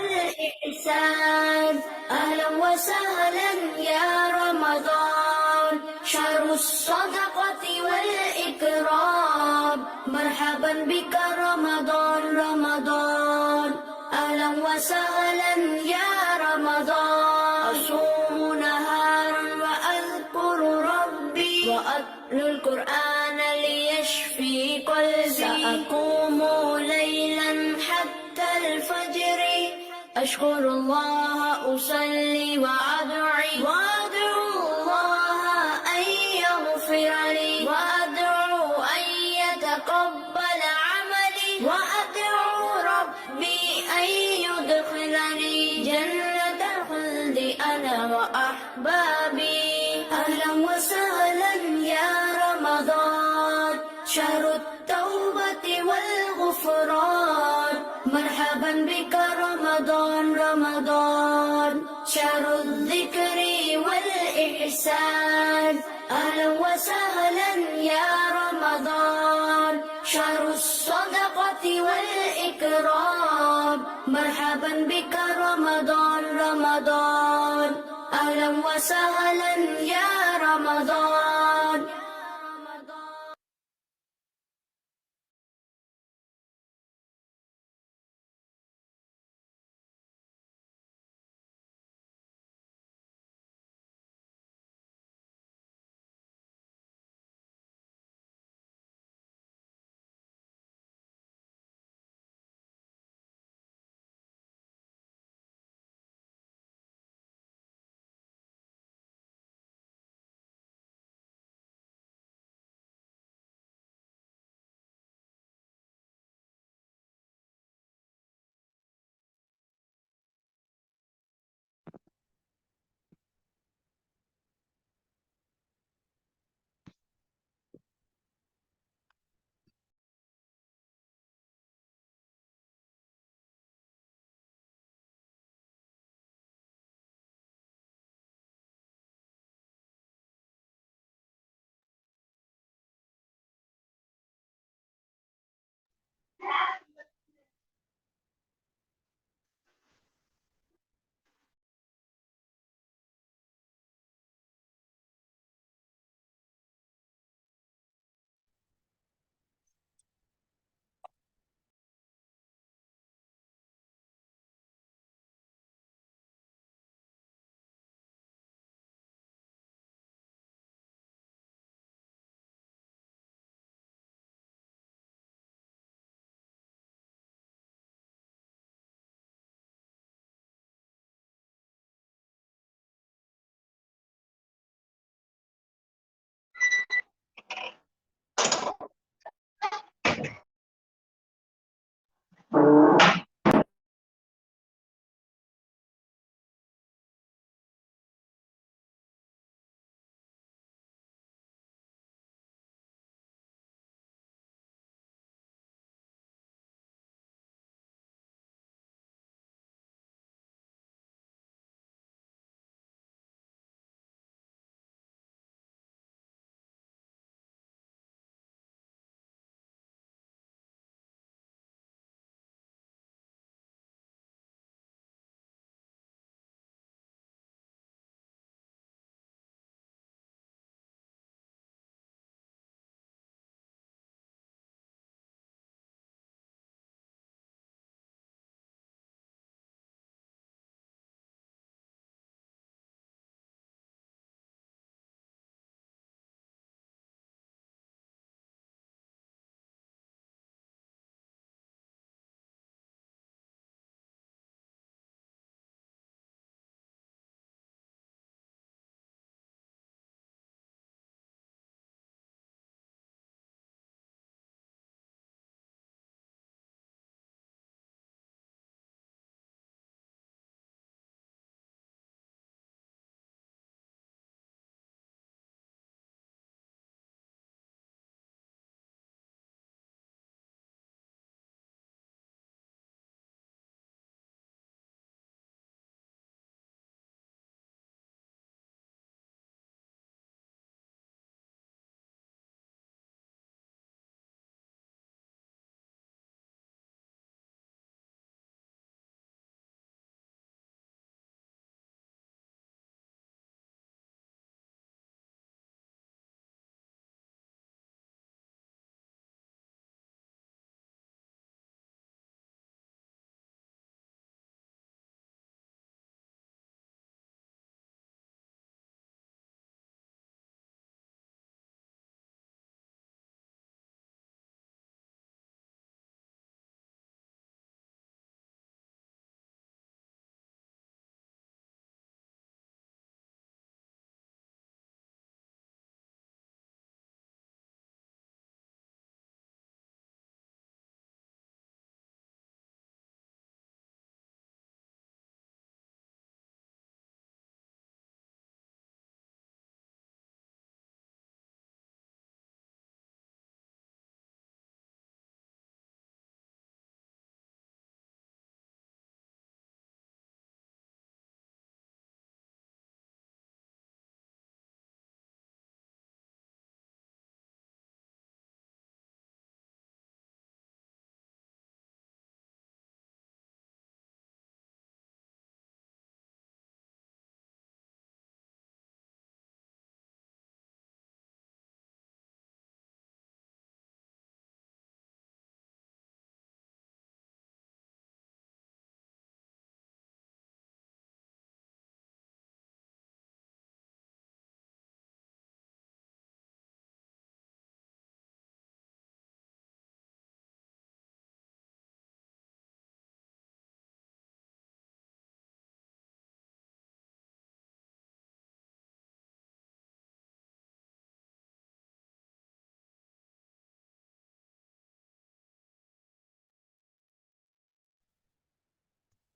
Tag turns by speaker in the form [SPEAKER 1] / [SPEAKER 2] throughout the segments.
[SPEAKER 1] والإحسان أهلا وسهلا يا رمضان شهر الصدقة والإكرام مرحبا بك رمضان رمضان أهلا وسهلا يا رمضان أصوم نهارا وأذكر ربي وأتلو القرآن ليشفي قلبي سأقوم ليلا حتى الفجر أشكر الله أصلي وأدعو الله أن يغفر لي وأدعو أن يتقبل عملي وأدعو ربي أن يدخلني جنة الخلد أنا وأحبابي أهلا وسهلا يا رمضان شهر التوبة والغفران مرحبا بك رمضان رمضان شهر الذكر والإحسان أهلا وسهلا يا رمضان شهر الصدقة والإكرام مرحبا بك رمضان رمضان أهلا وسهلا يا رمضان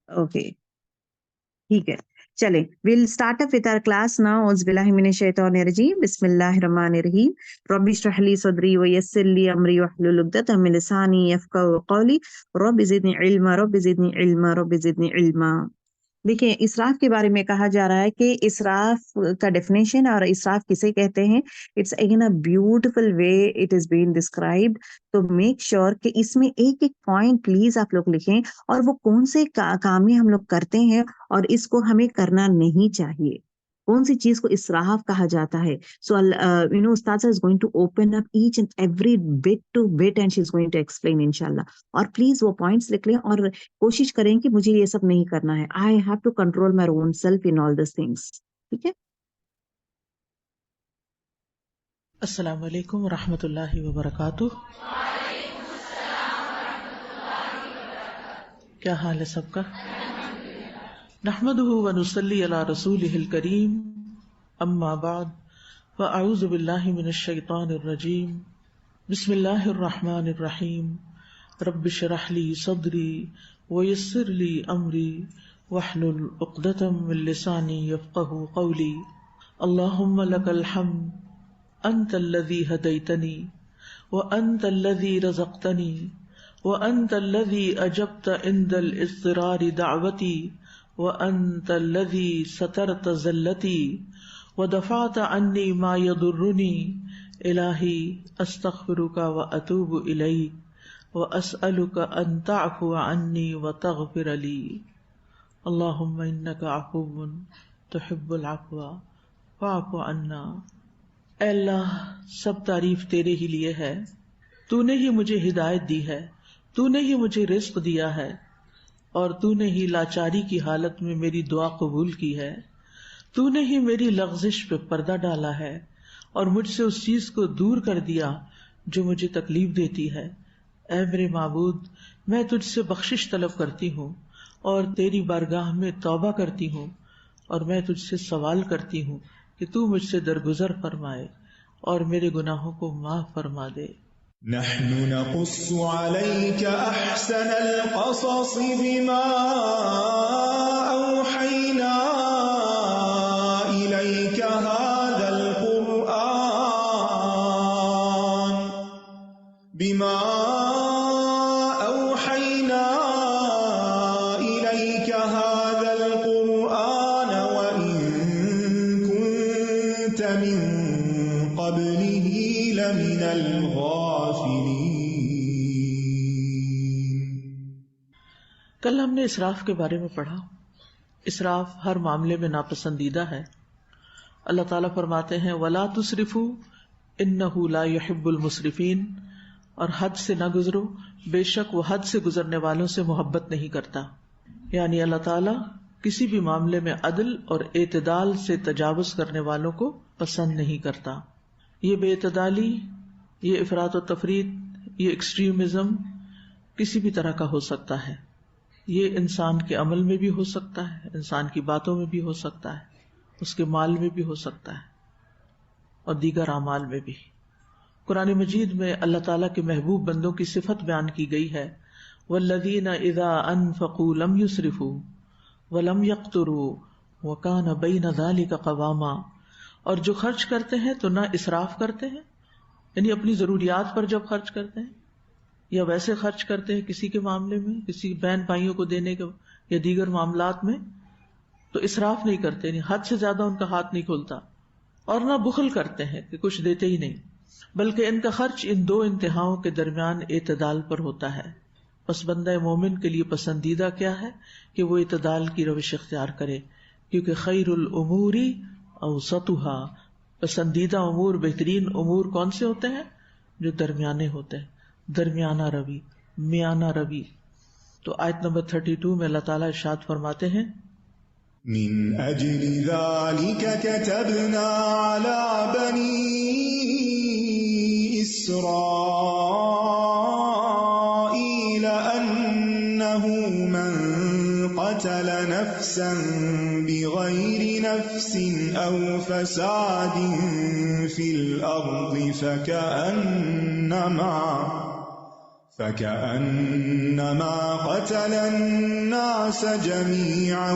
[SPEAKER 2] اوکے ٹھیک ہے چلیں we'll start up with our class now. اعوذ باللہ من الشیطان الرجیم بسم اللہ الرحمن الرحیم رب اشرح لی صدری ویسر لی امری واحلل عقدۃ من لسانی یفقہوا قولی رب زدنی علما رب زدنی علما رب زدنی علما. دیکھیں اسراف کے بارے میں کہا جا رہا ہے کہ اسراف کا ڈیفینیشن اور اسراف کسے کہتے ہیں. It's again a beautiful way it has been described. تو میک شیور کہ اس میں ایک ایک پوائنٹ پلیز آپ لوگ لکھیں اور وہ کون سے کام ہم لوگ کرتے ہیں اور اس کو ہمیں کرنا نہیں چاہیے. کون سی چیز کو اسراف کہا جاتا ہے. سو استاذہ is going to open up each and every bit to bit and she is going to explain انشاءاللہ. اور پلیز وہ پوائنٹس لکھ لیں اور کوشش کریں کہ مجھے یہ سب نہیں کرنا ہے. I have to control my own self in all these things. ٹھیک ہے.
[SPEAKER 3] السلام علیکم ورحمۃ اللہ وبرکاتہ. کیا حال ہے سب کا؟ نحمده ونصلی علی رسولہ الکریم. اما بعد فاعوذ باللہ من الشیطان الرجیم. بسم اللہ الرحمن الرحیم. رب اشرح لی صدری ویسر لی امری واحلل عقدۃ من لسانی یفقہوا قولی. اللہم لک الحمد انت الذی ہدیتنی وانت الذی رزقتنی وانت الذی اجبت عند الاضطرار دعوتی وانت الذی سترت زلتی ودفعت عنی ما یضرنی. الہی استغفرک واتوب الیک واسألک ان تعفو عنی وتغفر لی. اللہم انک عفو تحب العفو فاعف عنا. اے اللہ سب تعریف تیرے ہی لیے ہے. تو نے ہی مجھے ہدایت دی ہے, تو نے ہی مجھے رزق دیا ہے, اور تو نے ہی لاچاری کی حالت میں میری دعا قبول کی ہے. تو نے ہی میری لغزش پہ پردہ ڈالا ہے اور مجھ سے اس چیز کو دور کر دیا جو مجھے تکلیف دیتی ہے. اے میرے معبود, میں تجھ سے بخشش طلب کرتی ہوں اور تیری بارگاہ میں توبہ کرتی ہوں, اور میں تجھ سے سوال کرتی ہوں کہ تو مجھ سے درگزر فرمائے اور میرے گناہوں کو معاف فرما دے.
[SPEAKER 4] نحن نقص عليك أحسن القصص بما أوحينا إليك هذا القرآن بما أوحينا إليك هذا القرآن وإن كنت من قبله لمن الغافلين.
[SPEAKER 3] کل ہم نے اسراف کے بارے میں پڑھا. اسراف ہر معاملے میں ناپسندیدہ ہے. اللہ تعالیٰ فرماتے ہیں وَلَا تُسْرِفُوا إِنَّهُ لَا يُحِبُّ الْمُسْرِفِينَ, اور حد سے نہ گزرو, بے شک وہ حد سے گزرنے والوں سے محبت نہیں کرتا. یعنی اللہ تعالیٰ کسی بھی معاملے میں عدل اور اعتدال سے تجاوز کرنے والوں کو پسند نہیں کرتا. یہ بے اعتدالی, یہ افراط و تفریط, یہ ایکسٹریمزم کسی بھی طرح کا ہو سکتا ہے. یہ انسان کے عمل میں بھی ہو سکتا ہے, انسان کی باتوں میں بھی ہو سکتا ہے, اس کے مال میں بھی ہو سکتا ہے, اور دیگر اعمال میں بھی. قرآن مجید میں اللہ تعالیٰ کے محبوب بندوں کی صفت بیان کی گئی ہے والذین اذا انفقوا لم یسرفوا ولم یقتروا وکان بین ذلک قواما. اور جو خرچ کرتے ہیں تو نہ اسراف کرتے ہیں, یعنی اپنی ضروریات پر جب خرچ کرتے ہیں یا ویسے خرچ کرتے ہیں کسی کے معاملے میں, کسی بہن بھائیوں کو دینے کے یا دیگر معاملات میں, تو اسراف نہیں کرتے, یعنی حد سے زیادہ ان کا ہاتھ نہیں کھلتا. اور نہ بخل کرتے ہیں کہ کچھ دیتے ہی نہیں, بلکہ ان کا خرچ ان دو انتہاؤں کے درمیان اعتدال پر ہوتا ہے. پس بندہ مومن کے لیے پسندیدہ کیا ہے کہ وہ اعتدال کی روش اختیار کرے, کیونکہ خیر الامور اوسطها, پسندیدہ امور, بہترین امور کون سے ہوتے ہیں؟ جو درمیانے ہوتے ہیں, درمیانہ روی, میانہ روی. تو آیت نمبر 32 میں اللہ تعالیٰ ارشاد فرماتے ہیں
[SPEAKER 4] من أجل ذلك كتبنا على بني إسرائيل أنه من قتل نفسا بغير نفس أو فساد في الأرض فكأنما قتل الناس جميعا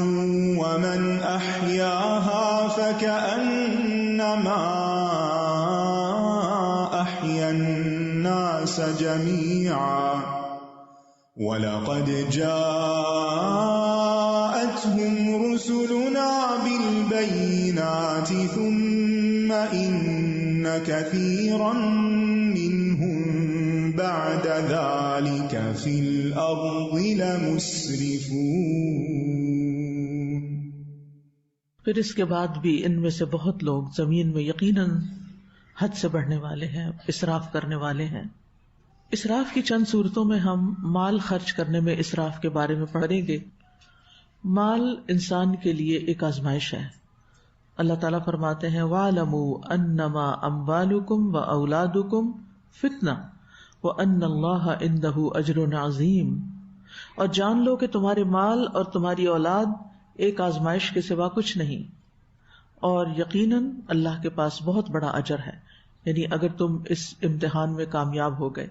[SPEAKER 4] ومن أحياها فكأنما أحيا الناس جميعا ولقد جاءتهم رسلنا بالبينات ثم إن كثيرا منهم بعد ذلك في الأرض لمسرفون.
[SPEAKER 3] پھر اس کے بعد بھی ان میں سے بہت لوگ زمین میں یقیناً حد سے بڑھنے والے ہیں، اسراف کرنے والے ہیں. اسراف کی چند صورتوں میں ہم مال خرچ کرنے میں اسراف کے بارے میں پڑھیں گے. مال انسان کے لیے ایک آزمائش ہے. اللہ تعالیٰ فرماتے ہیں وَاعْلَمُوا أَنَّمَا أَمْوَالُكُمْ وَأَوْلَادُكُمْ فِتْنَةٌ وَأَنَّ اللَّهَ عِندَهُ أَجْرٌ عَظِيمٌ. اور جان لو کہ تمہارے مال اور تمہاری اولاد ایک آزمائش کے سوا کچھ نہیں، اور یقیناً اللہ کے پاس بہت بڑا اجر ہے. یعنی اگر تم اس امتحان میں کامیاب ہو گئے.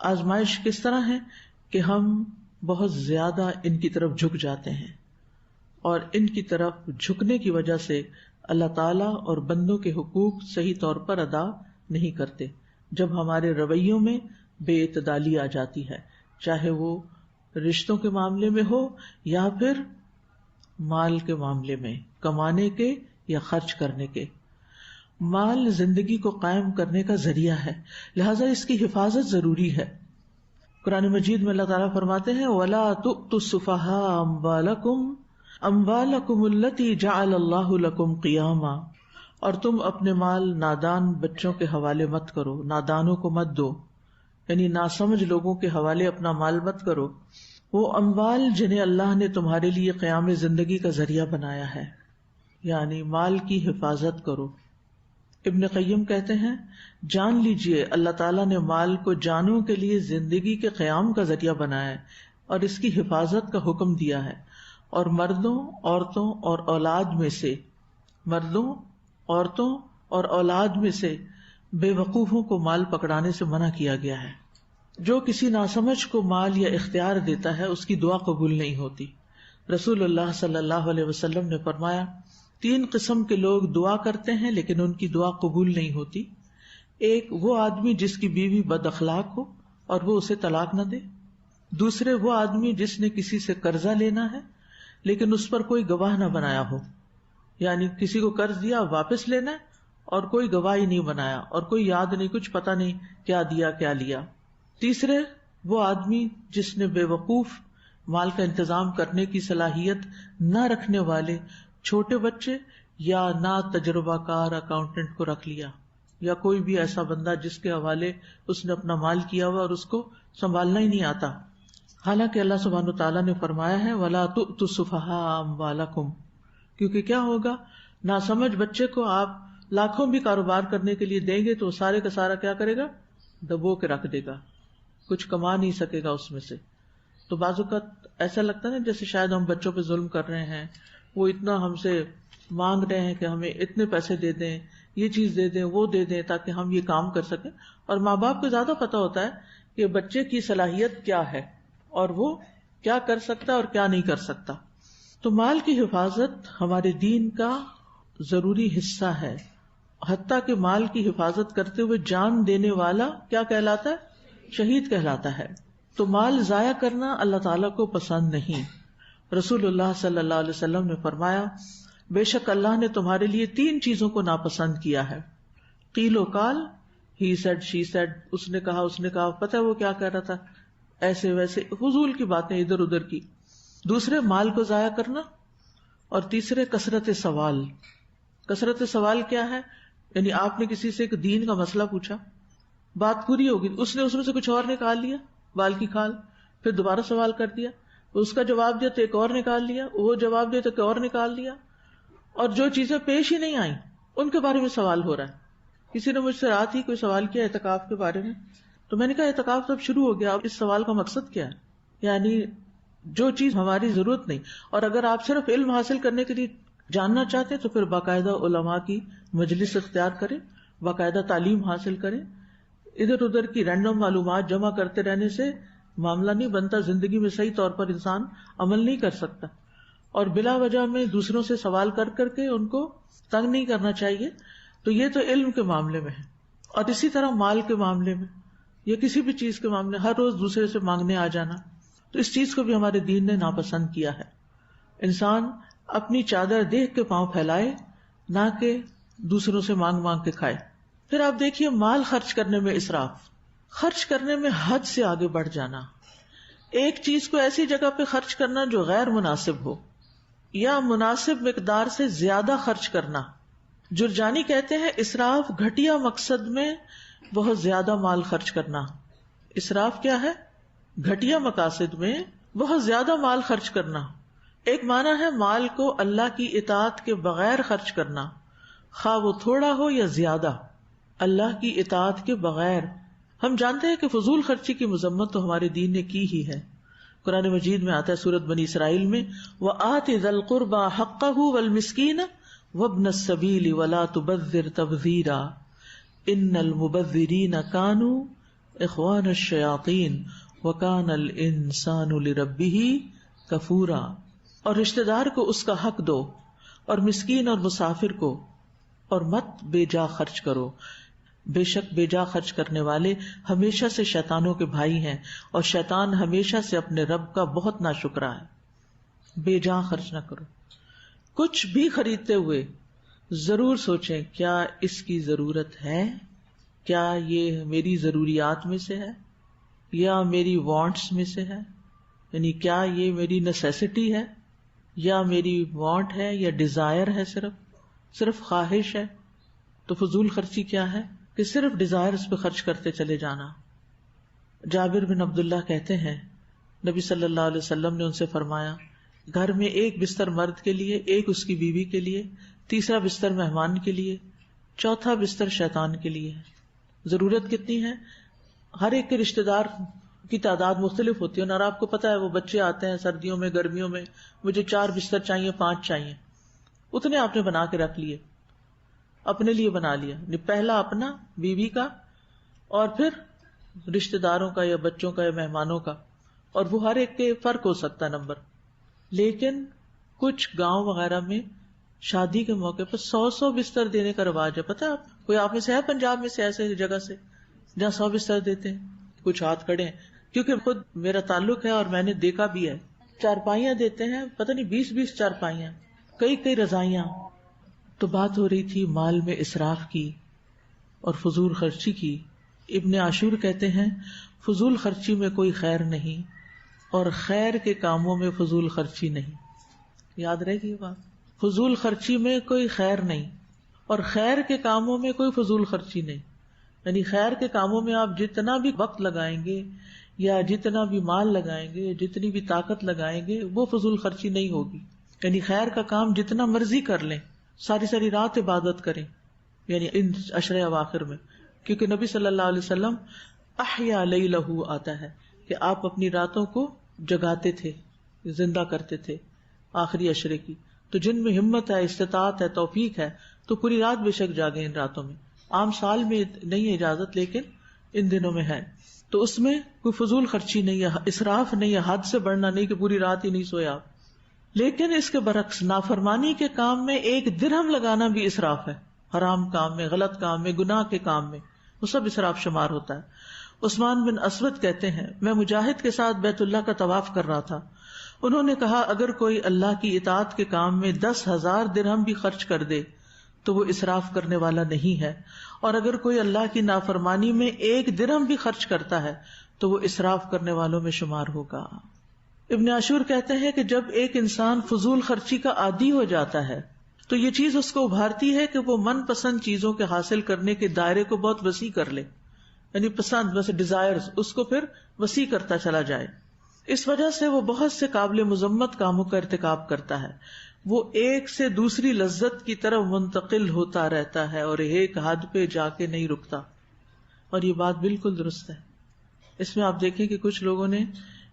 [SPEAKER 3] آزمائش کس طرح ہے کہ ہم بہت زیادہ ان کی طرف جھک جاتے ہیں، اور ان کی طرف جھکنے کی وجہ سے اللہ تعالیٰ اور بندوں کے حقوق صحیح طور پر ادا نہیں کرتے. جب ہمارے رویوں میں بے اعتدالی آ جاتی ہے، چاہے وہ رشتوں کے معاملے میں ہو یا پھر مال کے معاملے میں، کمانے کے یا خرچ کرنے کے. مال زندگی کو قائم کرنے کا ذریعہ ہے، لہذا اس کی حفاظت ضروری ہے. قرآن مجید میں اللہ تعالیٰ فرماتے ہیں وَلَا تُؤْتُوا السُّفَهَاءَ أَمْوَالَكُمْ الَّتِي جَعَلَ اللَّهُ لَكُمْ قِيَامًا. اور تم اپنے مال نادان بچوں کے حوالے مت کرو، نادانوں کو مت دو، یعنی ناسمجھ لوگوں کے حوالے اپنا مال مت کرو. وہ اموال جنہیں اللہ نے تمہارے لیے قیام زندگی کا ذریعہ بنایا ہے، یعنی مال کی حفاظت کرو. ابن قیم کہتے ہیں جان لیجئے اللہ تعالیٰ نے مال کو جانوں کے لیے زندگی کے قیام کا ذریعہ بنایا ہے اور اس کی حفاظت کا حکم دیا ہے. اور مردوں، عورتوں اور اولاد میں سے بے وقوفوں کو مال پکڑانے سے منع کیا گیا ہے. جو کسی ناسمجھ کو مال یا اختیار دیتا ہے اس کی دعا قبول نہیں ہوتی. رسول اللہ صلی اللہ علیہ وسلم نے فرمایا 3 قسم کے لوگ دعا کرتے ہیں لیکن ان کی دعا قبول نہیں ہوتی. ایک وہ آدمی جس کی بیوی بد اخلاق ہو اور وہ اسے طلاق نہ دے. دوسرے وہ آدمی جس نے کسی سے قرضہ لینا ہے لیکن اس پر کوئی گواہ نہ بنایا ہو، یعنی کسی کو قرض دیا واپس لینا ہے اور کوئی گواہی نہیں بنایا اور کوئی یاد نہیں، کچھ پتہ نہیں کیا دیا کیا لیا. تیسرے وہ آدمی جس نے بے وقوف مال کا انتظام کرنے کی صلاحیت نہ رکھنے والے چھوٹے بچے یا نا تجربہ کار اکاؤنٹنٹ کو رکھ لیا، یا کوئی بھی ایسا بندہ جس کے حوالے اس نے اپنا مال کیا ہوا اور اس کو سنبھالنا ہی نہیں آتا. حالانکہ اللہ سبحانہ وتعالیٰ نے فرمایا ہے وَلَا تُؤْتُوا السُّفَهَاءَ أَمْوَالَكُمْ. کیونکہ کیا ہوگا، ناسمجھ بچے کو آپ لاکھوں بھی کاروبار کرنے کے لیے دیں گے تو سارے کا سارا کیا کرے گا، دبو کے رکھ دے گا، کچھ کما نہیں سکے گا اس میں سے. تو بعض اوقات ایسا لگتا ہے نا جیسے شاید ہم بچوں پہ ظلم کر رہے ہیں، وہ اتنا ہم سے مانگ رہے ہیں کہ ہمیں اتنے پیسے دے دیں، یہ چیز دے دیں، وہ دے دیں تاکہ ہم یہ کام کر سکیں. اور ماں باپ کو زیادہ پتا ہوتا ہے کہ بچے کی صلاحیت کیا ہے اور وہ کیا کر سکتا ہے اور کیا نہیں کر سکتا. تو مال کی حفاظت ہمارے دین کا ضروری حصہ ہے. حتیٰ کہ مال کی حفاظت کرتے ہوئے جان دینے والا کیا کہلاتا ہے، شہید کہلاتا ہے. تو مال ضائع کرنا اللہ تعالیٰ کو پسند نہیں. رسول اللہ صلی اللہ علیہ وسلم نے فرمایا بے شک اللہ نے تمہارے لیے 3 چیزوں کو ناپسند کیا ہے. قیل و قال، ہی سیڈ شی سیڈ، اس نے کہا اس نے کہا، پتہ ہے وہ کیا کہہ رہا تھا، ایسے ویسے فضول کی باتیں ادھر ادھر کی. دوسرے مال کو ضائع کرنا، اور تیسرے کثرت سوال. کثرت سوال کیا ہے، یعنی آپ نے کسی سے ایک دین کا مسئلہ پوچھا، بات پوری ہوگی، اس نے اس میں سے کچھ اور نکال لیا، بال کی کھال، پھر دوبارہ سوال کر دیا، اس کا جواب دیا تو ایک اور نکال لیا، وہ جواب دیا تو ایک اور نکال لیا، اور جو چیزیں پیش ہی نہیں آئیں ان کے بارے میں سوال ہو رہا ہے. کسی نے مجھ سے رات ہی کوئی سوال کیا اعتکاف کے بارے میں، تو میں نے کہا اعتکاف تو اب شروع ہو گیا، اب اس سوال کا مقصد کیا ہے؟ یعنی جو چیز ہماری ضرورت نہیں، اور اگر آپ صرف علم حاصل کرنے کے لیے جاننا چاہتے ہیں تو پھر باقاعدہ علماء کی مجلس اختیار کریں، باقاعدہ تعلیم حاصل کریں، ادھر ادھر کی رینڈم معلومات جمع کرتے رہنے سے معاملہ نہیں بنتا، زندگی میں صحیح طور پر انسان عمل نہیں کر سکتا، اور بلا وجہ میں دوسروں سے سوال کر کر کے ان کو تنگ نہیں کرنا چاہیے. تو یہ تو علم کے معاملے میں ہے. اور اسی طرح مال کے معاملے میں یا کسی بھی چیز کے معاملے، ہر روز دوسرے سے مانگنے آ جانا، تو اس چیز کو بھی ہمارے دین نے ناپسند کیا ہے. انسان اپنی چادر دیکھ کے پاؤں پھیلائے، نہ کہ دوسروں سے مانگ مانگ کے کھائے. پھر آپ دیکھیے مال خرچ کرنے میں اسراف، خرچ کرنے میں حد سے آگے بڑھ جانا، ایک چیز کو ایسی جگہ پہ خرچ کرنا جو غیر مناسب ہو یا مناسب مقدار سے زیادہ خرچ کرنا. جرجانی کہتے ہیں اسراف گھٹیا مقصد میں بہت زیادہ مال خرچ کرنا. اسراف کیا ہے؟ گھٹیا مقاصد میں بہت زیادہ مال خرچ کرنا. ایک معنی ہے مال کو اللہ کی اطاعت کے بغیر خرچ کرنا، خواہ وہ تھوڑا ہو یا زیادہ، اللہ کی اطاعت کے بغیر. ہم جانتے ہیں کہ فضول خرچی کی مذمت تو ہمارے دین نے کی ہی ہے. قرآن مجید میں آتا ہے سورۃ بنی اسرائیل میں، وَآتِ ذَا الْقُرْبَى حَقَّهُ وَالْمِسْكِينَ وَابْنَ السَّبِيلِ وَلَا تُبَذِّرْ تَبْذِيرًا إِنَّ الْمُبَذِّرِينَ كَانُوا إِخْوَانَ الشَّيَاطِينِ وَكَانَ الْإِنسَانُ لِرَبِّهِ كَفُورًا. اور رشتہ دار کو اس کا حق دو، اور مسکین اور مسافر کو، اور مت بے جا خرچ کرو، بے شک بے جا خرچ کرنے والے ہمیشہ سے شیطانوں کے بھائی ہیں، اور شیطان ہمیشہ سے اپنے رب کا بہت ناشکرا ہے. بے جا خرچ نہ کرو. کچھ بھی خریدتے ہوئے ضرور سوچیں کیا اس کی ضرورت ہے، کیا یہ میری ضروریات میں سے ہے یا میری وانٹس میں سے ہے، یعنی کیا یہ میری نیسیسٹی ہے یا میری وانٹ ہے یا ڈیزائر ہے، صرف خواہش ہے. تو فضول خرچی کیا ہے کہ صرف ڈیزائرز پہ خرچ کرتے چلے جانا. جابر بن عبداللہ کہتے ہیں نبی صلی اللہ علیہ وسلم نے ان سے فرمایا، گھر میں ایک بستر مرد کے لیے، ایک اس کی بیوی کے لیے، تیسرا بستر مہمان کے لیے، چوتھا بستر شیطان کے لیے. ضرورت کتنی ہے؟ ہر ایک کے رشتہ دار کی تعداد مختلف ہوتی ہے، اور آپ کو پتا ہے وہ بچے آتے ہیں سردیوں میں، گرمیوں میں، مجھے 4 بستر چاہیے، 5 چاہیے، اتنے آپ نے بنا کے رکھ لیے، اپنے لیے بنا لیا. پہلا اپنا، بیوی کا، اور پھر رشتہ داروں کا یا بچوں کا یا مہمانوں کا، اور وہ ہر ایک کے فرق ہو سکتا ہے نمبر. لیکن کچھ گاؤں وغیرہ میں شادی کے موقع پر 100 بستر دینے کا رواج ہے. پتا ہے آپ کوئی آپ میں سے ہے پنجاب میں سے ایسے جگہ سے جہاں 100 بستر دیتے ہیں؟ کچھ ہاتھ کھڑے ہیں، کیونکہ خود میرا تعلق ہے اور میں نے دیکھا بھی ہے. چارپائیاں دیتے ہیں، پتہ نہیں 20 چارپائیاں، کئی رضائیاں. تو بات ہو رہی تھی مال میں اسراف کی اور فضول خرچی کی. ابن عاشور کہتے ہیں فضول خرچی میں کوئی خیر نہیں اور خیر کے کاموں میں فضول خرچی نہیں. یاد رہے گی یہ بات، فضول خرچی میں کوئی خیر نہیں اور خیر کے کاموں میں کوئی فضول خرچی نہیں. یعنی خیر کے کاموں میں آپ جتنا بھی وقت لگائیں گے یا جتنا بھی مال لگائیں گے، جتنی بھی طاقت لگائیں گے، وہ فضول خرچی نہیں ہوگی. یعنی خیر کا کام جتنا مرضی کر لیں، ساری رات عبادت کریں، یعنی ان عشر اواخر میں، کیونکہ نبی صلی اللہ علیہ وسلم احیا لیلہ آتا ہے کہ آپ اپنی راتوں کو جگاتے تھے، زندہ کرتے تھے آخری عشرے کی. تو جن میں ہمت ہے، استطاعت ہے، توفیق ہے، تو پوری رات بے شک جاگیں ان راتوں میں. عام سال میں نہیں ہے اجازت، لیکن ان دنوں میں ہے. تو اس میں کوئی فضول خرچی نہیں ہے، اسراف نہیں ہے، حد سے بڑھنا نہیں کہ پوری رات ہی نہیں سویا آپ. لیکن اس کے برعکس نافرمانی کے کام میں 1 درہم لگانا بھی اسراف ہے. حرام کام میں، غلط کام میں، گناہ کے کام میں، وہ سب اسراف شمار ہوتا ہے. عثمان بن اسود کہتے ہیں میں مجاہد کے ساتھ بیت اللہ کا طواف کر رہا تھا. انہوں نے کہا اگر کوئی اللہ کی اطاعت کے کام میں 10,000 درہم بھی خرچ کر دے تو وہ اسراف کرنے والا نہیں ہے، اور اگر کوئی اللہ کی نافرمانی میں 1 درہم بھی خرچ کرتا ہے تو وہ اسراف کرنے والوں میں شمار ہوگا. ابن عاشور کہتے ہیں کہ جب ایک انسان فضول خرچی کا عادی ہو جاتا ہے تو یہ چیز اس کو ابھارتی ہے کہ وہ من پسند چیزوں کے حاصل کرنے کے دائرے کو بہت وسیع کر لے، یعنی پسند ویسے ڈیزائرز اس کو پھر وسیع کرتا چلا جائے. اس وجہ سے وہ بہت سے قابل مذمت کاموں کا ارتکاب کرتا ہے. وہ ایک سے دوسری لذت کی طرف منتقل ہوتا رہتا ہے اور ایک حد پہ جا کے نہیں رکتا. اور یہ بات بالکل درست ہے. اس میں آپ دیکھیں کہ کچھ لوگوں نے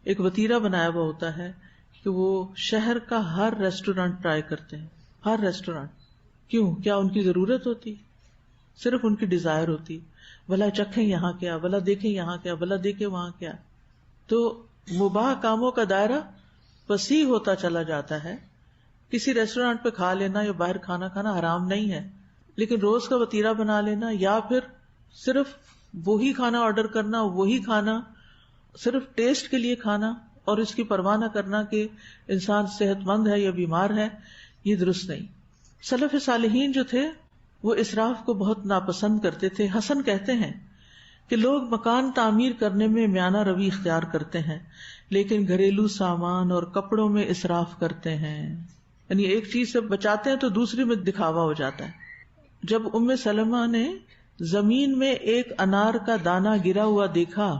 [SPEAKER 3] ایک وتیرہ بنایا ہوا ہوتا ہے کہ وہ شہر کا ہر ریسٹورینٹ ٹرائی کرتے ہیں، ہر ریسٹورینٹ. کیوں؟ کیا ان کی ضرورت ہوتی؟ صرف ان کی ڈیزائر ہوتی، بھلا چکھیں یہاں کیا، بھلا دیکھیں یہاں کیا، بھلا دیکھیں وہاں کیا. تو مباح کاموں کا دائرہ وسیع ہوتا چلا جاتا ہے. کسی ریسٹورینٹ پہ کھا لینا یا باہر کھانا کھانا حرام نہیں ہے، لیکن روز کا وتیرہ بنا لینا یا پھر صرف وہی کھانا آرڈر کرنا، وہی کھانا صرف ٹیسٹ کے لیے کھانا اور اس کی پرواہ نہ کرنا کہ انسان صحت مند ہے یا بیمار ہے، یہ درست نہیں. سلف صالحین جو تھے وہ اسراف کو بہت ناپسند کرتے تھے. حسن کہتے ہیں کہ لوگ مکان تعمیر کرنے میں میانہ روی اختیار کرتے ہیں لیکن گھریلو سامان اور کپڑوں میں اسراف کرتے ہیں. یعنی ایک چیز سے بچاتے ہیں تو دوسری میں دکھاوا ہو جاتا ہے. جب ام سلمہ نے زمین میں ایک انار کا دانہ گرا ہوا دیکھا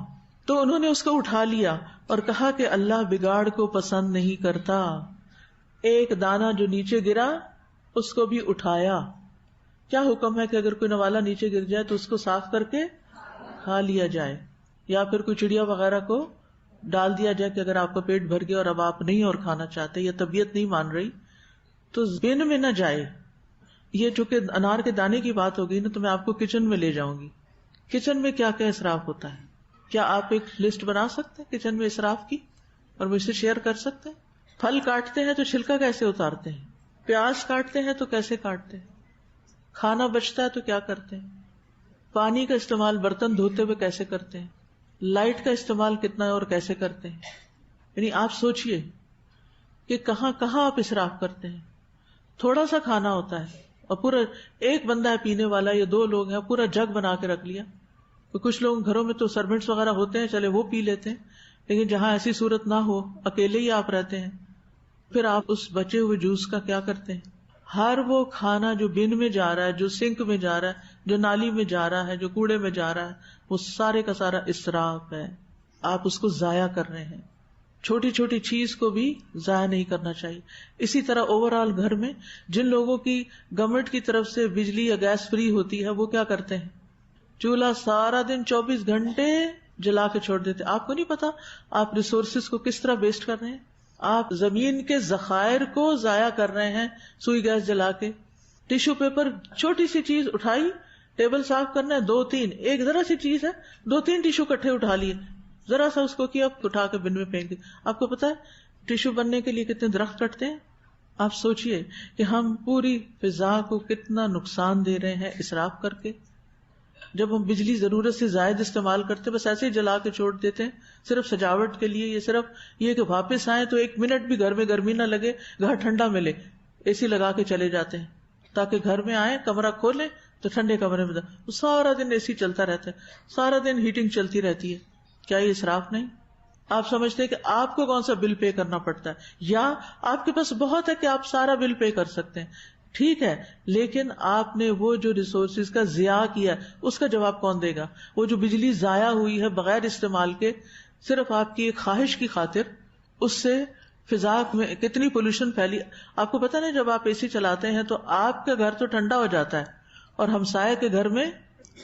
[SPEAKER 3] تو انہوں نے اس کو اٹھا لیا اور کہا کہ اللہ بگاڑ کو پسند نہیں کرتا. ایک دانہ جو نیچے گرا اس کو بھی اٹھایا. کیا حکم ہے کہ اگر کوئی نوالا نیچے گر جائے تو اس کو صاف کر کے کھا لیا جائے، یا پھر کوئی چڑیا وغیرہ کو ڈال دیا جائے کہ اگر آپ کا پیٹ بھر گیا اور اب آپ نہیں اور کھانا چاہتے یا طبیعت نہیں مان رہی تو بن میں نہ جائے. یہ چونکہ انار کے دانے کی بات ہوگی نا تو میں آپ کو کچن میں لے جاؤں گی. کچن میں کیا کیا اسراف ہوتا ہے؟ کیا آپ ایک لسٹ بنا سکتے ہیں کچن میں اسراف کی اور مجھ سے شیئر کر سکتے ہیں؟ پھل کاٹتے ہیں تو چھلکا کیسے اتارتے ہیں؟ پیاز کاٹتے ہیں تو کیسے کاٹتے ہیں؟ کھانا بچتا ہے تو کیا کرتے ہیں؟ پانی کا استعمال برتن دھوتے ہوئے کیسے کرتے ہیں؟ لائٹ کا استعمال کتنا ہے اور کیسے کرتے ہیں؟ یعنی آپ سوچئے کہ کہاں کہاں آپ اسراف کرتے ہیں. تھوڑا سا کھانا ہوتا ہے اور پورا ایک بندہ ہے پینے والا یا دو لوگ ہیں پورا جگ بنا کے رکھ لیا. کچھ لوگ گھروں میں تو سرونٹس وغیرہ ہوتے ہیں چلے وہ پی لیتے ہیں، لیکن جہاں ایسی صورت نہ ہو اکیلے ہی آپ رہتے ہیں، پھر آپ اس بچے ہوئے جوس کا کیا کرتے ہیں؟ ہر وہ کھانا جو بن میں جا رہا ہے، جو سنک میں جا رہا ہے، جو نالی میں جا رہا ہے، جو کوڑے میں جا رہا ہے، وہ سارے کا سارا اسراف ہے. آپ اس کو ضائع کر رہے ہیں. چھوٹی چھوٹی چیز کو بھی ضائع نہیں کرنا چاہیے. اسی طرح اوور آل گھر میں جن لوگوں کی گورنمنٹ کی طرف سے بجلی یا گیس فری ہوتی ہے وہ کیا کرتے ہیں؟ چولہا سارا دن 24 گھنٹے جلا کے چھوڑ دیتے. آپ کو نہیں پتا آپ ریسورسز کو کس طرح ویسٹ کر رہے ہیں. آپ زمین کے ذخائر کو ضائع کر رہے ہیں سوئی گیس جلا کے. ٹیشو پیپر چھوٹی سی چیز اٹھائی، ٹیبل صاف کرنا ہے 2-3، ایک ذرا سی چیز ہے 2-3 ٹیشو کٹھے اٹھا لیے، ذرا سا اس کو کیا اٹھا کے بن میں پھینک دیا. آپ کو پتا ہے ٹیشو بننے کے لیے کتنے درخت کٹتے ہیں؟ آپ سوچئے کہ ہم پوری فضا کو کتنا نقصان دے رہے ہیں اسراف کر کے. جب ہم بجلی ضرورت سے زائد استعمال کرتے بس ایسے ہی جلا کے چھوڑ دیتے ہیں صرف سجاوٹ کے لیے، یہ صرف یہ کہ واپس آئیں تو 1 منٹ بھی گھر میں گرمی نہ لگے، گھر ٹھنڈا ملے، اے سی لگا کے چلے جاتے ہیں تاکہ گھر میں آئیں کمرہ کھولیں تو ٹھنڈے کمرے میں سارا دن اے سی چلتا رہتا ہے، سارا دن ہیٹنگ چلتی رہتی ہے. کیا یہ اسراف نہیں؟ آپ سمجھتے ہیں کہ آپ کو کون سا بل پے کرنا پڑتا ہے، یا آپ کے پاس بہت ہے کہ آپ سارا بل پے کر سکتے ہیں، ٹھیک ہے، لیکن آپ نے وہ جو ریسورسز کا ضیاع کیا اس کا جواب کون دے گا؟ وہ جو بجلی ضائع ہوئی ہے بغیر استعمال کے صرف آپ کی ایک خواہش کی خاطر، اس سے فضا میں کتنی پولوشن پھیلی. آپ کو پتا نا جب آپ اے سی چلاتے ہیں تو آپ کا گھر تو ٹھنڈا ہو جاتا ہے اور ہمسائے کے گھر میں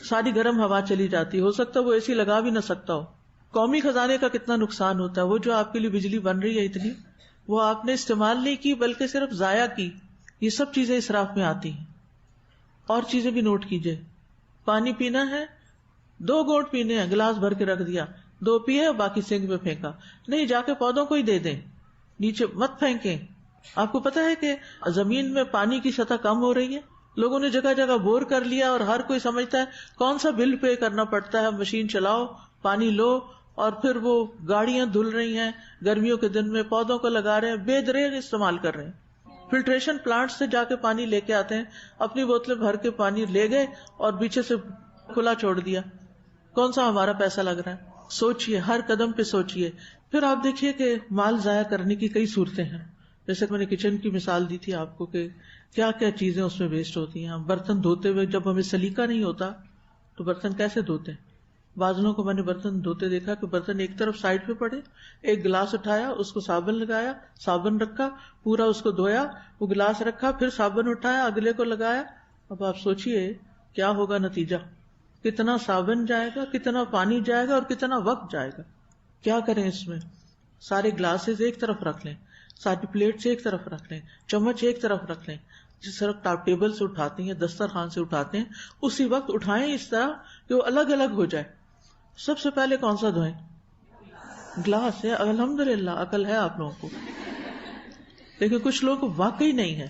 [SPEAKER 3] ساری گرم ہوا چلی جاتی ہے، ہو سکتا ہے وہ اے سی لگا بھی نہ سکتا ہو. قومی خزانے کا کتنا نقصان ہوتا ہے. وہ جو آپ کے لیے بجلی بن رہی ہے اتنی، وہ آپ نے استعمال نہیں کی بلکہ صرف ضائع کی. یہ سب چیزیں اسراف میں آتی ہیں. اور چیزیں بھی نوٹ کیجئے. پانی پینا ہے 2 گھونٹ پینے ہیں، گلاس بھر کے رکھ دیا، 2 پیے اور باقی سنک میں پھینکا. نہیں، جا کے پودوں کو ہی دے دیں، نیچے مت پھینکیں. آپ کو پتا ہے کہ زمین میں پانی کی سطح کم ہو رہی ہے، لوگوں نے جگہ جگہ بور کر لیا اور ہر کوئی سمجھتا ہے کون سا بل پے کرنا پڑتا ہے، مشین چلاؤ پانی لو، اور پھر وہ گاڑیاں دھل رہی ہیں گرمیوں کے دن میں، پودوں کو لگا رہے ہیں، بے دریغ استعمال کر رہے ہیں. فلٹریشن پلانٹ سے جا کے پانی لے کے آتے ہیں، اپنی بوتلیں بھر کے پانی لے گئے اور پیچھے سے کھلا چھوڑ دیا. کون سا ہمارا پیسہ لگ رہا ہے؟ سوچئے، ہر قدم پہ سوچئے. پھر آپ دیکھیے کہ مال ضائع کرنے کی کئی صورتیں ہیں. جیسے میں نے کچن کی مثال دی تھی آپ کو کہ کیا کیا چیزیں اس میں ویسٹ ہوتی ہیں. برتن دھوتے ہوئے جب ہمیں سلیقہ نہیں ہوتا تو برتن کیسے دھوتے ہیں. بعض لوگوں کو میں نے برتن دھوتے دیکھا کہ برتن ایک طرف سائڈ پہ پڑے، ایک گلاس اٹھایا، اس کو صابن لگایا، صابن رکھا، پورا اس کو دھویا، وہ گلاس رکھا، پھر صابن اٹھایا، اگلے کو لگایا. اب آپ سوچئے کیا ہوگا نتیجہ، کتنا صابن جائے گا، کتنا پانی جائے گا اور کتنا وقت جائے گا. کیا کریں اس میں؟ سارے گلاسز ایک طرف رکھ لیں، ساری پلیٹس ایک طرف رکھ لیں، چمچ ایک طرف رکھ لیں، جس طرح آپ ٹیبل سے اٹھاتے ہیں، دسترخوان سے اٹھاتے ہیں، اسی وقت اٹھائیں اس طرح کہ وہ الگ الگ ہو جائے. سب سے پہلے کون سا دھوئیں؟ گلاس ہے. الحمدللہ عقل ہے آپ لوگوں کو، لیکن کچھ لوگوں کو واقعی نہیں ہے.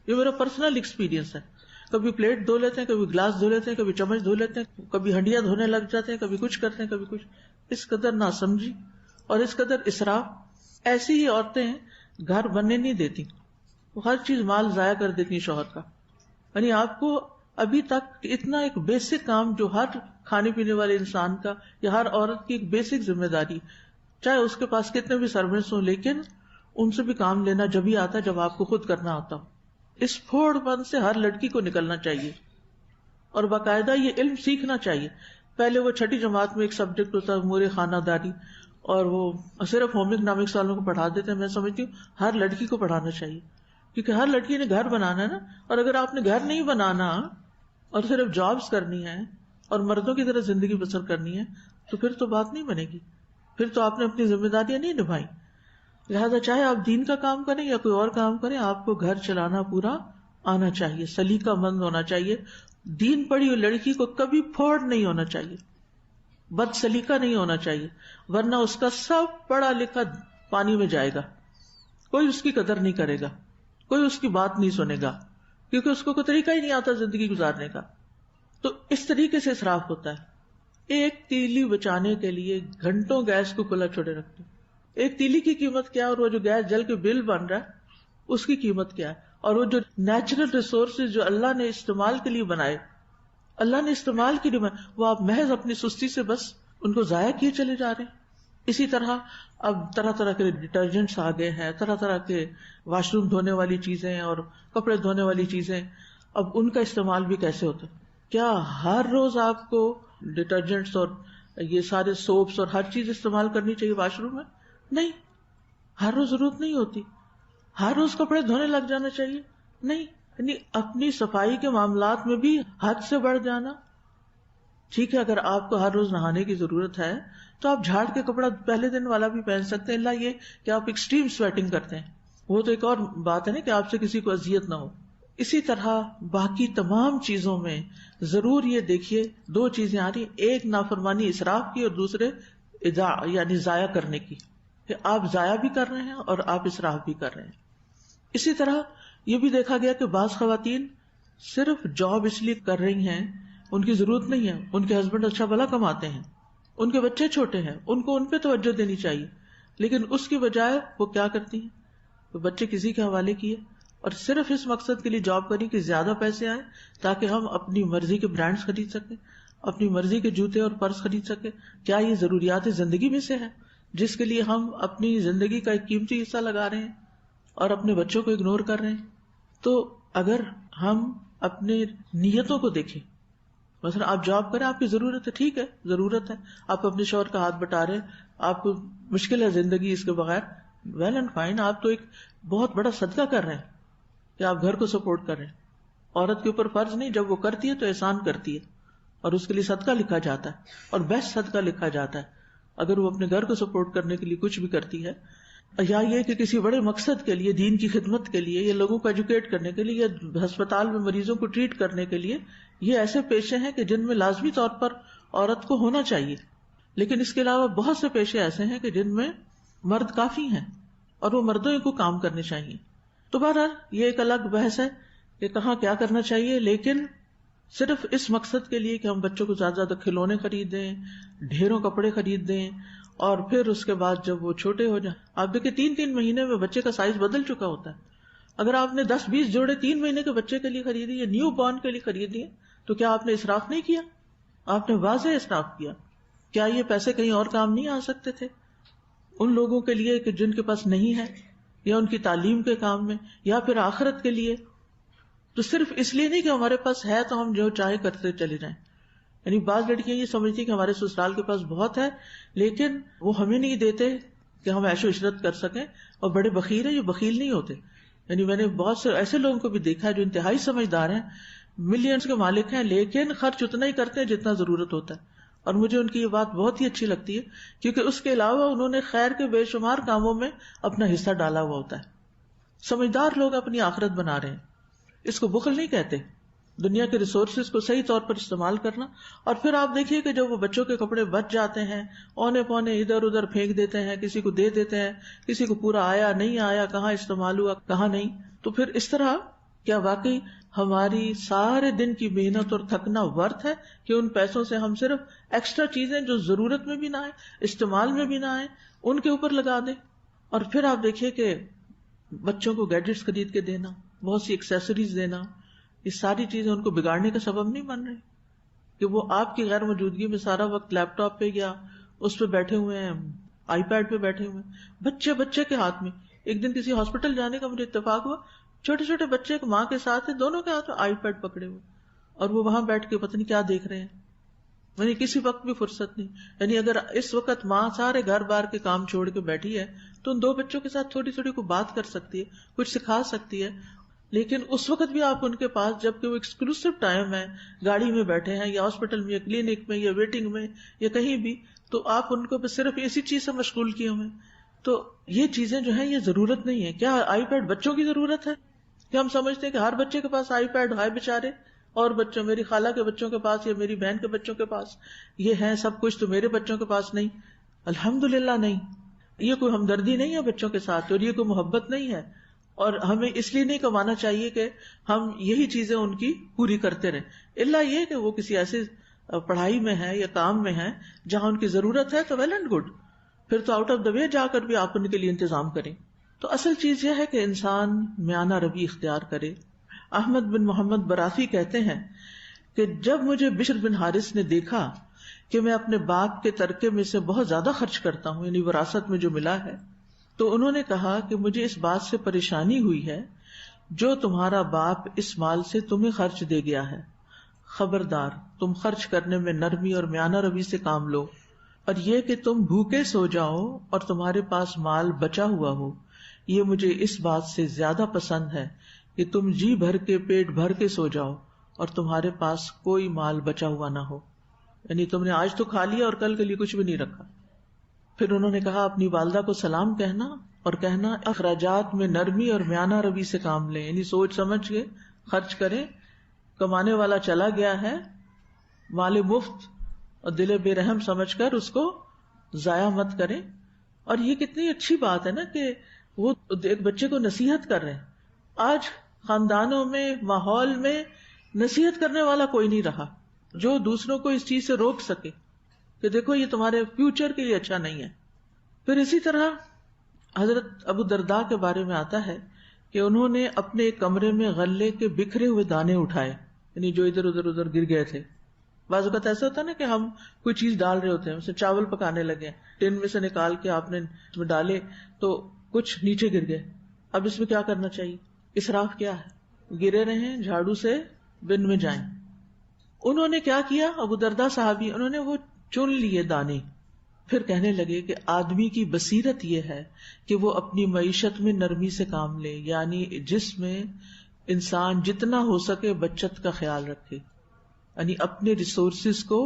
[SPEAKER 3] یہ میرا پرسنل ایکسپیرینس ہے. کبھی پلیٹ دھو لیتے ہیں، کبھی گلاس دھو لیتے ہیں، کبھی چمچ دھو لیتے ہیں، کبھی ہنڈیاں دھونے لگ جاتے ہیں، کبھی کچھ کرتے ہیں، کبھی کچھ. اس قدر ناسمجھی اور اس قدر اسراف. ایسی ہی عورتیں ہیں گھر بننے نہیں دیتی، وہ ہر چیز مال ضائع کر دیتی ہیں شوہر کا. یعنی آپ کو ابھی تک اتنا ایک بیسک کام جو ہر کھانے پینے والے انسان کا یا ہر عورت کی ایک بیسک ذمہ داری، چاہے اس کے پاس کتنے بھی سروینٹس ہوں، لیکن ان سے بھی کام لینا جبھی آتا ہے جب آپ کو خود کرنا ہوتا ہو. اس پھوڑ پن سے ہر لڑکی کو نکلنا چاہیے اور باقاعدہ یہ علم سیکھنا چاہیے. پہلے وہ 6ٹھی جماعت میں ایک سبجیکٹ ہوتا ہے امور خانہ داری، اور وہ صرف ہوم اکنامکس والوں کو پڑھا دیتے ہیں. میں سمجھتی ہوں ہر لڑکی کو پڑھانا چاہیے، کیونکہ ہر لڑکی نے گھر بنانا ہے نا. اور اگر آپ نے گھر نہیں بنانا اور صرف جابس کرنی ہے اور مردوں کی طرح زندگی بسر کرنی ہے تو پھر تو بات نہیں بنے گی، پھر تو آپ نے اپنی ذمہ داریاں نہیں نبھائی. لہٰذا چاہے آپ دین کا کام کریں یا کوئی اور کام کریں، آپ کو گھر چلانا پورا آنا چاہیے، سلیقہ مند ہونا چاہیے. دین پڑھی ہوئی لڑکی کو کبھی پھوڑ نہیں ہونا چاہیے، بد سلیقہ نہیں ہونا چاہیے، ورنہ اس کا سب پڑھا لکھا پانی میں جائے گا. کوئی اس کی قدر نہیں کرے گا، کوئی اس کی بات نہیں سنے گا، کیونکہ اس کو کوئی طریقہ ہی نہیں آتا زندگی گزارنے کا. تو اس طریقے سے اسراف ہوتا ہے. ایک تیلی بچانے کے لیے گھنٹوں گیس کو کھلا چھوڑے رکھتے ہیں. ایک تیلی کی قیمت کیا، اور وہ جو گیس جل کے بل بن رہا ہے اس کی قیمت کیا ہے. اور وہ جو نیچرل ریسورسز جو اللہ نے استعمال کے لیے بنائے، اللہ نے استعمال کے لیے بنائے، وہ آپ محض اپنی سستی سے بس ان کو ضائع کیے چلے جا رہے ہیں. اسی طرح اب طرح طرح کے ڈٹرجنٹس آ گئے ہیں، طرح طرح کے واش روم دھونے والی چیزیں اور کپڑے دھونے والی چیزیں. اب ان کا استعمال بھی کیسے ہوتا ہے؟ کیا ہر روز آپ کو ڈٹرجنٹس اور یہ سارے سوپس اور ہر چیز استعمال کرنی چاہیے واش روم میں؟ نہیں، ہر روز ضرورت نہیں ہوتی. ہر روز کپڑے دھونے لگ جانا چاہیے؟ نہیں. یعنی اپنی صفائی کے معاملات میں بھی حد سے بڑھ جانا. ٹھیک ہے، اگر آپ کو ہر روز نہانے کی ضرورت ہے تو آپ جھاڑ کے کپڑا پہلے دن والا بھی پہن سکتے ہیں، اللہ یہ کہ آپ ایکسٹریم سویٹنگ کرتے ہیں، وہ تو ایک اور بات ہے نا کہ آپ سے کسی کو اذیت نہ ہو. اسی طرح باقی تمام چیزوں میں ضرور یہ دیکھیے 2 چیزیں آ رہی، ایک نافرمانی اسراف کی اور دوسرے یعنی ضائع کرنے کی، کہ آپ ضائع بھی کر رہے ہیں اور آپ اسراف بھی کر رہے ہیں. اسی طرح یہ بھی دیکھا گیا کہ بعض خواتین صرف جاب اس لیے کر رہی ہیں، ان کی ضرورت نہیں ہے، ان کے ہسبینڈ اچھا بھلا کماتے ہیں، ان کے بچے چھوٹے ہیں، ان کو ان پہ توجہ دینی چاہیے، لیکن اس کی بجائے وہ کیا کرتی ہیں، تو بچے کسی کے حوالے کیے اور صرف اس مقصد کے لیے جاب کری کہ زیادہ پیسے آئیں تاکہ ہم اپنی مرضی کے برانڈز خرید سکیں، اپنی مرضی کے جوتے اور پرس خرید سکیں. کیا یہ ضروریات زندگی میں سے ہے جس کے لیے ہم اپنی زندگی کا ایک قیمتی حصہ لگا رہے ہیں اور اپنے بچوں کو اگنور کر رہے ہیں؟ تو اگر ہم اپنے نیتوں کو دیکھیں، مثلا آپ جاب کریں، آپ کی ضرورت ہے، ٹھیک ہے ضرورت ہے، آپ اپنے شوہر کا ہاتھ بٹا رہے ہیں، آپ کو مشکل ہے زندگی اس کے بغیر، ویل اینڈ فائن، آپ تو ایک بہت بڑا صدقہ کر رہے ہیں کہ آپ گھر کو سپورٹ کر رہے ہیں. عورت کے اوپر فرض نہیں، جب وہ کرتی ہے تو احسان کرتی ہے اور اس کے لیے صدقہ لکھا جاتا ہے اور بیسٹ صدقہ لکھا جاتا ہے اگر وہ اپنے گھر کو سپورٹ کرنے کے لیے کچھ بھی کرتی ہے، یا یہ کہ کسی بڑے مقصد کے لیے، دین کی خدمت کے لیے، یا لوگوں کو ایجوکیٹ کرنے کے لیے، یا ہسپتال میں مریضوں کو ٹریٹ کرنے کے لیے. یہ ایسے پیشے ہیں کہ جن میں لازمی طور پر عورت کو ہونا چاہیے، لیکن اس کے علاوہ بہت سے پیشے ایسے ہیں کہ جن میں مرد کافی ہیں اور وہ مردوں کو کام کرنے چاہیے. تو بہرحال یہ ایک الگ بحث ہے کہ کہاں کیا کرنا چاہیے، لیکن صرف اس مقصد کے لیے کہ ہم بچوں کو زیادہ زیادہ کھلونے خرید دیں، ڈھیروں کپڑے خرید دیں، اور پھر اس کے بعد جب وہ چھوٹے ہو جائیں، آپ دیکھیں 3 مہینے میں بچے کا سائز بدل چکا ہوتا ہے. اگر آپ نے 10-20 جوڑے 3 مہینے کے بچے کے لیے خریدی یا نیو بورن کے لیے خریدی تو کیا آپ نے اسراف نہیں کیا؟ آپ نے واضح اسراف کیا. کیا یہ پیسے کہیں اور کام نہیں آ سکتے تھے ان لوگوں کے لیے کہ جن کے پاس نہیں ہے، یا ان کی تعلیم کے کام میں، یا پھر آخرت کے لیے؟ تو صرف اس لیے نہیں کہ ہمارے پاس ہے تو ہم جو چاہے کرتے چلے جائیں. یعنی بعض لڑکیاں یہ سمجھتی کہ ہمارے سسرال کے پاس بہت ہے لیکن وہ ہمیں نہیں دیتے کہ ہم عیش و عشرت کر سکیں، اور بڑے بخیل ہیں. یہ بخیل نہیں ہوتے. یعنی میں نے بہت سے ایسے لوگوں کو بھی دیکھا ہے جو انتہائی سمجھدار ہیں، ملینز کے مالک ہیں، لیکن خرچ اتنا ہی کرتے ہیں جتنا ضرورت ہوتا ہے. اور مجھے ان کی یہ بات بہت ہی اچھی لگتی ہے کیونکہ اس کے علاوہ انہوں نے خیر کے بے شمار کاموں میں اپنا حصہ ڈالا ہوا ہوتا ہے. سمجھدار لوگ اپنی آخرت بنا رہے ہیں. اس کو بخل نہیں کہتے. دنیا کے ریسورسز کو صحیح طور پر استعمال کرنا. اور پھر آپ دیکھیے کہ جب وہ بچوں کے کپڑے بچ جاتے ہیں اونے پونے ادھر ادھر پھینک دیتے ہیں, کسی کو دے دیتے ہیں, کسی کو پورا آیا نہیں آیا, کہاں استعمال ہوا کہاں نہیں. تو پھر اس طرح کیا واقعی ہماری سارے دن کی محنت اور تھکنا ورتھ ہے کہ ان پیسوں سے ہم صرف ایکسٹرا چیزیں جو ضرورت میں بھی نہ آئے, استعمال میں بھی نہ آئے, ان کے اوپر لگا دیں؟ اور پھر آپ دیکھیے کہ بچوں کو گیجٹس خرید کے دینا, بہت سی ایکسیسریز دینا, یہ ساری چیزیں ان کو بگاڑنے کا سبب نہیں بن رہی کہ وہ آپ کی غیر موجودگی میں سارا وقت لیپ ٹاپ پہ یا اس پہ بیٹھے ہوئے ہیں, آئی پیڈ پہ بیٹھے ہوئے ہیں, بچے کے ہاتھ میں. ایک دن کسی ہاسپٹل جانے کا مجھے اتفاق ہوا, چھوٹے چھوٹے بچے ایک ماں کے ساتھ ہیں, دونوں کے ہاتھ میں آئی پیڈ پکڑے ہوئے, اور وہ وہاں بیٹھ کے پتہ نہیں کیا دیکھ رہے ہیں. یعنی کسی وقت بھی فرصت نہیں. یعنی اگر اس وقت ماں سارے گھر بار کے کام چھوڑ کے بیٹھی ہے تو ان دو بچوں کے ساتھ تھوڑی تھوڑی کوئی بات کر سکتی ہے, کچھ سکھا سکتی ہے. لیکن اس وقت بھی آپ ان کے پاس, جبکہ وہ ایکسکلوسیو ٹائم ہے, گاڑی میں بیٹھے ہیں یا ہاسپٹل میں یا کلینک میں یا ویٹنگ میں یا کہیں بھی, تو آپ ان کو صرف اسی چیز سے مشغول کیے ہوئے. تو یہ چیزیں جو ہیں یہ ضرورت نہیں ہے. کیا آئی پیڈ بچوں کی ضرورت ہے؟ کہ ہم سمجھتے ہیں کہ ہر بچے کے پاس آئی پیڈ ہے, بےچارے, اور بچوں, میری خالہ کے بچوں کے پاس یا میری بہن کے بچوں کے پاس یہ ہے سب کچھ, تو میرے بچوں کے پاس نہیں. الحمدللہ نہیں. یہ کوئی ہمدردی نہیں ہے بچوں کے ساتھ, اور یہ کوئی محبت نہیں ہے. اور ہمیں اس لیے نہیں کمانا چاہیے کہ ہم یہی چیزیں ان کی پوری کرتے رہیں, الا یہ کہ وہ کسی ایسے پڑھائی میں ہے یا کام میں ہے جہاں ان کی ضرورت ہے, تو ویل اینڈ گڈ, پھر تو آؤٹ آف دا وے جا کر بھی آپ ان کے لیے انتظام کریں. تو اصل چیز یہ ہے کہ انسان میانہ روی اختیار کرے. احمد بن محمد براثی کہتے ہیں کہ جب مجھے بشر بن حارث نے دیکھا کہ میں اپنے باپ کے ترکے میں سے بہت زیادہ خرچ کرتا ہوں, یعنی وراثت میں جو ملا ہے, تو انہوں نے کہا کہ مجھے اس بات سے پریشانی ہوئی ہے جو تمہارا باپ اس مال سے تمہیں خرچ دے گیا ہے. خبردار, تم خرچ کرنے میں نرمی اور میانہ روی سے کام لو, اور یہ کہ تم بھوکے سو جاؤ اور تمہارے پاس مال بچا ہوا ہو, یہ مجھے اس بات سے زیادہ پسند ہے کہ تم جی بھر کے پیٹ بھر کے سو جاؤ اور تمہارے پاس کوئی مال بچا ہوا نہ ہو. یعنی تم نے آج تو کھا لیا اور کل کے لیے کچھ بھی نہیں رکھا. پھر انہوں نے کہا اپنی والدہ کو سلام کہنا اور کہنا اخراجات میں نرمی اور میانہ روی سے کام لیں, یعنی سوچ سمجھ کے خرچ کریں. کمانے والا چلا گیا ہے, مال مفت اور دل بے رحم سمجھ کر اس کو ضائع مت کریں. اور یہ کتنی اچھی بات ہے نا کہ وہ ایک بچے کو نصیحت کر رہے ہیں. آج خاندانوں میں, ماحول میں نصیحت کرنے والا کوئی نہیں رہا جو دوسروں کو اس چیز سے روک سکے کہ دیکھو یہ تمہارے فیوچر کے لیے اچھا نہیں ہے. پھر اسی طرح حضرت ابو درداء کے بارے میں آتا ہے کہ انہوں نے اپنے ایک کمرے میں غلے کے بکھرے ہوئے دانے اٹھائے, یعنی جو ادھر ادھر گر گئے تھے. بعض اوقات ایسا ہوتا ہے نا کہ ہم کوئی چیز ڈال رہے ہوتے ہیں, جیسے چاول پکانے لگے, ٹن میں سے نکال کے آپ نے اس میں ڈالے تو کچھ نیچے گر گئے. اب اس میں کیا کرنا چاہیے؟ اسراف کیا ہے؟ گرے رہیں, جھاڑو سے بن میں جائیں. انہوں نے کیا کیا, ابو درداء صحابی, انہوں نے وہ چن لیے دانے. پھر کہنے لگے کہ آدمی کی بصیرت یہ ہے کہ وہ اپنی معیشت میں نرمی سے کام لے, یعنی جس میں انسان جتنا ہو سکے بچت کا خیال رکھے, یعنی اپنے ریسورسز کو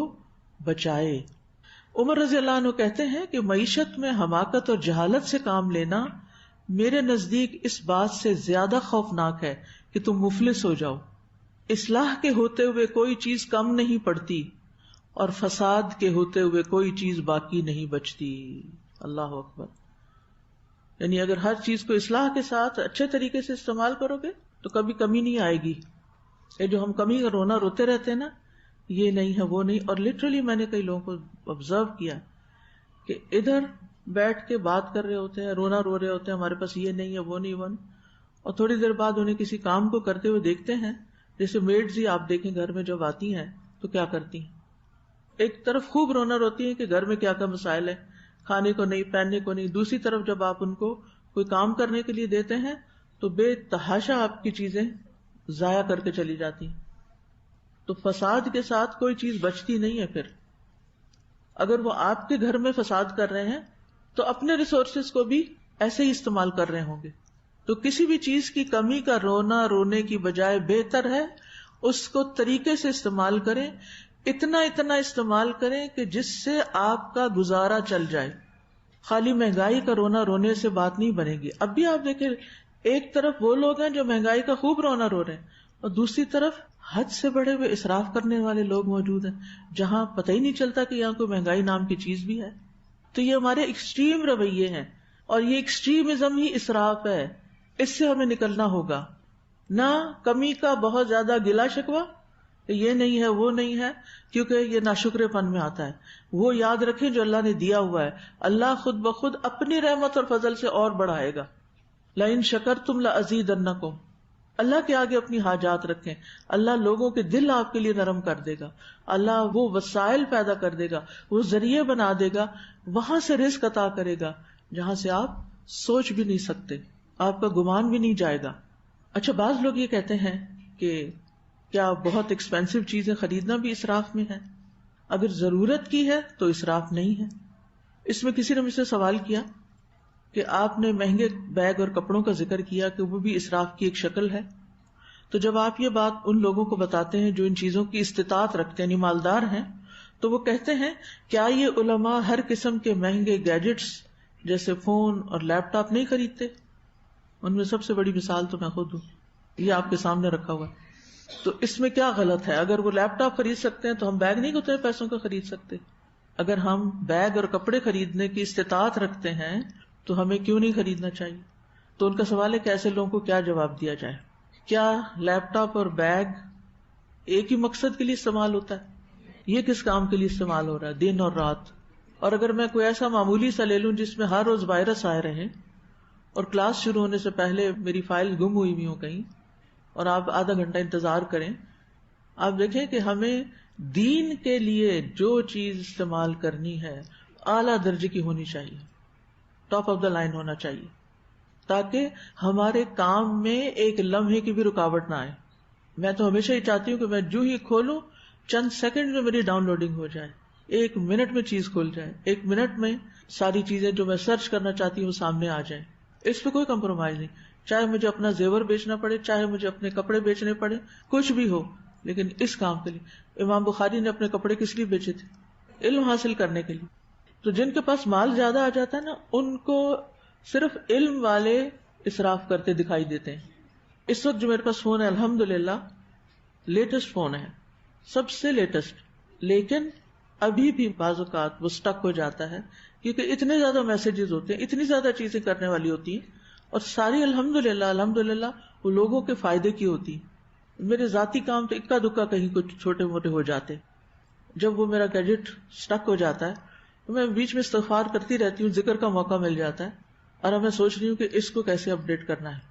[SPEAKER 3] بچائے. عمر رضی اللہ عنہ کہتے ہیں کہ معیشت میں حماقت اور جہالت سے کام لینا میرے نزدیک اس بات سے زیادہ خوفناک ہے کہ تم مفلس ہو جاؤ. اصلاح کے ہوتے ہوئے کوئی چیز کم نہیں پڑتی اور فساد کے ہوتے ہوئے کوئی چیز باقی نہیں بچتی. اللہ اکبر. یعنی اگر ہر چیز کو اصلاح کے ساتھ اچھے طریقے سے استعمال کرو گے تو کبھی کمی نہیں آئے گی. یہ جو ہم کمی کا رونا روتے رہتے ہیں نا, یہ نہیں ہے وہ نہیں. اور لٹرلی میں نے کئی لوگوں کو آبزرو کیا کہ ادھر بیٹھ کے بات کر رہے ہوتے ہیں, رونا رو رہے ہوتے ہیں, ہمارے پاس یہ نہیں ہے وہ نہیں وہ نہیں, اور تھوڑی دیر بعد انہیں کسی کام کو کرتے ہوئے دیکھتے ہیں. جیسے میڈز ہی آپ دیکھیں گھر میں جب آتی ہیں تو کیا کرتی ہیں, ایک طرف خوب رونا روتی ہیں کہ گھر میں کیا کیا مسائل ہیں, کھانے کو نہیں, پہننے کو نہیں. دوسری طرف جب آپ ان کو کوئی کام کرنے کے لیے دیتے ہیں تو بے تحاشا آپ کی چیزیں ضائع کر کے چلی جاتی ہیں. تو فساد کے ساتھ کوئی چیز بچتی نہیں ہے. پھر اگر وہ آپ کے گھر میں فساد کر رہے ہیں تو اپنے ریسورسز کو بھی ایسے ہی استعمال کر رہے ہوں گے. تو کسی بھی چیز کی کمی کا رونے کی بجائے بہتر ہے اس کو طریقے سے استعمال کریں, اتنا استعمال کریں کہ جس سے آپ کا گزارا چل جائے. خالی مہنگائی کا رونا رونے سے بات نہیں بنے گی. اب بھی آپ دیکھیں ایک طرف وہ لوگ ہیں جو مہنگائی کا خوب رونا رو رہے ہیں, اور دوسری طرف حد سے بڑے ہوئے اسراف کرنے والے لوگ موجود ہیں، جہاں پتہ ہی نہیں چلتا کہ یہاں کوئی مہنگائی نام کی چیز بھی ہے. تو یہ ہمارے ایکسٹریم رویے ہیں، اور یہ ایکسٹریمزم ہی اسراف ہے. اس سے ہمیں نکلنا ہوگا. نہ کمی کا بہت زیادہ گلا شکوہ کہ یہ نہیں ہے وہ نہیں ہے، کیونکہ یہ ناشکرے پن میں آتا ہے. وہ یاد رکھیں جو اللہ نے دیا ہوا ہے، اللہ خود بخود اپنی رحمت اور فضل سے اور بڑھائے گا. لَإِن شَكَرْتُمْ لَأَزِيدَنَّكُمْ. اللہ کے آگے اپنی حاجات رکھیں، اللہ لوگوں کے دل آپ کے لیے نرم کر دے گا. اللہ وہ وسائل پیدا کر دے گا، وہ ذریعے بنا دے گا، وہاں سے رزق عطا کرے گا جہاں سے آپ سوچ بھی نہیں سکتے، آپ کا گمان بھی نہیں جائے گا. اچھا، بعض لوگ یہ کہتے ہیں کہ کیا بہت ایکسپینسو چیزیں خریدنا بھی اسراف میں ہے؟ اگر ضرورت کی ہے تو اسراف نہیں ہے. اس میں کسی نے مجھ سے سوال کیا کہ آپ نے مہنگے بیگ اور کپڑوں کا ذکر کیا کہ وہ بھی اسراف کی ایک شکل ہے. تو جب آپ یہ بات ان لوگوں کو بتاتے ہیں جو ان چیزوں کی استطاعت رکھتے ہیں، یعنی مالدار ہیں، تو وہ کہتے ہیں کیا یہ علماء ہر قسم کے مہنگے گیجٹس جیسے فون اور لیپ ٹاپ نہیں خریدتے؟ ان میں سب سے بڑی مثال تو میں خود ہوں، یہ آپ کے سامنے رکھا ہوا ہے. تو اس میں کیا غلط ہے؟ اگر وہ لیپ ٹاپ خرید سکتے ہیں تو ہم بیگ نہیں اتنے پیسوں کا خرید سکتے؟ اگر ہم بیگ اور کپڑے خریدنے کی استطاعت رکھتے ہیں تو ہمیں کیوں نہیں خریدنا چاہیے؟ تو ان کا سوال ہے کہ ایسے لوگوں کو کیا جواب دیا جائے؟ کیا لیپ ٹاپ اور بیگ ایک ہی مقصد کے لیے استعمال ہوتا ہے؟ یہ کس کام کے لیے استعمال ہو رہا ہے دن اور رات؟ اور اگر میں کوئی ایسا معمولی سا لے لوں جس میں ہر روز وائرس آئے رہے اور کلاس شروع ہونے سے پہلے میری فائل گم ہوئی بھی ہو کہیں، اور آپ آدھا گھنٹہ انتظار کریں، آپ دیکھیں کہ ہمیں دین کے لیے جو چیز استعمال کرنی ہے اعلیٰ درجے کی ہونی چاہیے، ٹاپ آف دا لائن ہونا چاہیے، تاکہ ہمارے کام میں ایک لمحے کی بھی رکاوٹ نہ آئے. میں تو ہمیشہ ہی چاہتی ہوں کہ میں جو ہی کھولوں چند سیکنڈ میں میری ڈاؤن لوڈنگ ہو جائے، 1 منٹ میں چیز کھول جائے، 1 منٹ میں ساری چیزیں جو میں سرچ کرنا چاہتی ہوں سامنے آ جائیں. اس پہ کوئی کمپرومائز نہیں، چاہے مجھے اپنا زیور بیچنا پڑے، چاہے مجھے اپنے کپڑے بیچنے پڑے، کچھ بھی ہو، لیکن اس کام کے لیے. امام بخاری نے اپنے کپڑے کس لیے بیچے تھے؟ علم حاصل کرنے کے لیے. تو جن کے پاس مال زیادہ آ جاتا ہے نا، ان کو صرف علم والے اسراف کرتے دکھائی دیتے ہیں. اس وقت جو میرے پاس فون ہے الحمدللہ لیٹسٹ فون ہے، سب سے لیٹسٹ، لیکن ابھی بھی بعض اوقات وہ سٹک ہو جاتا ہے کیونکہ اتنے زیادہ میسجز ہوتے ہیں، اتنی زیادہ چیزیں کرنے والی ہوتی ہیں، اور ساری الحمدللہ وہ لوگوں کے فائدے کی ہوتی. میرے ذاتی کام تو اکا دکا کہیں کچھ چھوٹے موٹے ہو جاتے. جب وہ میرا گیجٹ سٹک ہو جاتا ہے تو میں بیچ میں استغفار کرتی رہتی ہوں، ذکر کا موقع مل جاتا ہے، اور اب میں سوچ رہی ہوں کہ اس کو کیسے اپڈیٹ کرنا ہے،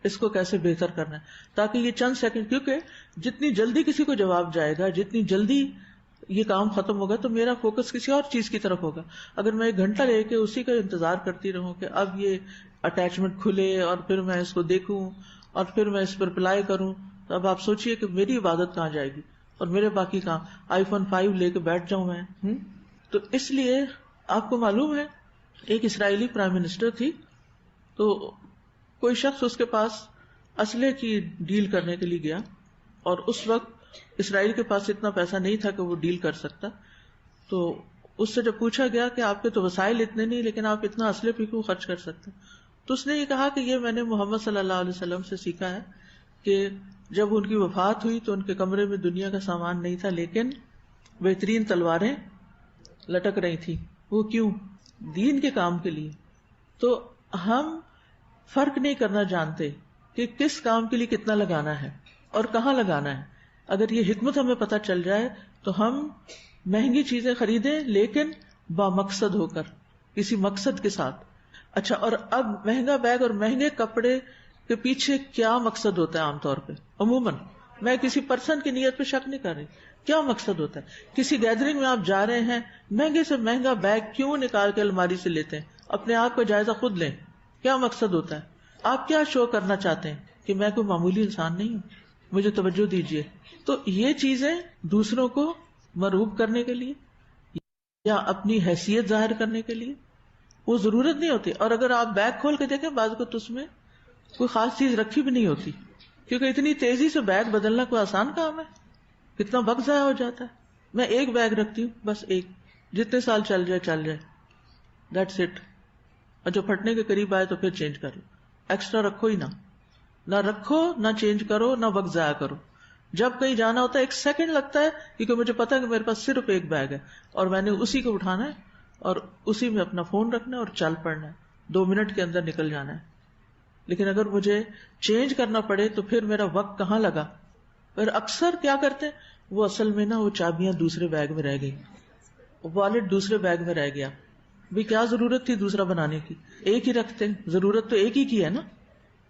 [SPEAKER 3] اس کو کیسے بہتر کرنا ہے، تاکہ یہ چند سیکنڈ، کیونکہ جتنی جلدی کسی کو جواب جائے گا، جتنی جلدی یہ کام ختم ہوگا تو میرا فوکس کسی اور چیز کی طرف ہوگا. اگر میں 1 گھنٹہ لے کے اسی کا انتظار کرتی رہوں کہ اب یہ اٹیچمنٹ کھلے اور پھر میں اس کو دیکھوں اور پھر میں اس پر اپلائی کروں، تو اب آپ سوچئے کہ میری عبادت کہاں جائے گی اور میرے باقی کام. iPhone 5 لے کے بیٹھ جاؤں میں. تو اس لیے آپ کو معلوم ہے ایک اسرائیلی پرائم منسٹر تھی، تو کوئی شخص اس کے پاس اسلحے کی ڈیل کرنے کے لیے گیا، اور اس وقت اسرائیل کے پاس اتنا پیسہ نہیں تھا کہ وہ ڈیل کر سکتا. تو اس سے جب پوچھا گیا کہ آپ کے تو وسائل اتنے نہیں، لیکن آپ اتنا اسلحے پہ کیوں خرچ کر سکتے، تو اس نے یہ کہا کہ یہ میں نے محمد صلی اللہ علیہ وسلم سے سیکھا ہے کہ جب ان کی وفات ہوئی تو ان کے کمرے میں دنیا کا سامان نہیں تھا، لیکن بہترین تلواریں لٹک رہی تھی. وہ کیوں؟ دین کے کام کے لیے. تو ہم فرق نہیں کرنا جانتے کہ کس کام کے لیے کتنا لگانا ہے اور کہاں لگانا ہے. اگر یہ حکمت ہمیں پتہ چل جائے تو ہم مہنگی چیزیں خریدیں، لیکن با مقصد ہو کر، کسی مقصد کے ساتھ. اچھا، اور اب مہنگا بیگ اور مہنگے کپڑے کے پیچھے کیا مقصد ہوتا ہے؟ عام طور پہ عموماً میں کسی پرسن کی نیت پہ شک نہیں کر رہی، کیا مقصد ہوتا ہے؟ کسی گیدرنگ میں آپ جا رہے ہیں، مہنگے سے مہنگا بیگ کیوں نکال کے الماری سے لیتے ہیں؟ اپنے آپ کا جائزہ خود لیں، کیا مقصد ہوتا ہے؟ آپ کیا شو کرنا چاہتے ہیں کہ میں کوئی معمولی انسان نہیں ہوں، مجھے توجہ دیجیے. تو یہ چیزیں دوسروں کو مرغوب کرنے کے لیے یا اپنی حیثیت ظاہر کرنے کے لیے وہ ضرورت نہیں ہوتی. اور اگر آپ بیگ کھول کے دیکھیں بعض کو تو اس میں کوئی خاص چیز رکھی بھی نہیں ہوتی، کیونکہ اتنی تیزی سے بیگ بدلنا کوئی آسان کام ہے، کتنا وقت ضائع ہو جاتا ہے. میں ایک بیگ رکھتی ہوں، بس ایک، جتنے سال چل جائے دیٹس اٹ. اور جو پھٹنے کے قریب آئے تو پھر چینج کر لو، ایکسٹرا رکھو ہی نہ. نہ رکھو نہ چینج کرو نہ وقت ضائع کرو. جب کہیں جانا ہوتا ہے 1 سیکنڈ لگتا ہے کیونکہ مجھے پتا ہے کہ میرے پاس صرف ایک بیگ ہے اور میں نے اسی کو اٹھانا ہے اور اسی میں اپنا فون رکھنا ہے اور چل پڑنا ہے, 2 منٹ کے اندر نکل جانا ہے. لیکن اگر مجھے چینج کرنا پڑے تو پھر میرا وقت کہاں لگا. پھر اکثر کیا کرتے ہیں وہ اصل میں نا وہ چابیاں دوسرے بیگ میں رہ گئی, والٹ دوسرے بیگ میں رہ گیا. بھی کیا ضرورت تھی دوسرا بنانے کی, ایک ہی رکھتے, ضرورت تو ایک ہی کی ہے نا.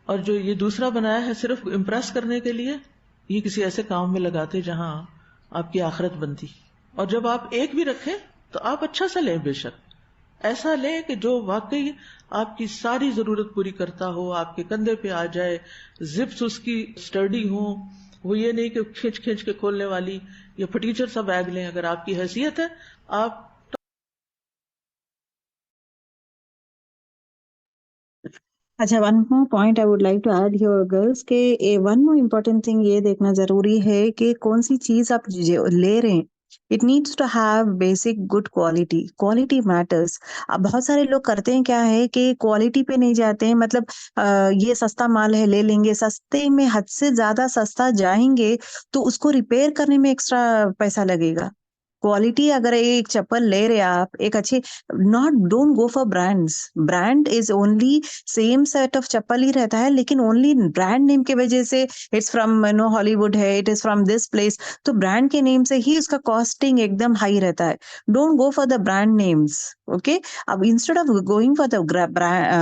[SPEAKER 3] اور جو یہ دوسرا بنایا ہے صرف امپریس کرنے کے لیے, یہ کسی ایسے کام میں لگاتے جہاں آپ کی آخرت بنتی. اور جب آپ ایک بھی رکھیں تو آپ اچھا سا لیں, بے شک ایسا لیں کہ جو واقعی آپ کی ساری ضرورت پوری کرتا ہو, آپ کے کندھے پہ آ جائے, زپس اس کی اسٹرڈی ہو, وہ یہ نہیں کہ کھینچ کھینچ کے کھولنے والی یا پھٹیچر سا بیگ لیں. اگر آپ کی حیثیت ہے آپ
[SPEAKER 2] اچھا, one more point I would like to add here girls کہ ون مور امپورٹنٹ تھنگ یہ دیکھنا ضروری ہے کہ کون سی چیز آپ لے رہے ہیں, it needs to have basic good quality. Quality matters. اب بہت سارے لوگ کرتے ہیں کیا ہے کہ کوالٹی پہ نہیں جاتے ہیں, مطلب یہ سستا مال ہے لے لیں گے, سستے میں حد سے زیادہ سستا جائیں گے تو اس کو ریپیئر کرنے میں ایکسٹرا پیسہ لگے گا. کوالٹی اگر ایک چپل لے رہے آپ ایک اچھے, don't go for brands. Brand is only same set of chappal ہی رہتا ہے, لیکن اونلی برانڈ نیم کی وجہ سے اٹس فرام ہالی ووڈ ہے, it is from this place, تو برانڈ کے نیم سے ہی اس کا کاسٹنگ ایک دم ہائی رہتا ہے. Don't go for the brand names. Okay, اب instead of going for the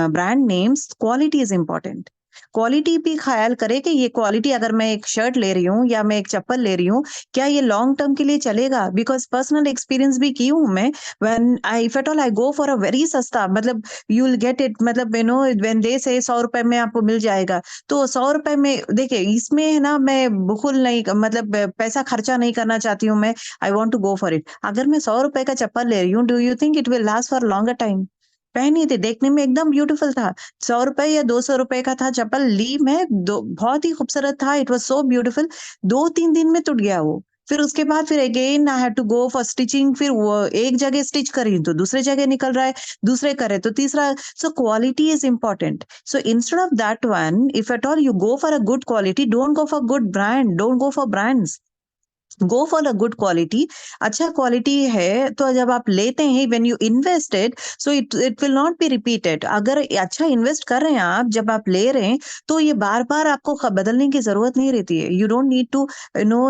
[SPEAKER 2] brand names, quality is important. Quality بھی خیال کرے کہ یہ کوالٹی, اگر میں ایک شرٹ لے رہی ہوں یا میں ایک چپل لے رہی ہوں, کیا یہ لانگ ٹرم کے لیے چلے گا. بیکاز پرسنل ایکسپیرینس بھی کی ہوں میں, when if at all I go for a very سستا, مطلب you will get it, مطلب when they say 100 روپے میں آپ کو مل جائے گا, تو 100 روپے میں دیکھیں اس میں ہے نا, میں بخل نہیں, مطلب پیسہ خرچہ نہیں کرنا چاہتی ہوں میں, I want to go for it. اگر میں 100 روپے کا چپل لے رہی ہوں, do you think it will last for longer time? پہنی تھی, دیکھنے میں ایک دم بیوٹیفل تھا, 100 روپے یا 200 روپے کا تھا, چپل لی میں, بہت ہی خوبصورت تھا, اٹ واز سو بیوٹیفل. 2-3 دن میں ٹوٹ گیا وہ. پھر اس کے بعد پھر again I had to go for stitching. پھر وہ ایک جگہ اسٹچ کری تو دوسرے جگہ نکل رہا ہے, دوسرے کرے تو تیسرا. So quality is important. So instead of that one, if at all you go for a good quality, don't go for good brand, don't go for brands, go for a good quality. اچھا quality ہے تو جب آپ لیتے ہیں, when you invested, so it will not be repeated. اگر اچھا invest کر رہے ہیں آپ, جب آپ لے رہے ہیں تو یہ بار بار آپ کو بدلنے کی ضرورت نہیں رہتی ہے. You don't need to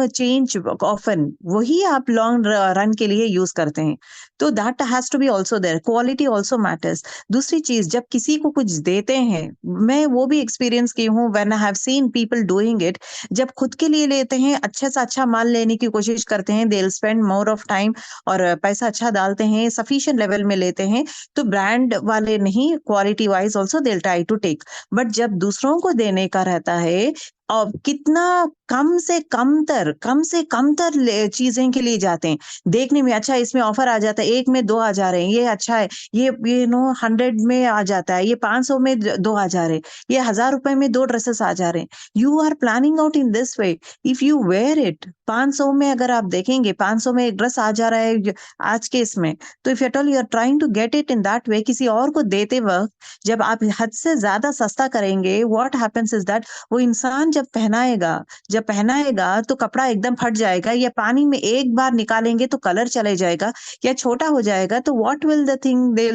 [SPEAKER 2] change often, وہی آپ لانگ رن کے لیے یوز کرتے ہیں. تو that has to be also there. Quality also matters. دوسری چیز, جب کسی کو کچھ دیتے ہیں, میں وہ بھی ایکسپیرینس کی ہوں, when I have seen people doing it, جب خود کے لیے لیتے ہیں, اچھا سے اچھا مال لینے کی کوشش کرتے ہیں, they will spend more of time, اور پیسہ اچھا ڈالتے ہیں, سفیشینٹ لیول میں لیتے ہیں, تو برانڈ والے نہیں, quality wise also they will try to take. But جب دوسروں کو دینے کا رہتا ہے, اور کتنا کم سے کم تر چیزیں کے لیے جاتے ہیں, دیکھنے میں اچھا, اس میں آفر آ جاتا ہے, 1 میں 2 آ جا رہے ہیں, یہ اچھا ہے, یہ 100 میں آ جاتا ہے, یہ 500 میں 2 آ جا رہے ہیں, یہ 1000 روپے میں 2 ڈریسز آ جا رہے ہیں. You are planning out in this way. If you wear it 500 میں, اگر آپ دیکھیں گے 500 میں ایک ڈریس آ جا رہا ہے آج کے اس میں, تو if at all you are trying to get it in that way, کسی اور کو دیتے وقت جب آپ حد سے زیادہ سستا کریں گے, واٹ ہیپنس از دیٹ, وہ انسان جب پہنائے گا تو کپڑا ایک دم پھٹ جائے گا, یا پانی میں ایک بار نکالیں گے تو کلر چلے جائے گا, یا چھوٹا ہو جائے گا, تو what will the thing they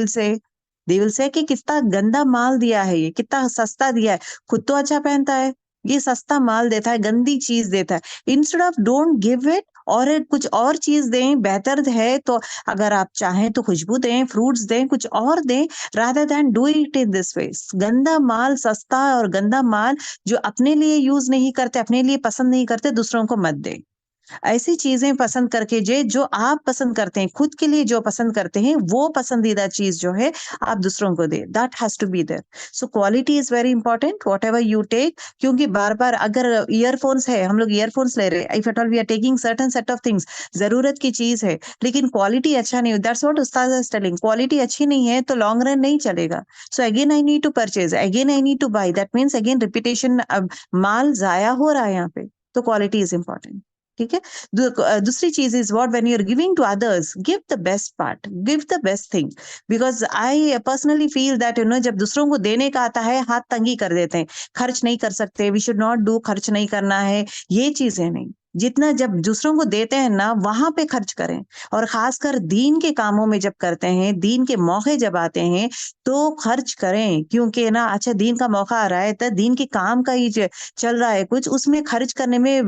[SPEAKER 2] ول سے کہ کتنا گندا مال دیا ہے, یہ کتنا سستا دیا ہے. خود تو اچھا پہنتا ہے, یہ سستا مال دیتا ہے, گندی چیز دیتا ہے. Instead of don't give it, اور کچھ اور چیز دیں, بہتر ہے تو اگر آپ چاہیں تو خوشبو دیں, فروٹس دیں, کچھ اور دیں, rather than do it in this way. گندا مال, سستا اور گندا مال جو اپنے لیے یوز نہیں کرتے, اپنے لیے پسند نہیں کرتے, دوسروں کو مت دیں. ایسی چیزیں پسند کر کے جو آپ پسند کرتے ہیں, خود کے لیے جو پسند کرتے ہیں, وہ پسندیدہ چیز جو ہے آپ دوسروں کو دیں. That has to be there. So quality is very important whatever you take. کیونکہ بار بار اگر ایئر فونس ہے, ہم لوگ ایئر فونس لے رہے, if at all we are taking certain set of things, ضرورت کی چیز ہے, لیکن کوالٹی اچھا نہیں, دیٹس واٹ استاد از ٹیلنگ, کوالٹی اچھی نہیں ہے تو لانگ رن نہیں چلے گا. So again I need to purchase, again I need to buy, that means again repetition, مال ضائع ہو رہا ہے یہاں پہ. تو کوالٹی از امپورٹینٹ. ٹھیک ہے. دوسری چیز is what when you are giving to others give the best part, give the best thing, because I personally feel that جب دوسروں کو دینے کا آتا ہے ہاتھ تنگی کر دیتے ہیں, خرچ نہیں کر سکتے, وی شوڈ ناٹ ڈو, خرچ نہیں کرنا ہے, یہ چیزیں نہیں. جتنا جب دوسروں کو دیتے ہیں نا وہاں پہ خرچ کریں, اور خاص کر دین کے کاموں میں جب کرتے ہیں, دین کے موقع جب آتے ہیں تو خرچ کریں, کیونکہ نا اچھا دین کا موقع آ رہا ہے تو دین کے کام کا ہی چل رہا ہے کچھ, اس میں خرچ کرنے میں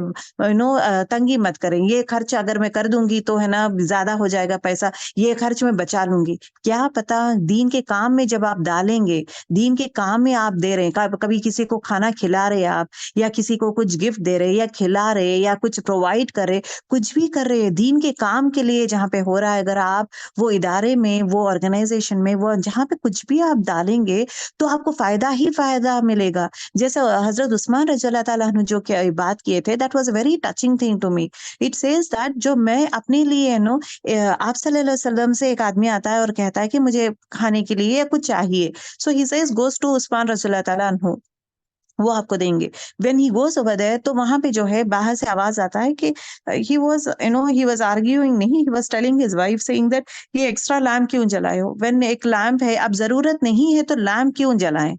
[SPEAKER 2] تنگی مت کریں. یہ خرچ اگر میں کر دوں گی تو ہے نا زیادہ ہو جائے گا پیسہ, یہ خرچ میں بچا لوں گی, کیا پتا دین کے کام میں جب آپ ڈالیں گے, دین کے کام میں آپ دے رہے ہیں, کبھی کسی کو کھانا کھلا رہے آپ, یا کسی کو کچھ گفٹ دے رہے, یا کھلا رہے, یا کچھ پرووائڈ کر رہے, کچھ بھی کر رہے دین کے کام کے لیے جہاں پہ ہو رہا ہے, اگر آپ وہ ادارے میں, وہ آرگنائزیشن میں, وہ جہاں پہ کچھ بھی آپ ڈالیں گے تو آپ کو فائدہ ہی فائدہ ملے گا. جیسے حضرت عثمان رضی اللہ تعالیٰ عنہ جو بات کیے تھے, that was a very touching thing to me. It says that جو میں اپنے لیے آپ صلی اللہ علیہ وسلم سے ایک آدمی آتا ہے اور کہتا ہے کہ مجھے کھانے کے لیے کچھ چاہیے, سو ہی سیز گوز ٹو عثمان رضی اللہ تعالیٰ عنہ, وہ آپ کو دیں گے. When he goes over there, تو وہاں پہ جو ہے باہر سے آواز آتا ہے کہ he was arguing, نہیں, he was telling his wife saying that یہ ایکسٹرا لیمپ کیوں جلائے ہو, when ایک لیمپ ہے, اب ضرورت نہیں ہے تو لیمپ کیوں جلائیں,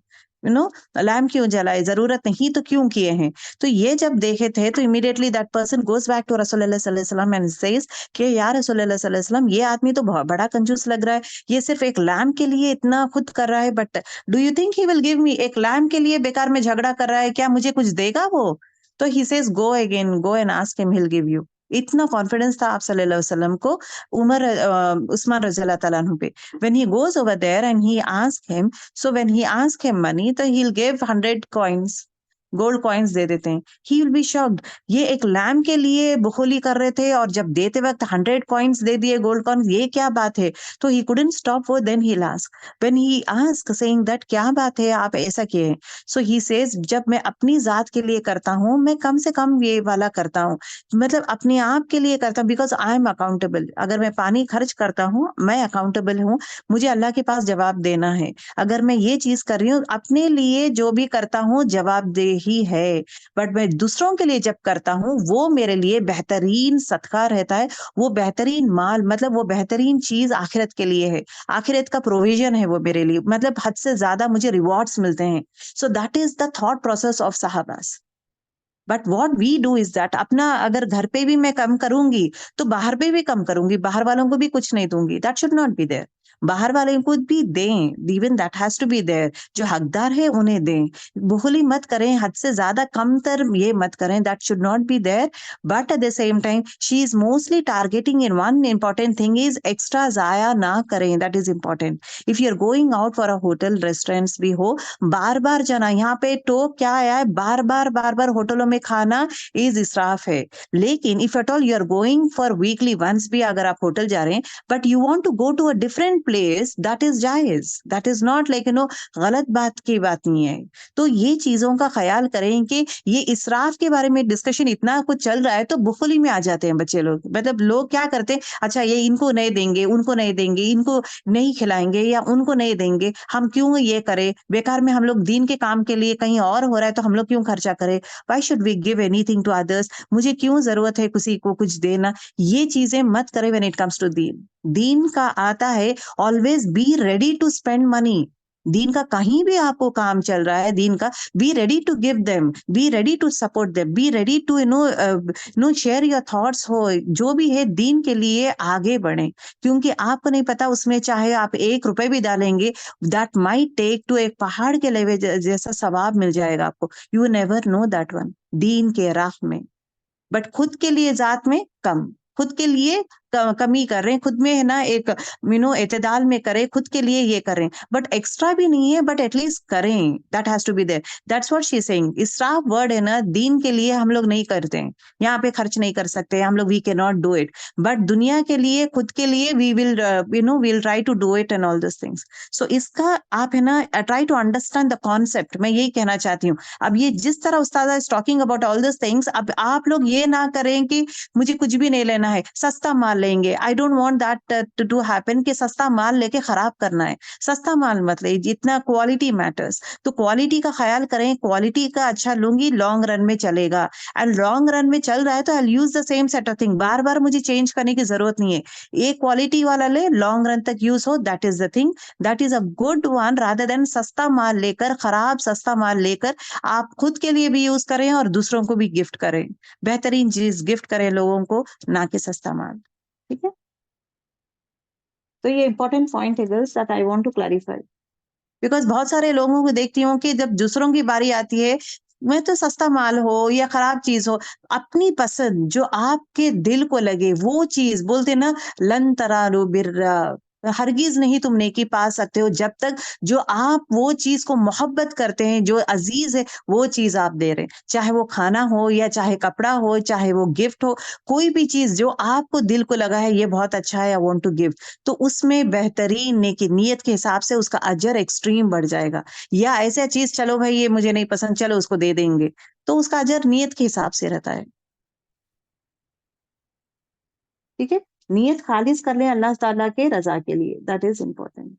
[SPEAKER 2] لیمپ کیوں جلائے, ضرورت نہیں تو کیوں کیے ہیں. تو یہ جب دیکھے تھے تو immediately that person goes back to رسول اللہ صلی اللہ علیہ وسلم and says کہ یا رسول اللہ صلی اللہ علیہ وسلم, یہ آدمی تو بہت بڑا کنجوس لگ رہا ہے, یہ صرف ایک لیمپ کے لیے اتنا خود کر رہا ہے, but do you think he will give me, ایک لیمپ کے لیے بیکار میں جھگڑا کر رہا ہے, کیا مجھے کچھ دے گا وہ؟ تو he says go again, go and ask him, he'll give you. اتنا کانفیڈنس تھا آپ صلی اللہ علیہ وسلم کو عثمان رضی اللہ تعالیٰ عنہ پہ. when he goes over there and he asks him, so when he asks him money, تو he'll give 100 coins, gold coins دے دیتے ہیں. ہی ول بی شاکڈ, یہ ایک لیمپ کے لیے بخولی کر رہے تھے اور جب دیتے وقت 100 کوائنس دے دیے, گولڈ کوائنس, یہ کیا بات ہے؟ تو ہی couldn't stop وہ, then he'll ask, when he ask saying that کیا بات ہے آپ ایسا کیے ہیں, so he says جب میں اپنی ذات کے لیے کرتا ہوں میں کم سے کم یہ والا کرتا ہوں, مطلب اپنے آپ کے لیے کرتا ہوں, بیکاز آئی ایم اکاؤنٹیبل. اگر میں پانی خرچ کرتا ہوں میں اکاؤنٹیبل ہوں, مجھے اللہ کے پاس جواب دینا ہے. اگر میں یہ چیز کر رہی ہوں اپنے لیے جو بھی کرتا ہوں جواب دہ ہی ہے, بٹ میں دوسروں کے لیے جب کرتا ہوں وہ میرے لیے بہترین صدقہ رہتا ہے, وہ بہترین مال, مطلب وہ بہترین چیز آخرت کے لیے ہے, آخرت کا پروویژن ہے وہ میرے لیے, مطلب حد سے زیادہ مجھے ریوارڈز ملتے ہیں. So that is the thought process of صحاباز. But what we do is that, اپنا اگر گھر پہ بھی میں کم کروں گی تو باہر پہ بھی کم کروں گی, باہر والوں کو بھی کچھ نہیں دوں گی. That should not be there. باہر والوں کو بھی دیں, even that has to be there, جو حقدار ہے انہیں دیں. بخلی مت کریں, حد سے زیادہ کم تر یہ مت کریں, that should not be there. But at the same time she is mostly targeting in one important thing is extra ضائع نہ کریں, that is important. If you are going out for a hotel, restaurants بھی ہو, بار بار جانا, یہاں پہ ٹوک کیا آیا ہے, بار بار ہوٹلوں میں کھانا از اسراف ہے. لیکن if at all you are going for weekly once بھی اگر آپ ہوٹل جا رہے ہیں, but you want to go to a different place, that is جائز, دیٹ از ناٹ لائک غلط بات کی بات نہیں ہے. تو یہ چیزوں کا خیال کریں کہ یہ اسراف کے بارے میں ڈسکشن اتنا کچھ چل رہا ہے تو بخلی میں آ جاتے ہیں بچے لوگ. مطلب لوگ کیا کرتے ہیں, اچھا یہ ان کو نہیں دیں گے, ان کو نہیں دیں گے, ان کو نہیں کھلائیں گے, یا ان کو نہیں دیں گے, ہم کیوں یہ کریں, بیکار میں ہم لوگ دین کے کام کے لیے کہیں اور ہو رہا ہے تو ہم لوگ کیوں خرچہ کریں, why should we give anything to others, مجھے کیوں ضرورت ہے کسی کو کچھ دینا. یہ چیزیں مت کرے when it comes to دین. دین کا آتا ہے always be ready to spend money. دین کا کہیں بھی آپ کو کام چل رہا ہے, دین کا be ready to give them, be ready to support them, be ready to share your thoughts. ہو جو بھی ہے دین کے لیے آگے بڑھیں, کیونکہ آپ کو نہیں پتا اس میں چاہے آپ 1 روپے بھی ڈالیں گے, that might take to ایک پہاڑ کے لیوے جیسا ثواب مل جائے گا آپ کو. you never know that one. دین کے راہ میں, بٹ خود کے لیے ذات میں کم, خود کے لیے کمی کر رہے ہیں, خود میں ہے نا ایک اعتدال میں کریں, خود کے لیے یہ کریں, بٹ ایکسٹرا بھی نہیں ہے, بٹ ایٹ لیسٹ کریں. That has to be there. That's what she saying. اسراف ورڈ ہے نا, دین کے لیے ہم لوگ نہیں کرتے ہیں, یہاں پہ خرچ نہیں کر سکتے ہم لوگ, وی کی ناٹ ڈو اٹ, بٹ دنیا کے لیے, خود کے لیے we will try to do it and all those things. So اس کا آپ ہے نا try to understand the concept. میں یہی کہنا چاہتی ہوں. اب یہ جس طرح استاد is talking about all those things, اب آپ لوگ یہ نہ کریں کہ مجھے کچھ بھی نہیں لینا ہے, سستا مال لیں گے. I don't want that to happen کہ سستا مال لے کے خراب کرنا ہے. سستا مال مت لے، جتنا کوالٹی میٹرس. تو کوالٹی کا خیال کریں، کوالٹی کا اچھا لوں گی، لانگ رن میں چلے گا. اینڈ لانگ رن میں چل رہا ہے تو I use the same set of thing. بار بار مجھے چینج کرنے کی ضرورت نہیں ہے. ایک کوالٹی والا لے، لانگ رن تک use who, that is the thing, that is a good one rather than سستا مال لے کر، خراب سستا مال لے کر آپ خود کے لیے بھی یوز کریں اور دوسروں کو بھی گفٹ کریں. بہترین چیز گفٹ کریں لوگوں کو، نہ کہ سستا مال. ٹھیک ہے، تو یہ امپورٹنٹ پوائنٹ ہے girls that I want to clarify. Because بہت سارے لوگوں کو دیکھتی ہوں کہ جب دوسروں کی باری آتی ہے، میں تو سستا مال ہو یا خراب چیز ہو، اپنی پسند جو آپ کے دل کو لگے وہ چیز، بولتے نا لن ترالو برا، ہرگز نہیں تم نیکی پا سکتے ہو جب تک جو آپ وہ چیز کو محبت کرتے ہیں، جو عزیز ہے وہ چیز آپ دے رہے ہیں. چاہے وہ کھانا ہو یا چاہے کپڑا ہو، چاہے وہ گفٹ ہو، کوئی بھی چیز جو آپ کو دل کو لگا ہے یہ بہت اچھا ہے، آئی وانٹ ٹو گفٹ، تو اس میں بہترین نیکی نیت کے حساب سے اس کا اجر ایکسٹریم بڑھ جائے گا. یا ایسا چیز چلو بھائی یہ مجھے نہیں پسند، چلو اس کو دے دیں گے، تو اس کا اجر نیت کے حساب سے رہتا ہے. ٹھیک ہے، نیت خالص کر لیں اللہ تعالیٰ کے رضا کے لیے، دیٹ از امپورٹینٹ.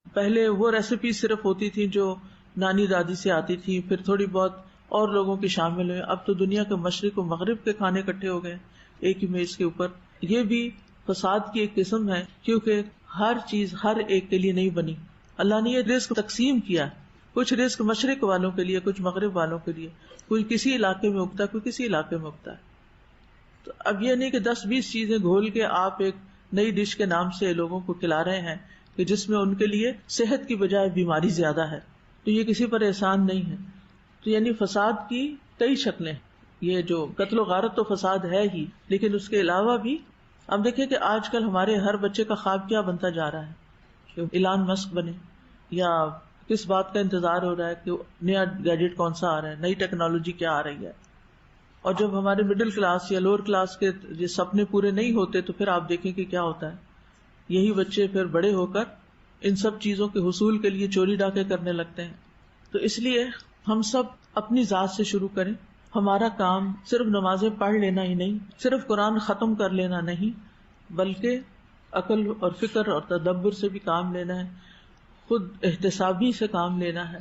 [SPEAKER 3] پہلے وہ ریسیپی صرف ہوتی تھی جو نانی دادی سے آتی تھی، پھر تھوڑی بہت اور لوگوں کی شامل ہوئے. اب تو دنیا کے مشرق و مغرب کے کھانے اکٹھے ہو گئے ایک ہی میز کے اوپر. یہ بھی فساد کی ایک قسم ہے، کیونکہ ہر چیز ہر ایک کے لیے نہیں بنی. اللہ نے یہ رزق تقسیم کیا، کچھ رزق مشرق والوں کے لیے، کچھ مغرب والوں کے لیے. کوئی کسی علاقے میں اگتا ہے، کوئی کسی علاقے میں اگتا ہے. تو اب یہ نہیں کہ 10-20 چیزیں گھول کے آپ ایک نئی ڈش کے نام سے لوگوں کو کھلا رہے ہیں کہ جس میں ان کے لیے صحت کی بجائے بیماری زیادہ ہے. تو یہ کسی پر احسان نہیں ہے. تو یعنی فساد کی کئی شکلیں. یہ جو قتل و غارت تو فساد ہے ہی، لیکن اس کے علاوہ بھی اب دیکھیں کہ آج کل ہمارے ہر بچے کا خواب کیا بنتا جا رہا ہے کہ ایلان مسک بنے، یا کس بات کا انتظار ہو رہا ہے کہ نیا گیجٹ کون سا آ رہا ہے، نئی ٹیکنالوجی کیا آ رہی ہے. اور جب ہمارے مڈل کلاس یا لوور کلاس کے یہ سپنے پورے نہیں ہوتے تو پھر آپ دیکھیں کہ کیا ہوتا ہے. یہی بچے پھر بڑے ہو کر ان سب چیزوں کے حصول کے لیے چوری ڈاکے کرنے لگتے ہیں. تو اس لیے ہم سب اپنی ذات سے شروع کریں. ہمارا کام صرف نمازیں پڑھ لینا ہی نہیں، صرف قرآن ختم کر لینا نہیں، بلکہ عقل اور فکر اور تدبر سے بھی کام لینا ہے، خود احتسابی سے کام لینا ہے.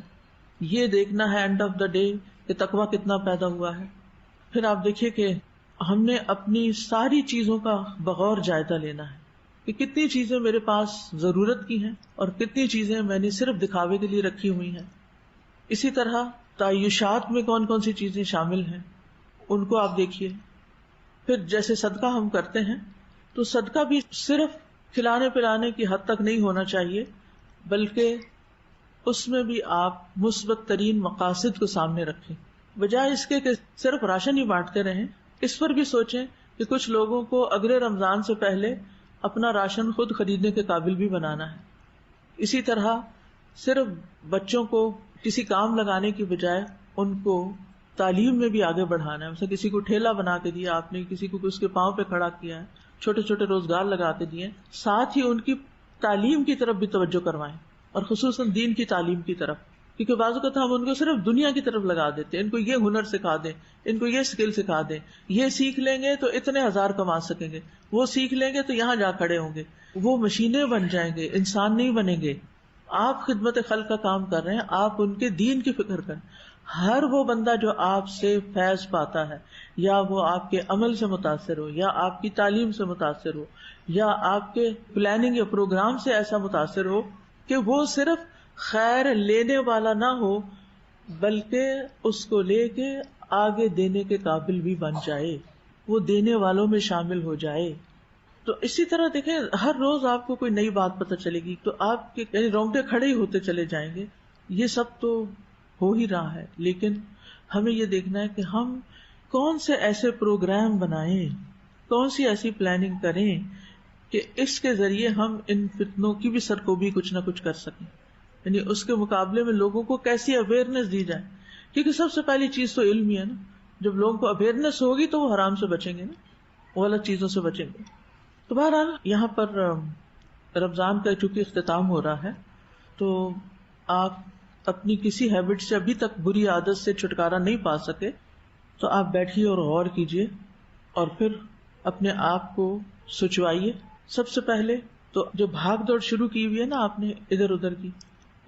[SPEAKER 3] یہ دیکھنا ہے اینڈ آف دا ڈے کہ تقویٰ کتنا پیدا ہوا ہے. پھر آپ دیکھیے کہ ہم نے اپنی ساری چیزوں کا بغور جائزہ لینا ہے کہ کتنی چیزیں میرے پاس ضرورت کی ہیں اور کتنی چیزیں میں نے صرف دکھاوے کے لیے رکھی ہوئی ہیں. اسی طرح تعیشات میں کون کون سی چیزیں شامل ہیں ان کو آپ دیکھیے. پھر جیسے صدقہ ہم کرتے ہیں تو صدقہ بھی صرف کھلانے پلانے کی حد تک نہیں ہونا چاہیے، بلکہ اس میں بھی آپ مثبت ترین مقاصد کو سامنے رکھیں. بجائے اس کے کہ صرف راشن ہی بانٹتے رہیں، اس پر بھی سوچیں کہ کچھ لوگوں کو اگلے رمضان سے پہلے اپنا راشن خود خریدنے کے قابل بھی بنانا ہے. اسی طرح صرف بچوں کو کسی کام لگانے کی بجائے ان کو تعلیم میں بھی آگے بڑھانا ہے. مثلا کسی کو ٹھیلا بنا کے دیا آپ نے، کسی کو اس کے پاؤں پہ کھڑا کیا ہے، چھوٹے چھوٹے روزگار لگا کے دیے، ساتھ ہی ان کی تعلیم کی طرف بھی توجہ کروائیں، اور خصوصاً دین کی تعلیم کی طرف. کیونکہ بعض اوقات ہم ان کو صرف دنیا کی طرف لگا دیتے ہیں، ان کو یہ ہنر سکھا دیں، ان کو یہ اسکل سکھا دیں، یہ سیکھ لیں گے تو اتنے ہزار کما سکیں گے، وہ سیکھ لیں گے تو یہاں جا کھڑے ہوں گے. وہ مشینیں بن جائیں گے، انسان نہیں بنیں گے. آپ خدمت خلق کا کام کر رہے ہیں، آپ ان کے دین کی فکر کریں. ہر وہ بندہ جو آپ سے فیض پاتا ہے، یا وہ آپ کے عمل سے متاثر ہو، یا آپ کی تعلیم سے متاثر ہو، یا آپ کے پلاننگ یا پروگرام سے ایسا متاثر ہو کہ وہ صرف خیر لینے والا نہ ہو بلکہ اس کو لے کے آگے دینے کے قابل بھی بن جائے، وہ دینے والوں میں شامل ہو جائے. تو اسی طرح دیکھیں ہر روز آپ کو کوئی نئی بات پتہ چلے گی تو آپ کے یعنی رونگٹے کھڑے ہی ہوتے چلے جائیں گے. یہ سب تو ہو ہی رہا ہے، لیکن ہمیں یہ دیکھنا ہے کہ ہم کون سے ایسے پروگرام بنائیں، کون سی ایسی پلاننگ کریں کہ اس کے ذریعے ہم ان فتنوں کی بھی سرکوبی کچھ نہ کچھ کر سکیں. یعنی اس کے مقابلے میں لوگوں کو کیسی اویئرنیس دی جائے، کیونکہ سب سے پہلی چیز تو علم ہی ہے نا. جب لوگوں کو اویئرنیس ہوگی تو وہ حرام سے بچیں گے نا، غلط چیزوں سے بچیں گے. تو بہرحال یہاں پر رمضان کا چونکہ اختتام ہو رہا ہے تو آپ اپنی کسی ہیبٹ سے ابھی تک بری عادت سے چھٹکارا نہیں پا سکے تو آپ بیٹھیے اور غور کیجیے اور پھر اپنے آپ کو سچوائیے. سب سے پہلے تو جو بھاگ دوڑ شروع کی ہوئی ہے نا آپ نے ادھر ادھر کی،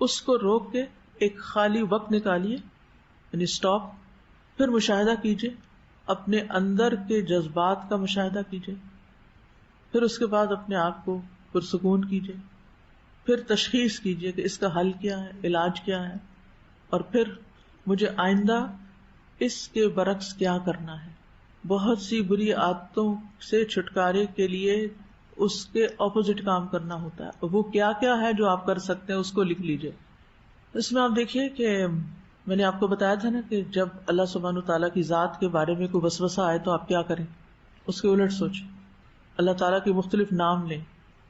[SPEAKER 3] اس کو روک کے ایک خالی وقت نکالیے، یعنی اسٹاپ. پھر مشاہدہ کیجیے، اپنے اندر کے جذبات کا مشاہدہ کیجیے. پھر اس کے بعد اپنے آپ کو پرسکون کیجیے. پھر تشخیص کیجیے کہ اس کا حل کیا ہے، علاج کیا ہے، اور پھر مجھے آئندہ اس کے برعکس کیا کرنا ہے. بہت سی بری عادتوں سے چھٹکارے کے لیے اس کے اپوزٹ کام کرنا ہوتا ہے. وہ کیا کیا ہے جو آپ کر سکتے ہیں اس کو لکھ لیجیے. اس میں آپ دیکھیے کہ میں نے آپ کو بتایا تھا نا کہ جب اللہ سبحانہ تعالیٰ کی ذات کے بارے میں کوئی وسوسہ آئے تو آپ کیا کریں، اس کے الٹ سوچیں. اللہ تعالیٰ کے مختلف نام لیں،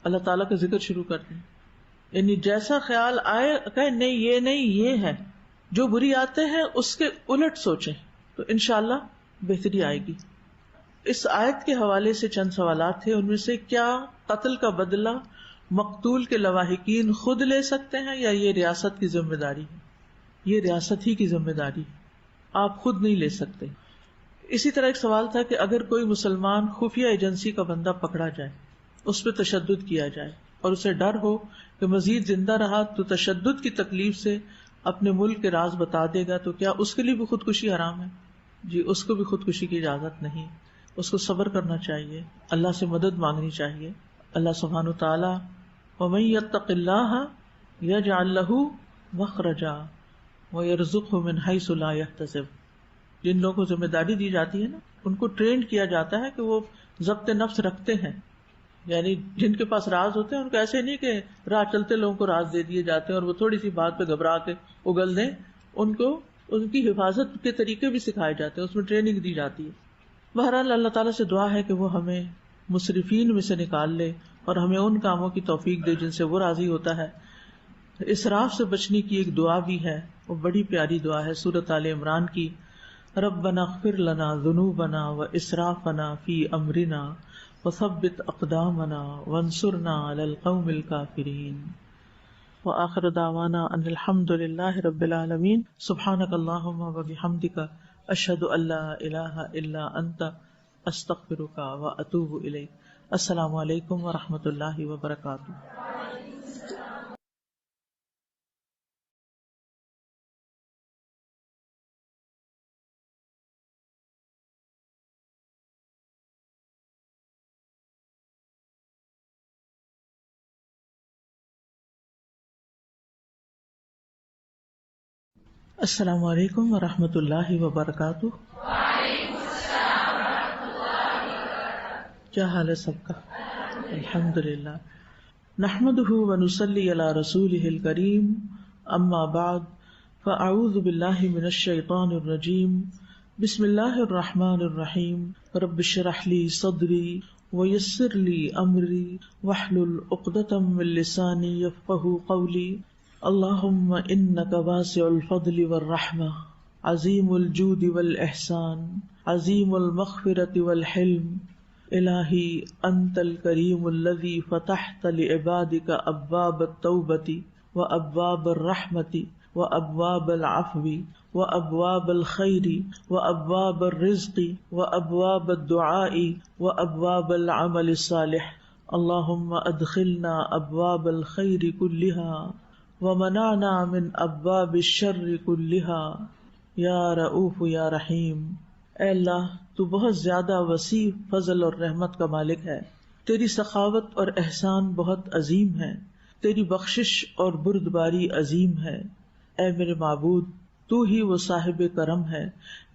[SPEAKER 3] اللہ تعالیٰ کا ذکر شروع کر دیں. یعنی جیسا خیال آئے کہ نہیں یہ ہے. جو بری عادتیں ہیں اس کے الٹ سوچیں تو انشاءاللہ بہتری آئے گی. اس آیت کے حوالے سے چند سوالات تھے. ان میں سے کیا قتل کا بدلہ مقتول کے لواحقین خود لے سکتے ہیں یا یہ ریاست کی ذمہ داری ہے؟ یہ ریاست ہی کی ذمہ داری ہے، آپ خود نہیں لے سکتے. اسی طرح ایک سوال تھا کہ اگر کوئی مسلمان خفیہ ایجنسی کا بندہ پکڑا جائے، اس پہ تشدد کیا جائے اور اسے ڈر ہو کہ مزید زندہ رہا تو تشدد کی تکلیف سے اپنے ملک کے راز بتا دے گا، تو کیا اس کے لیے بھی خودکشی حرام ہے؟ جی، اس کو بھی خودکشی کی اجازت نہیں. اس کو صبر کرنا چاہیے، اللہ سے مدد مانگنی چاہیے. اللہ سبحانہ تعالیٰ وَمَن يَتَّقِ اللَّهَ يَجْعَل لَّهُ مَخْرَجًا وَيَرْزُقْهُ مِنْ حَيْثُ لَا يَحْتَسِبُ. جن لوگوں کو ذمہ داری دی جاتی ہے نا، ان کو ٹرینڈ کیا جاتا ہے کہ وہ ضبط نفس رکھتے ہیں. یعنی جن کے پاس راز ہوتے ہیں ان کو ایسے نہیں کہ راہ چلتے لوگوں کو راز دے دیے جاتے ہیں اور وہ تھوڑی سی بات پہ گھبرا کے اگل دیں. ان کو ان کی حفاظت کے طریقے بھی سکھائے جاتے ہیں، اس میں ٹریننگ دی جاتی ہے. بہرحال اللہ تعالیٰ سے دعا ہے کہ وہ ہمیں مسرفین میں سے نکال لے اور ہمیں ان کاموں کی توفیق دے جن سے وہ راضی ہوتا ہے. اسراف سے بچنے کی ایک دعا بھی ہے، وہ بڑی پیاری دعا ہے سورۃ آل عمران کی. ربنا اغفر لنا ذنوبنا واسرافنا فی امرنا وثبت اقدامنا وانصرنا علی القوم الکافرین. وآخر دعوانا ان الحمد للہ رب العالمین. سبحانک اللہم وبحمدک اشہد ان لا الہ الا انت استغفرک واتوب الیک. السلام علیکم ورحمۃ اللہ وبرکاتہ. السلام علیکم ورحمۃ اللہ وبرکاتہ. کیا حال ہے سب کا؟ الحمد للہ. نحمدہ ونصلی علی رسولہ الکریم. اما بعد فاعوذ باللہ من الشیطان الرجیم. بسم اللہ الرحمن الرحیم. رب اشرح لی صدری ویسر لی امری واحلل عقدۃ من لسانی یفقہوا قولی. اللہم انک واسع الفضل والرحمہ عظیم الجود والاحسان عظیم المغفرۃ والحلم. الہی انت الکریم الذی فتحت لعبادک ابواب التوبۃ وابواب الرحمۃ وابواب العفو وابواب الخیر وابواب الرزق وابواب الدعاء وابواب العمل الصالح. اللہم ادخلنا ابواب الخیر كلها ومنعنا من ابواب الشر كلها یا رؤوف یا رحیم. اے اللہ، تو بہت زیادہ وسیع فضل اور رحمت کا مالک ہے. تیری سخاوت اور احسان بہت عظیم ہے، تیری بخشش اور بردباری عظیم ہے. اے میرے معبود، تو ہی وہ صاحب کرم ہے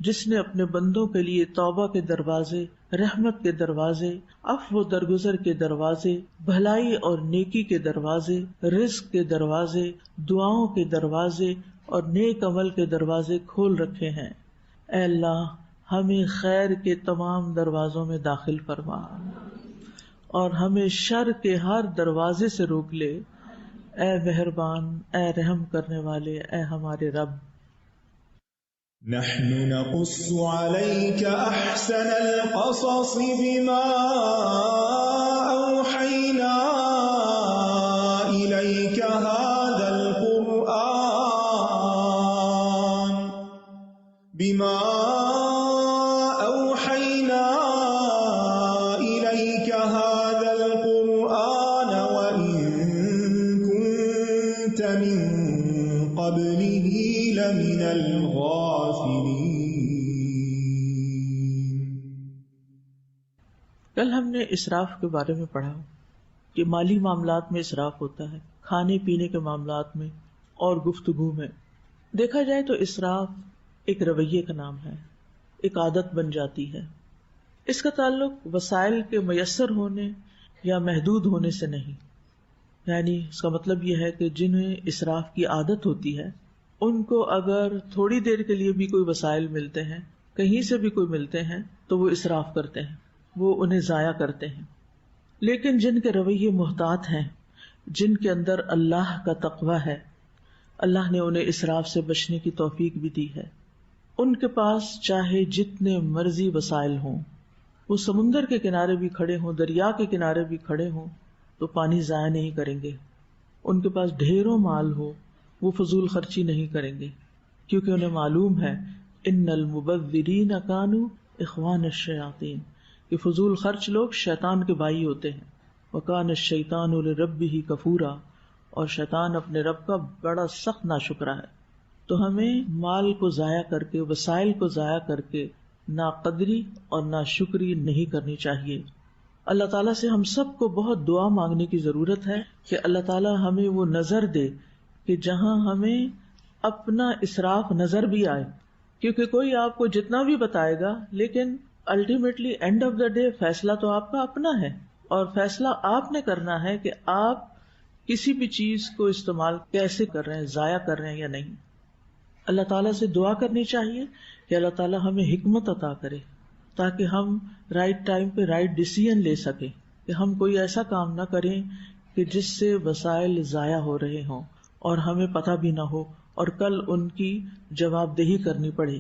[SPEAKER 3] جس نے اپنے بندوں کے لیے توبہ کے دروازے، رحمت کے دروازے، عفو و درگزر کے دروازے، بھلائی اور نیکی کے دروازے، رزق کے دروازے، دعاؤں کے دروازے اور نیک عمل کے دروازے کھول رکھے ہیں. اے اللہ، ہمیں خیر کے تمام دروازوں میں داخل فرما اور ہمیں شر کے ہر دروازے سے روک لے. اے مہربان، اے رحم کرنے والے، اے ہمارے رب.
[SPEAKER 4] نحن نقص عليك أحسن القصص بما أوحينا إليك هذا القرآن بما أوحينا الغافلين.
[SPEAKER 3] کل ہم نے اسراف کے بارے میں پڑھا کہ مالی معاملات میں اسراف ہوتا ہے، کھانے پینے کے معاملات میں اور گفتگو میں. دیکھا جائے تو اسراف ایک رویے کا نام ہے، ایک عادت بن جاتی ہے. اس کا تعلق وسائل کے میسر ہونے یا محدود ہونے سے نہیں، یعنی اس کا مطلب یہ ہے کہ جنہیں اسراف کی عادت ہوتی ہے ان کو اگر تھوڑی دیر کے لیے بھی کوئی وسائل ملتے ہیں، کہیں سے بھی کوئی ملتے ہیں، تو وہ اسراف کرتے ہیں، وہ انہیں ضائع کرتے ہیں. لیکن جن کے رویے محتاط ہیں، جن کے اندر اللہ کا تقوی ہے، اللہ نے انہیں اسراف سے بچنے کی توفیق بھی دی ہے. ان کے پاس چاہے جتنے مرضی وسائل ہوں، وہ سمندر کے کنارے بھی کھڑے ہوں، دریا کے کنارے بھی کھڑے ہوں، تو پانی ضائع نہیں کریں گے. ان کے پاس ڈھیروں مال ہو، وہ فضول خرچی نہیں کریں گے، کیونکہ انہیں معلوم ہے ان المبذرین کانوا اخوان الشیاطین، کہ فضول خرچ لوگ شیطان کے بھائی ہوتے ہیں. وکان الشیطان لربہ کفورا، اور شیطان اپنے رب کا بڑا سخت ناشکرا ہے. تو ہمیں مال کو ضائع کر کے، وسائل کو ضائع کر کے ناقدری اور ناشکری نہیں کرنی چاہیے. اللہ تعالیٰ سے ہم سب کو بہت دعا مانگنے کی ضرورت ہے کہ اللہ تعالیٰ ہمیں وہ نظر دے کہ جہاں ہمیں اپنا اسراف نظر بھی آئے. کیونکہ کوئی آپ کو جتنا بھی بتائے گا، لیکن ultimately and of the day فیصلہ تو آپ کا اپنا ہے، اور فیصلہ آپ نے کرنا ہے کہ آپ کسی بھی چیز کو استعمال کیسے کر رہے ہیں، ضائع کر رہے ہیں یا نہیں. اللہ تعالیٰ سے دعا کرنی چاہیے کہ اللہ تعالیٰ ہمیں حکمت عطا کرے تاکہ ہم رائٹ ٹائم پہ رائٹ ڈیسیژن لے سکیں، کہ ہم کوئی ایسا کام نہ کریں کہ جس سے وسائل ضائع ہو رہے ہوں اور ہمیں پتہ بھی نہ ہو اور کل ان کی جواب دہی کرنی پڑے.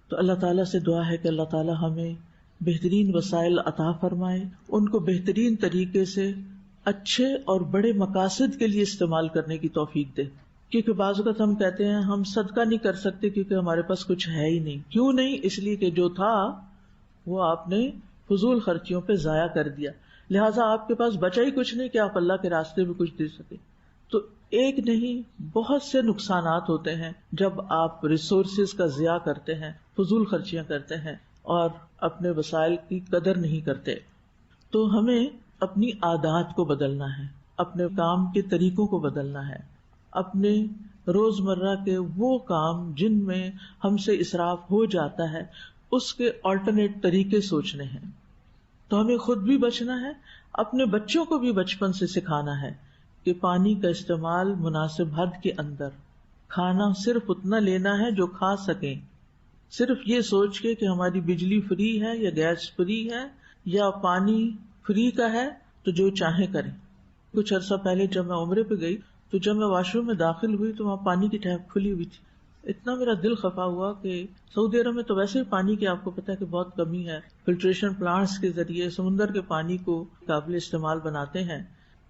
[SPEAKER 3] تو اللہ تعالیٰ سے دعا ہے کہ اللہ تعالیٰ ہمیں بہترین وسائل عطا فرمائے، ان کو بہترین طریقے سے اچھے اور بڑے مقاصد کے لیے استعمال کرنے کی توفیق دے. کیونکہ بعض اوقات ہم کہتے ہیں ہم صدقہ نہیں کر سکتے کیونکہ ہمارے پاس کچھ ہے ہی نہیں. کیوں نہیں؟ اس لیے کہ جو تھا وہ آپ نے فضول خرچیوں پہ ضائع کر دیا، لہٰذا آپ کے پاس بچا ہی کچھ نہیں کہ آپ اللہ کے راستے میں کچھ دے سکے. تو ایک نہیں بہت سے نقصانات ہوتے ہیں جب آپ ریسورسز کا ضیاع کرتے ہیں، فضول خرچیاں کرتے ہیں اور اپنے وسائل کی قدر نہیں کرتے. تو ہمیں اپنی عادات کو بدلنا ہے، اپنے کام کے طریقوں کو بدلنا ہے، اپنے روزمرہ کے وہ کام جن میں ہم سے اسراف ہو جاتا ہے اس کے آلٹرنیٹ طریقے سوچنے ہیں. تو ہمیں خود بھی بچنا ہے، اپنے بچوں کو بھی بچپن سے سکھانا ہے کہ پانی کا استعمال مناسب حد کے اندر، کھانا صرف اتنا لینا ہے جو کھا سکیں، صرف یہ سوچ کے کہ ہماری بجلی فری ہے یا گیس فری ہے یا پانی فری کا ہے تو جو چاہیں کریں. کچھ عرصہ پہلے جب میں عمرے پہ گئی تو جب میں واش روم میں داخل ہوئی تو وہاں پانی کی ٹیپ کھلی ہوئی تھی. اتنا میرا دل خفا ہوا کہ سعودی عرب میں تو ویسے ہی پانی کی آپ کو پتہ ہے کہ بہت کمی ہے، فلٹریشن پلانٹس کے ذریعے سمندر کے پانی کو قابل استعمال بناتے ہیں.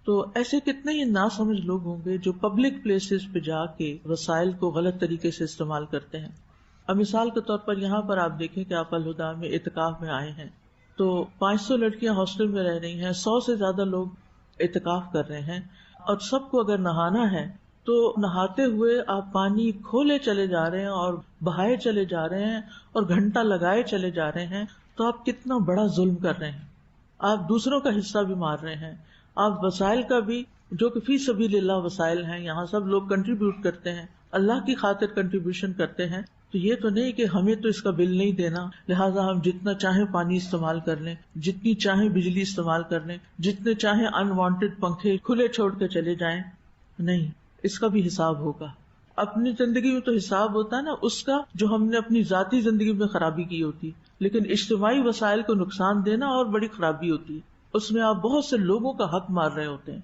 [SPEAKER 3] تو ایسے کتنے ہی ناسمجھ لوگ ہوں گے جو پبلک پلیسز پہ جا کے وسائل کو غلط طریقے سے استعمال کرتے ہیں. اب مثال کے طور پر یہاں پر آپ دیکھیں کہ آپ الہدا میں اعتکاف میں آئے ہیں تو 500 لڑکیاں ہاسٹل میں رہ رہی ہیں، 100 سے زیادہ لوگ اعتکاف کر رہے ہیں، اور سب کو اگر نہانا ہے تو نہاتے ہوئے آپ پانی کھولے چلے جا رہے ہیں اور بہائے چلے جا رہے ہیں اور گھنٹہ لگائے چلے جا رہے ہیں. تو آپ کتنا بڑا ظلم کر رہے ہیں، آپ دوسروں کا حصہ بھی مار رہے ہیں، آپ وسائل کا بھی، جو کہ فی سبیل اللہ وسائل ہیں، یہاں سب لوگ کنٹریبیوٹ کرتے ہیں، اللہ کی خاطر کنٹریبیوشن کرتے ہیں. تو یہ تو نہیں کہ ہمیں تو اس کا بل نہیں دینا لہٰذا ہم جتنا چاہیں پانی استعمال کر لیں، جتنی چاہیں بجلی استعمال کر لیں، جتنے چاہیں انوانٹیڈ پنکھے کھلے چھوڑ کے چلے جائیں. نہیں، اس کا بھی حساب ہوگا. اپنی زندگی میں تو حساب ہوتا ہے نا اس کا جو ہم نے اپنی ذاتی زندگی میں خرابی کی ہوتی، لیکن اجتماعی وسائل کو نقصان دینا اور بڑی خرابی ہوتی ہے. اس میں آپ بہت سے لوگوں کا حق مار رہے ہوتے ہیں.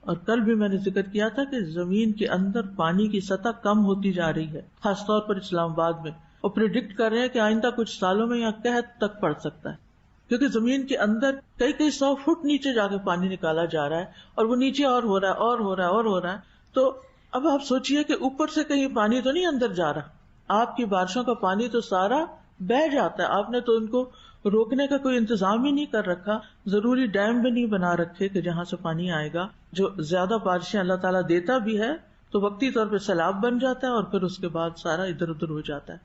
[SPEAKER 3] اور کل بھی میں نے ذکر کیا تھا کہ زمین کے اندر پانی کی سطح کم ہوتی جا رہی ہے، خاص طور پر اسلام آباد میں، اور پریڈکٹ کر رہے ہیں کہ آئندہ کچھ سالوں میں یہاں قحط تک پڑ سکتا ہے، کیونکہ زمین کے اندر کئی 100 فٹ نیچے جا کے پانی نکالا جا رہا ہے اور وہ نیچے اور ہو رہا ہے اور ہو رہا ہے اور ہو رہا ہے. تو اب آپ سوچئے کہ اوپر سے کہیں پانی تو نہیں اندر جا رہا، آپ کی بارشوں کا پانی تو سارا بہ جاتا ہے. آپ نے تو ان کو روکنے کا کوئی انتظام ہی نہیں کر رکھا، ضروری ڈیم بھی نہیں بنا رکھے کہ جہاں سے پانی آئے گا. جو زیادہ بارشیں اللہ تعالیٰ دیتا بھی ہے تو تو وقتی طور پہ سیلاب بن جاتا ہے اور پھر اس کے بعد سارا ادھر ادھر ہو جاتا ہے.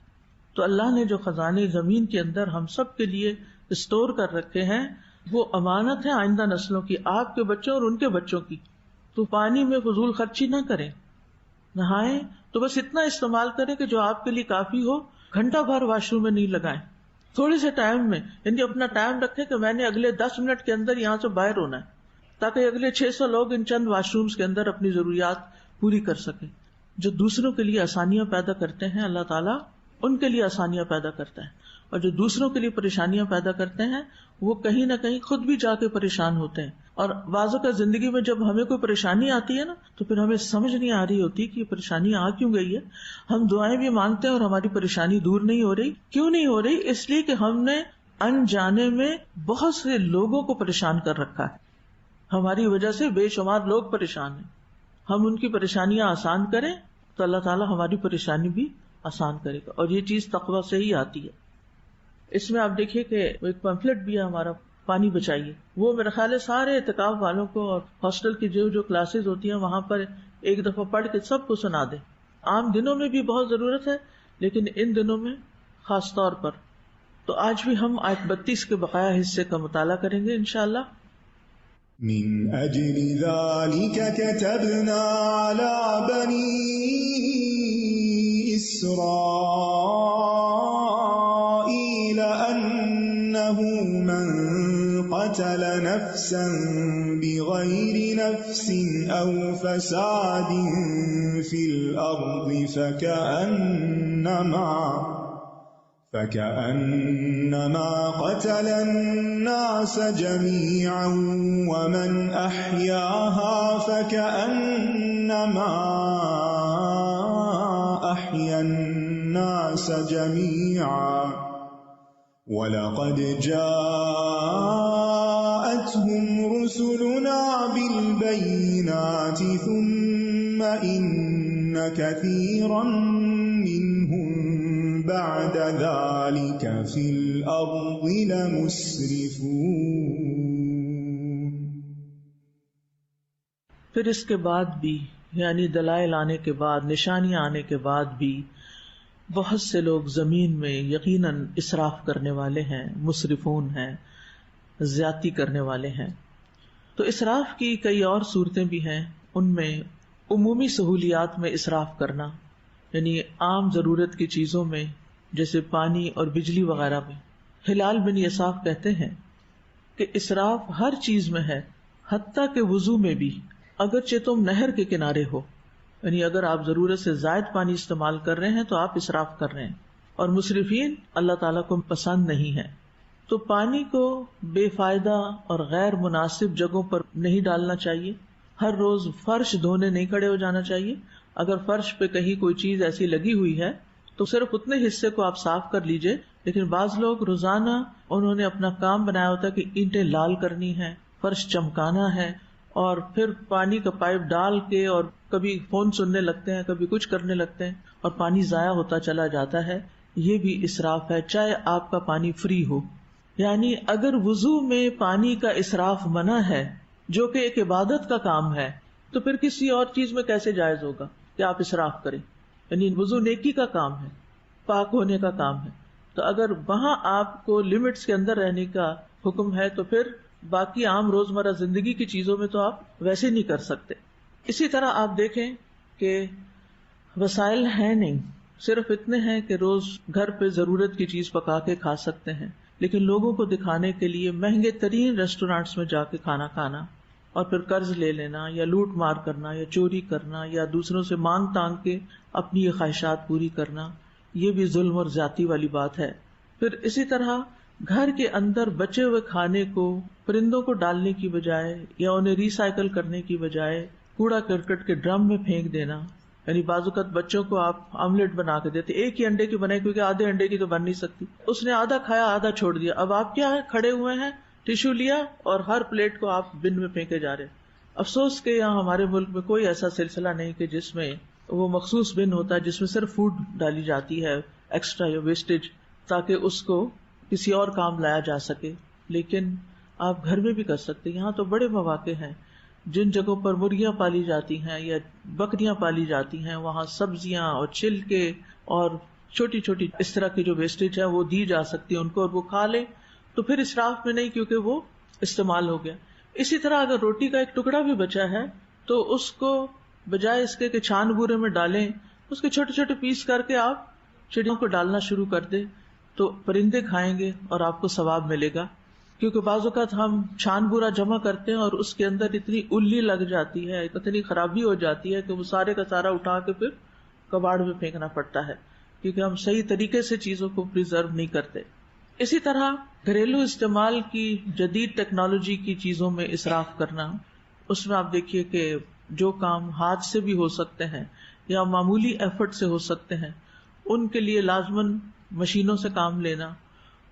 [SPEAKER 3] تو اللہ نے جو خزانے زمین کے اندر ہم سب کے لیے اسٹور کر رکھے ہیں وہ امانت ہے آئندہ نسلوں کی، آپ کے بچوں اور ان کے بچوں کی. تو پانی میں فضول خرچی نہ کریں. نہائیں تو بس اتنا استعمال کریں کہ جو آپ کے لیے کافی ہو. گھنٹہ بھر واش روم میں نہیں لگائیں، تھوڑے سے ٹائم میں، یعنی اپنا ٹائم رکھیں کہ میں نے اگلے 10 منٹ کے اندر یہاں سے باہر ہونا ہے، تاکہ اگلے 600 لوگ ان چند واش رومز کے اندر اپنی ضروریات پوری کر سکیں. جو دوسروں کے لیے آسانیاں پیدا کرتے ہیں اللہ تعالیٰ ان کے لیے آسانیاں پیدا کرتا ہے، اور جو دوسروں کے لیے پریشانیاں پیدا کرتے ہیں وہ کہیں نہ کہیں خود بھی جا کے پریشان ہوتے ہیں. اور بعض اوقات زندگی میں جب ہمیں کوئی پریشانی آتی ہے نا تو پھر ہمیں سمجھ نہیں آ رہی ہوتی کہ یہ پریشانی آ کیوں گئی ہے. ہم دعائیں بھی مانگتے ہیں اور ہماری پریشانی دور نہیں ہو رہی. کیوں نہیں ہو رہی؟ اس لیے کہ ہم نے انجانے میں بہت سے لوگوں کو پریشان کر رکھا ہے. ہماری وجہ سے بے شمار لوگ پریشان ہیں. ہم ان کی پریشانیاں آسان کریں تو اللہ تعالیٰ ہماری پریشانی بھی آسان کرے گا. اور یہ چیز تقویٰ سے ہی آتی ہے. اس میں آپ دیکھیے کہ ایک پمفلٹ بھی ہے ہمارا پانی بچائیے، وہ میرا خیال ہے سارے اعتکاف والوں کو اور ہاسٹل کی جو کلاسز ہوتی ہیں وہاں پر ایک دفعہ پڑھ کے سب کو سنا دیں. عام دنوں میں بھی بہت ضرورت ہے لیکن ان دنوں میں خاص طور پر. تو آج بھی ہم آیت 32 کے بقایا حصے کا مطالعہ کریں گے انشاءاللہ.
[SPEAKER 4] من أجل ذلك كتبنا على بني إسرائيل أنه من قتل نفسا بغير نفس أو فساد في الأرض فكأنما قتل الناس جميعا ومن أحياها فكأنما أحيا الناس جميعا ولقد جاءتهم رسلنا بالبينات ثم إن كثيرا منهم بعد ذلك في الأرض لمسرفون.
[SPEAKER 3] پھر اس کے بعد بھی یعنی دلائل آنے کے بعد، نشانیاں آنے کے بعد بھی بہت سے لوگ زمین میں یقیناً اسراف کرنے والے ہیں، مسرفون ہیں، زیادتی کرنے والے ہیں. تو اسراف کی کئی اور صورتیں بھی ہیں. ان میں عمومی سہولیات میں اسراف کرنا، یعنی عام ضرورت کی چیزوں میں جیسے پانی اور بجلی وغیرہ میں. ہلال بن یساف کہتے ہیں کہ اسراف ہر چیز میں ہے، حتیٰ کہ وضو میں بھی، اگرچہ تم نہر کے کنارے ہو. یعنی اگر آپ ضرورت سے زائد پانی استعمال کر رہے ہیں تو آپ اسراف کر رہے ہیں. اور مسرفین اللہ تعالیٰ کو پسند نہیں ہے. تو پانی کو بے فائدہ اور غیر مناسب جگہوں پر نہیں ڈالنا چاہیے. ہر روز فرش دھونے نہیں کھڑے ہو جانا چاہیے. اگر فرش پہ کہیں کوئی چیز ایسی لگی ہوئی ہے تو صرف اتنے حصے کو آپ صاف کر لیجئے. لیکن بعض لوگ روزانہ انہوں نے اپنا کام بنایا ہوتا ہے کہ اینٹیں لال کرنی ہے، فرش چمکانا ہے، اور پھر پانی کا پائپ ڈال کے اور کبھی فون سننے لگتے ہیں، کبھی کچھ کرنے لگتے ہیں اور پانی ضائع ہوتا چلا جاتا ہے. یہ بھی اسراف ہے، چاہے آپ کا پانی فری ہو. یعنی اگر وضو میں پانی کا اسراف منع ہے جو کہ ایک عبادت کا کام ہے تو پھر کسی اور چیز میں کیسے جائز ہوگا کہ آپ اسراف کریں. یعنی وضو نیکی کا کام ہے، پاک ہونے کا کام ہے. تو اگر وہاں آپ کو لمٹس کے اندر رہنے کا حکم ہے تو پھر باقی عام روزمرہ زندگی کی چیزوں میں تو آپ ویسے نہیں کر سکتے. اسی طرح آپ دیکھیں کہ وسائل ہیں نہیں، صرف اتنے ہیں کہ روز گھر پہ ضرورت کی چیز پکا کے کھا سکتے ہیں، لیکن لوگوں کو دکھانے کے لیے مہنگے ترین ریسٹورینٹس میں جا کے کھانا کھانا اور پھر قرض لے لینا یا لوٹ مار کرنا یا چوری کرنا یا دوسروں سے مانگ تانگ کے اپنی یہ خواہشات پوری کرنا، یہ بھی ظلم اور زیادتی والی بات ہے. پھر اسی طرح گھر کے اندر بچے ہوئے کھانے کو پرندوں کو ڈالنے کی بجائے یا انہیں ریسائیکل کرنے کی بجائے کوڑا کرکٹ کے ڈرم میں پھینک دینا. یعنی بعض اوقات بچوں کو آپ آملیٹ بنا کے دیتے، ایک ہی انڈے کی بنائی کیونکہ آدھے انڈے کی تو بن نہیں سکتی، اس نے آدھا کھایا آدھا چھوڑ دیا. اب آپ کیا ہے، کھڑے ہوئے ہیں، ٹیشو لیا اور ہر پلیٹ کو آپ بن میں پھینکے جا رہے. افسوس کہ یہاں ہمارے ملک میں کوئی ایسا سلسلہ نہیں کہ جس میں وہ مخصوص بن ہوتا ہے جس میں صرف فوڈ ڈالی جاتی ہے ایکسٹرا یا ویسٹیج، تاکہ اس کو کسی اور کام لایا جا سکے. لیکن آپ گھر میں بھی کر سکتے. یہاں تو بڑے مواقع ہیں جن جگہوں پر مرغیاں پالی جاتی ہیں یا بکریاں پالی جاتی ہیں وہاں سبزیاں اور چھلکے اور چھوٹی چھوٹی اس طرح کی جو ویسٹیج ہے وہ دی جا سکتی ہے ان کو، اور وہ کھا لے تو پھر اسراف میں نہیں، کیونکہ وہ استعمال ہو گیا. اسی طرح اگر روٹی کا ایک ٹکڑا بھی بچا ہے تو اس کو بجائے اس کے کہ چھان بورے میں ڈالیں، اس کے چھوٹے چھوٹے پیس کر کے آپ چڑیوں کو ڈالنا شروع کر دیں تو پرندے کھائیں گے اور آپ کو ثواب ملے گا. کیونکہ بعض اوقات ہم چھان بورا جمع کرتے ہیں اور اس کے اندر اتنی الی لگ جاتی ہے، اتنی خرابی ہو جاتی ہے کہ وہ سارے کا سارا اٹھا کے پھر کباڑ میں پھینکنا پڑتا ہے، کیونکہ ہم صحیح طریقے سے چیزوں کو پریزرو نہیں کرتے. اسی طرح گھریلو استعمال کی جدید ٹیکنالوجی کی چیزوں میں اسراف کرنا، اس میں آپ دیکھیے کہ جو کام ہاتھ سے بھی ہو سکتے ہیں یا معمولی ایفرٹ سے ہو سکتے ہیں ان کے لیے لازماً مشینوں سے کام لینا،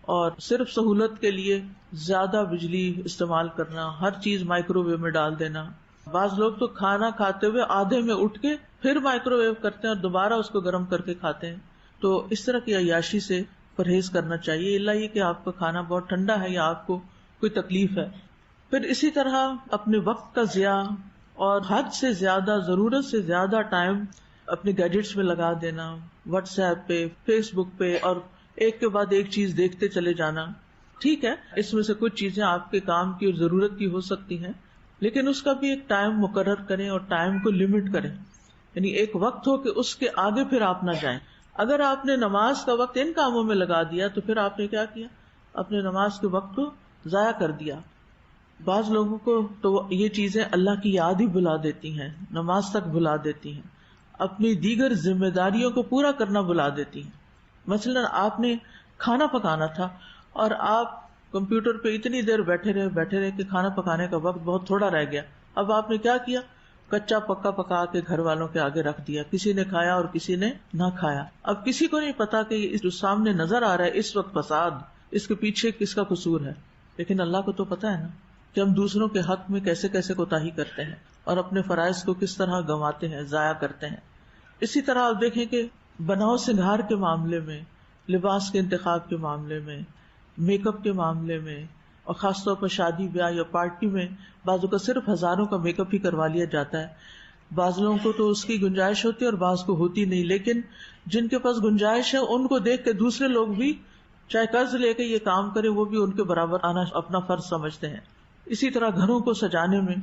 [SPEAKER 3] اور صرف سہولت کے لیے زیادہ بجلی استعمال کرنا، ہر چیز مائکرو ویو میں ڈال دینا. بعض لوگ تو کھانا کھاتے ہوئے آدھے میں اٹھ کے پھر مائکرو ویو کرتے ہیں اور دوبارہ اس کو گرم کر کے کھاتے ہیں. تو اس طرح کی عیاشی سے پرہیز کرنا چاہیے، الا یہ کہ آپ کا کھانا بہت ٹھنڈا ہے یا آپ کو کوئی تکلیف ہے. پھر اسی طرح اپنے وقت کا ضیاع اور حد سے زیادہ، ضرورت سے زیادہ ٹائم اپنے گیجٹس میں لگا دینا، واٹس ایپ پہ، فیس بک پہ، اور ایک کے بعد ایک چیز دیکھتے چلے جانا. ٹھیک ہے، اس میں سے کچھ چیزیں آپ کے کام کی اور ضرورت کی ہو سکتی ہیں، لیکن اس کا بھی ایک ٹائم مقرر کریں اور ٹائم کو لمٹ کریں، یعنی ایک وقت ہو کہ اس کے آگے پھر آپ نہ جائیں. اگر آپ نے نماز کا وقت ان کاموں میں لگا دیا تو پھر آپ نے کیا کیا؟ اپنے نماز کے وقت کو ضائع کر دیا. بعض لوگوں کو تو یہ چیزیں اللہ کی یاد ہی بھلا دیتی ہیں، نماز تک بھلا دیتی ہیں، اپنی دیگر ذمہ داریوں کو پورا کرنا بھلا دیتی ہیں. مثلا آپ نے کھانا پکانا تھا اور آپ کمپیوٹر پہ اتنی دیر بیٹھے رہے کہ کھانا پکانے کا وقت بہت تھوڑا رہ گیا. اب آپ نے کیا کیا؟ کچا پکا پکا کے گھر والوں کے آگے رکھ دیا، کسی نے کھایا اور کسی نے نہ کھایا. اب کسی کو نہیں پتا کہ یہ جو سامنے نظر آ رہا ہے اس وقت فساد، اس کے پیچھے کس کا قصور ہے، لیکن اللہ کو تو پتا ہے نا کہ ہم دوسروں کے حق میں کیسے کیسے کوتاہی کرتے ہیں اور اپنے فرائض کو کس طرح گنواتے ہیں، ضائع کرتے ہیں. اسی طرح آپ دیکھیں کہ بناؤ سنگھار کے معاملے میں، لباس کے انتخاب کے معاملے میں، میک اپ کے معاملے میں، اور خاص طور پر شادی بیاہ یا پارٹی میں بعضوں کا صرف ہزاروں کا میک اپ ہی کروا لیا جاتا ہے. بعض لوگوں کو تو اس کی گنجائش ہوتی ہے اور بعض کو ہوتی نہیں، لیکن جن کے پاس گنجائش ہے ان کو دیکھ کے دوسرے لوگ بھی چاہے قرض لے کے یہ کام کرے، وہ بھی ان کے برابر آنا اپنا فرض سمجھتے ہیں. اسی طرح گھروں کو سجانے میں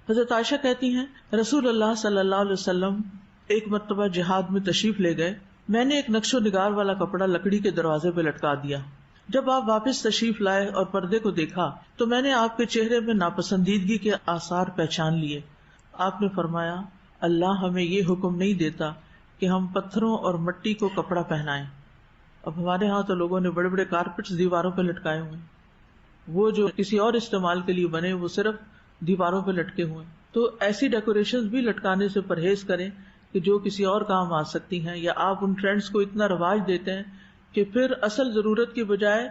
[SPEAKER 3] حضرت عائشہ کہتی ہیں رسول اللہ صلی اللہ علیہ وسلم ایک مرتبہ جہاد میں تشریف لے گئے. میں نے ایک نقش و نگار والا کپڑا لکڑی کے دروازے پہ لٹکا دیا. جب آپ واپس تشریف لائے اور پردے کو دیکھا تو میں نے آپ کے چہرے میں ناپسندیدگی کے آثار پہچان لیے. آپ نے فرمایا اللہ ہمیں یہ حکم نہیں دیتا کہ ہم پتھروں اور مٹی کو کپڑا پہنائیں. اب ہمارے ہاں تو لوگوں نے بڑے بڑے کارپیٹس دیواروں پہ لٹکائے ہوئے، وہ جو کسی اور استعمال کے لیے بنے وہ صرف دیواروں پہ لٹکے ہوئے. تو ایسی ڈیکوریشن بھی لٹکانے سے پرہیز کریں کہ جو کسی اور کام آ سکتی ہیں، یا آپ ان ٹرینڈز کو اتنا رواج دیتے ہیں کہ پھر اصل ضرورت کی بجائے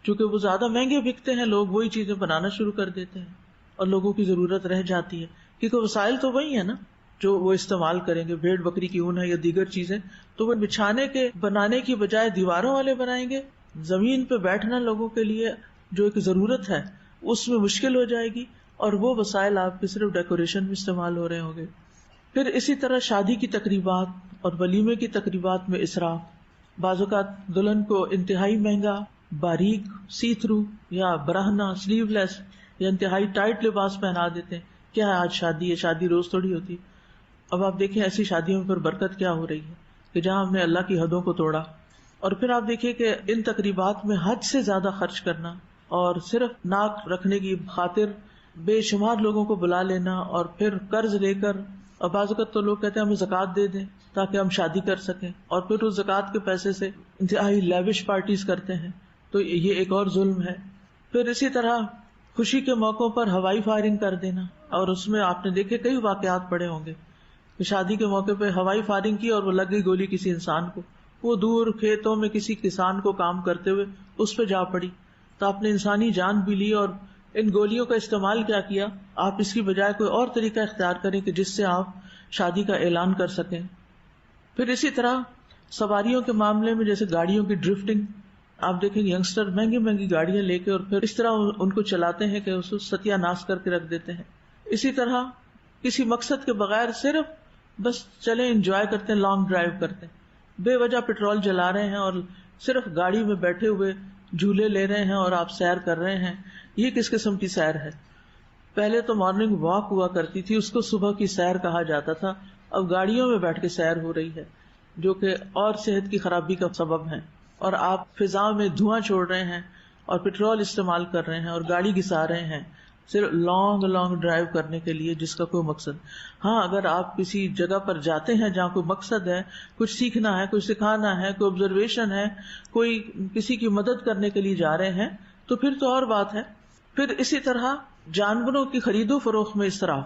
[SPEAKER 3] چونکہ وہ زیادہ مہنگے بکتے ہیں لوگ وہی چیزیں بنانا شروع کر دیتے ہیں اور لوگوں کی ضرورت رہ جاتی ہے، کیونکہ وسائل تو وہی ہے نا جو وہ استعمال کریں گے. بھیڑ بکری کی اون ہے یا دیگر چیزیں، تو وہ بچھانے کے بنانے کی بجائے دیواروں والے بنائیں گے. زمین پہ بیٹھنا لوگوں کے لیے جو ایک ضرورت ہے اس میں مشکل ہو جائے گی، اور وہ وسائل آپ کے صرف ڈیکوریشن میں استعمال ہو رہے ہوں گے. پھر اسی طرح شادی کی تقریبات اور ولیمے کی تقریبات میں اسراف. بعض اوقات دلہن کو انتہائی مہنگا، باریک، سی تھرو یا براہنا، سلیو لیس یا انتہائی ٹائٹ لباس پہنا دیتے ہیں. کیا ہے آج شادی ہے، شادی روز تھوڑی ہوتی. اب آپ دیکھیں ایسی شادیوں میں پھر برکت کیا ہو رہی ہے کہ جہاں ہم نے اللہ کی حدوں کو توڑا. اور پھر آپ دیکھیے کہ ان تقریبات میں حد سے زیادہ خرچ کرنا اور صرف ناک رکھنے کی خاطر بے شمار لوگوں کو بلا لینا اور پھر قرض لے کر، اور بعض اوقات تو لوگ کہتے ہیں ہمیں زکوٰۃ دے دیں تاکہ ہم شادی کر سکیں، اور پھر اس زکوٰۃ کے پیسے سے انتہائی لیوش پارٹیز کرتے ہیں. تو یہ ایک اور ظلم ہے. پھر اسی طرح خوشی کے موقعوں پر ہوائی فائرنگ کر دینا، اور اس میں آپ نے دیکھے کئی واقعات پڑے ہوں گے کہ شادی کے موقع پہ ہوائی فائرنگ کی اور وہ لگ گئی گولی کسی انسان کو، وہ دور کھیتوں میں کسی کسان کو کام کرتے ہوئے اس پہ جا پڑی، تو آپ نے انسانی جان بھی لی. اور ان گولیوں کا استعمال کیا کیا؟ آپ اس کی بجائے کوئی اور طریقہ اختیار کریں کہ جس سے آپ شادی کا اعلان کر سکیں. پھر اسی طرح سواریوں کے معاملے میں جیسے گاڑیوں کی ڈرفٹنگ، آپ دیکھیں ینگسٹر مہنگی مہنگی گاڑیاں لے کے اور پھر اس طرح ان کو چلاتے ہیں کہ اس کو ستیہ ناش کر کے رکھ دیتے ہیں. اسی طرح کسی مقصد کے بغیر صرف بس چلیں انجوائے کرتے ہیں، لانگ ڈرائیو کرتے ہیں، بے وجہ پیٹرول جلا رہے ہیں اور صرف گاڑی میں بیٹھے ہوئے جھولے لے رہے ہیں اور آپ سیر کر رہے ہیں، یہ کس قسم کی سیر ہے؟ پہلے تو مارننگ واک ہوا کرتی تھی، اس کو صبح کی سیر کہا جاتا تھا، اب گاڑیوں میں بیٹھ کے سیر ہو رہی ہے جو کہ اور صحت کی خرابی کا سبب ہے، اور آپ فضا میں دھواں چھوڑ رہے ہیں اور پیٹرول استعمال کر رہے ہیں اور گاڑی گھسا رہے ہیں صرف لانگ ڈرائیو کرنے کے لیے جس کا کوئی مقصد. ہاں اگر آپ کسی جگہ پر جاتے ہیں جہاں کوئی مقصد ہے، کچھ سیکھنا ہے، کچھ سکھانا ہے، کوئی آبزرویشن ہے، کوئی کسی کی مدد کرنے کے لیے جا رہے ہیں تو پھر تو اور بات ہے. پھر اسی طرح جانوروں کی خرید و فروخت میں اسراف.